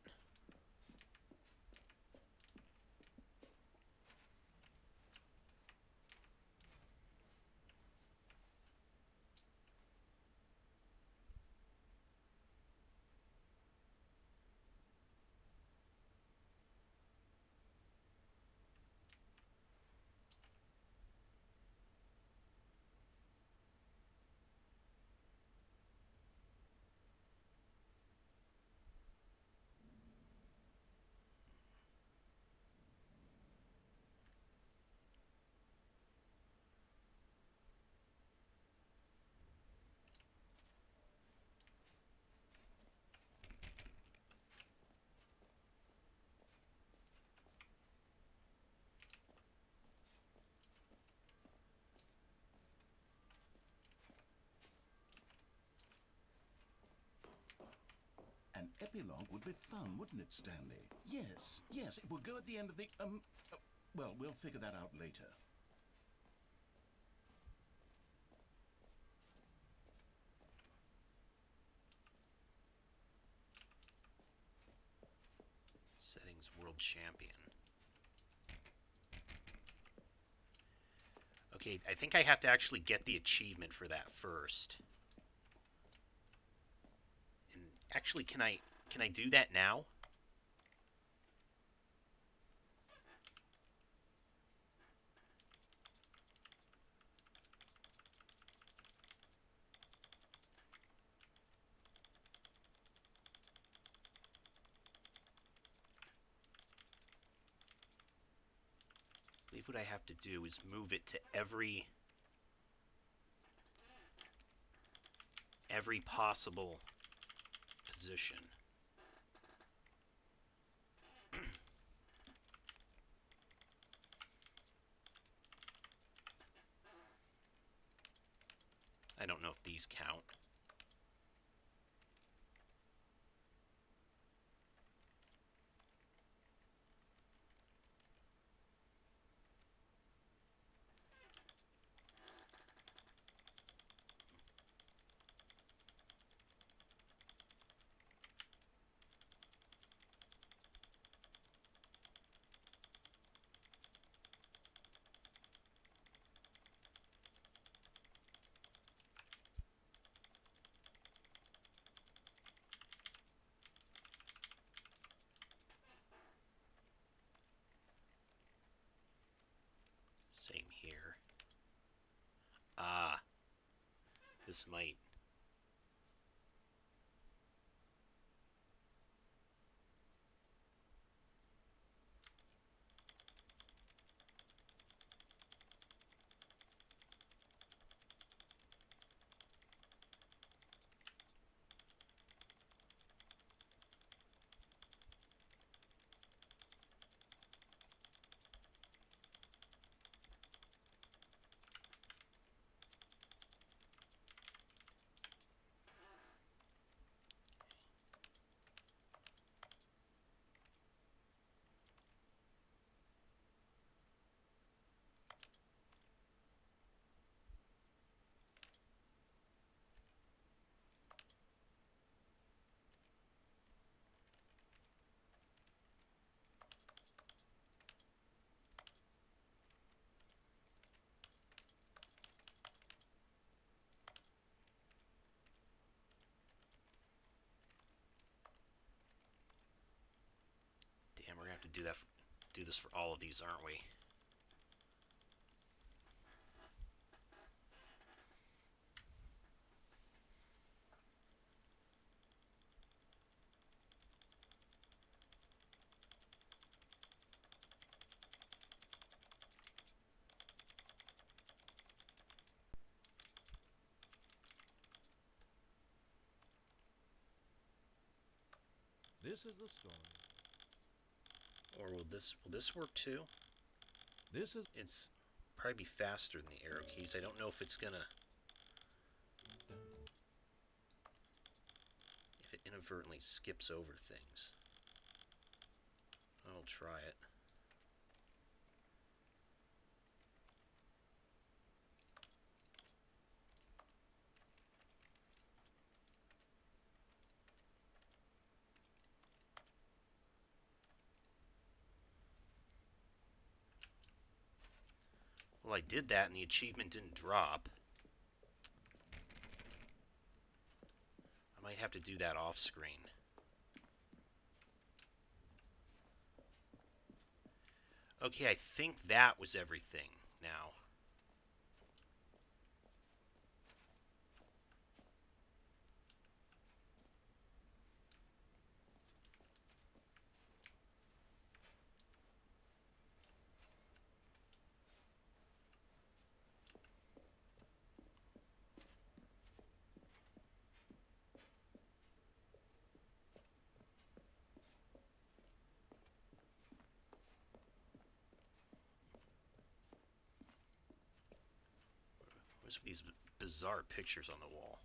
An epilogue would be fun, wouldn't it, Stanley? Yes, it would go at the end of the, well, we'll figure that out later. Settings World Champion. Okay, I think I have to actually get the achievement for that first. And actually, can I do that now? I believe what I have to do is move it to every possible position. I don't know if these count. Same here. Ah, this might. to do this for all of these, aren't we? This is the story. Or will this work too? This is... It's probably be faster than the arrow keys. I don't know if it's gonna... if it inadvertently skips over things. I'll try it. Well, I did that and the achievement didn't drop. I might have to do that off screen. Okay, I think that was everything now. What's with these bizarre pictures on the wall?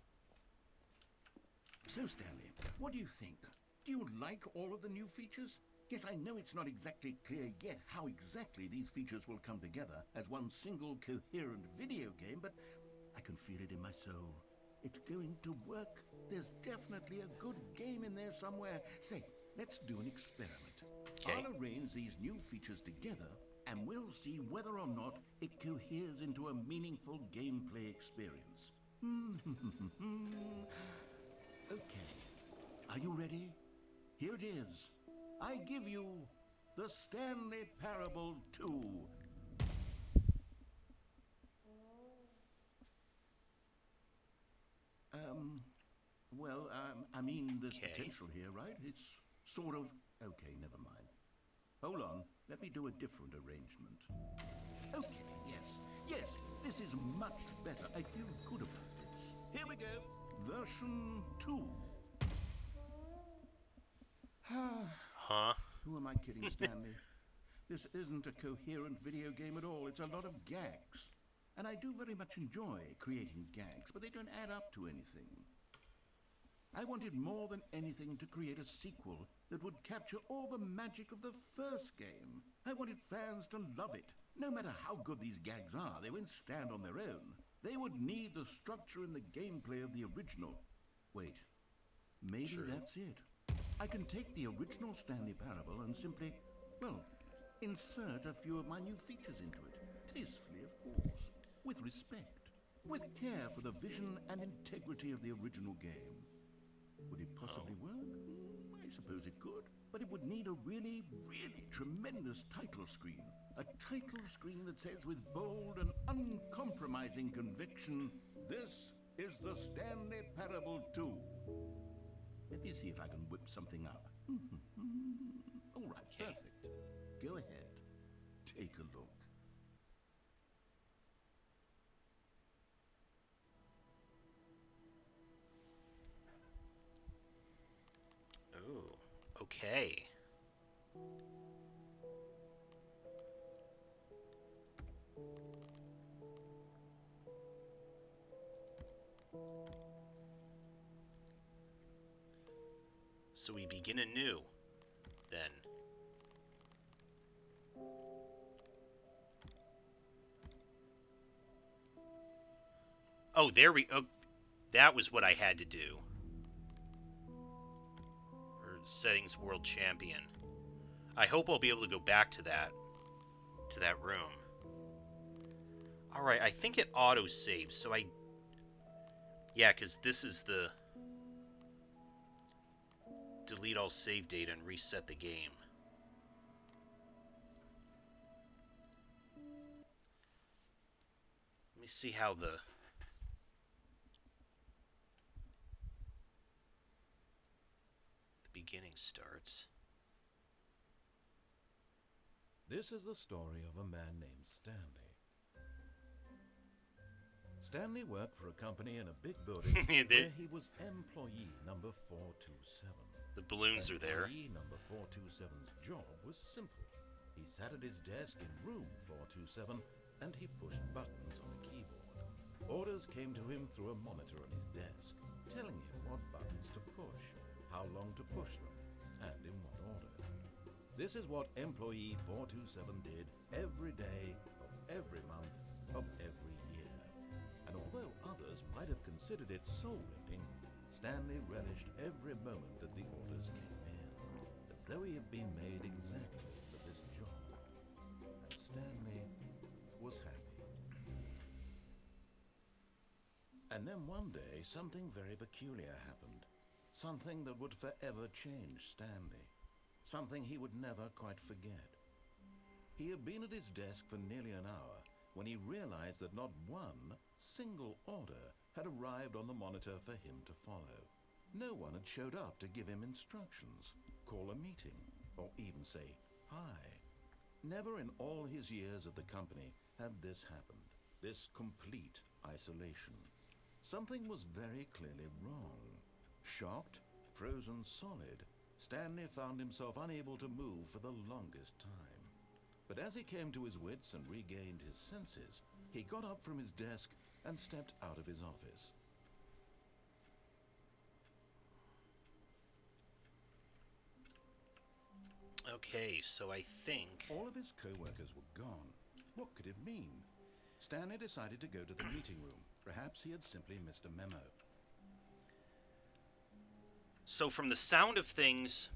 So, Stanley, what do you think? Do you like all of the new features? Yes, I know it's not exactly clear yet how exactly these features will come together as one single coherent video game, but I can feel it in my soul. It's going to work. There's definitely a good game in there somewhere. Say, let's do an experiment. Okay. I'll arrange these new features together, and we'll see whether or not it coheres into a meaningful gameplay experience. Okay. Are you ready? Here it is. I give you the Stanley Parable 2. I mean, there's Okay. potential here, right? It's sort of... Okay, never mind. Hold on. Let me do a different arrangement. Okay, yes, this is much better. I feel good about this. Here we go. Version 2. Huh? Who am I kidding, Stanley? This isn't a coherent video game at all. It's a lot of gags. And I do very much enjoy creating gags, but they don't add up to anything. I wanted more than anything to create a sequel that would capture all the magic of the first game. I wanted fans to love it. No matter how good these gags are, they won't stand on their own. They would need the structure and the gameplay of the original. Wait, maybe True. that's it. I can take the original Stanley Parable and simply, well, insert a few of my new features into it. Tastefully, of course. With respect. With care for the vision and integrity of the original game. Would it possibly work? I suppose it could. But it would need a really, really tremendous title screen. A title screen that says with bold and uncompromising conviction, "This is the Stanley Parable 2. Let me see if I can whip something up. All right, Okay. perfect. Go ahead. Take a look. Ooh, okay. So we begin anew, then. Oh, there we... Oh, that was what I had to do. Or settings world champion. I hope I'll be able to go back to that room. Alright, I think it auto-saves, so I... Yeah, because this is the... delete all save data and reset the game. me see how the beginning starts. This is the story of a man named Stanley. Stanley worked for a company in a big building where he was employee number 427. The balloons are there. Employee number 427's job was simple. He sat at his desk in room 427 and he pushed buttons on a keyboard. Orders came to him through a monitor on his desk, telling him what buttons to push, how long to push them, and in what order. This is what employee 427 did every day of every month of every year. And although others might have considered it soul-rending, Stanley relished every moment that the orders came in, as though he had been made exactly for this job. And Stanley was happy. And then one day, something very peculiar happened. Something that would forever change Stanley. Something he would never quite forget. He had been at his desk for nearly an hour when he realized that not one single order had arrived on the monitor for him to follow. No one had showed up to give him instructions, call a meeting, or even say hi. Never in all his years at the company had this happened, this complete isolation. Something was very clearly wrong. Shocked, frozen solid, Stanley found himself unable to move for the longest time. But as he came to his wits and regained his senses, he got up from his desk and stepped out of his office. Okay, so I think... All of his co-workers were gone. What could it mean? Stanley decided to go to the meeting room. Perhaps he had simply missed a memo. So from the sound of things,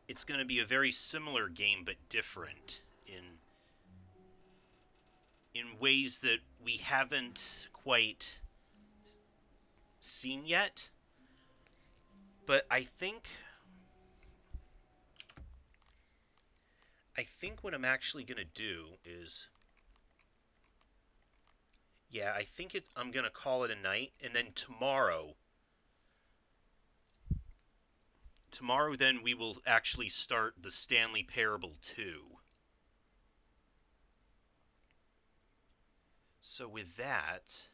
it's going to be a very similar game but different in ways that we haven't quite seen yet. But I think what I'm actually going to do is, yeah, I think I'm going to call it a night, and then tomorrow then we will actually start the Stanley Parable 2. So with that,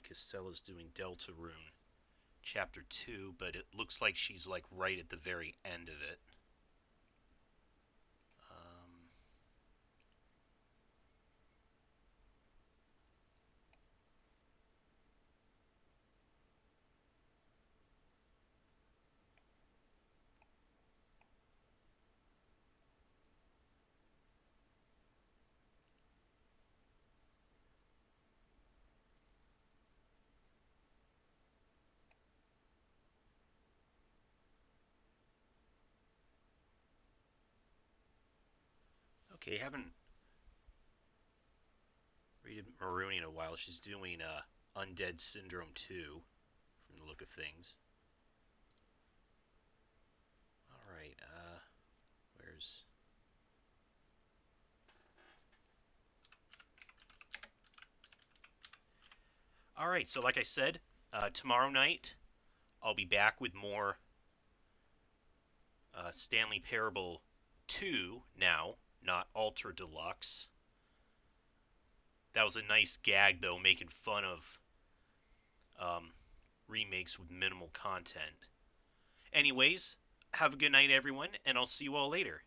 Castella's doing Deltarune Chapter 2, but it looks like she's like right at the very end of it. Okay, haven't read Marooney in a while. She's doing Undead Syndrome 2, from the look of things. Alright, where's... Alright, so like I said, tomorrow night I'll be back with more Stanley Parable 2 now, not Ultra Deluxe. That was a nice gag, though, making fun of remakes with minimal content. Anyways, have a good night, everyone, and I'll see you all later.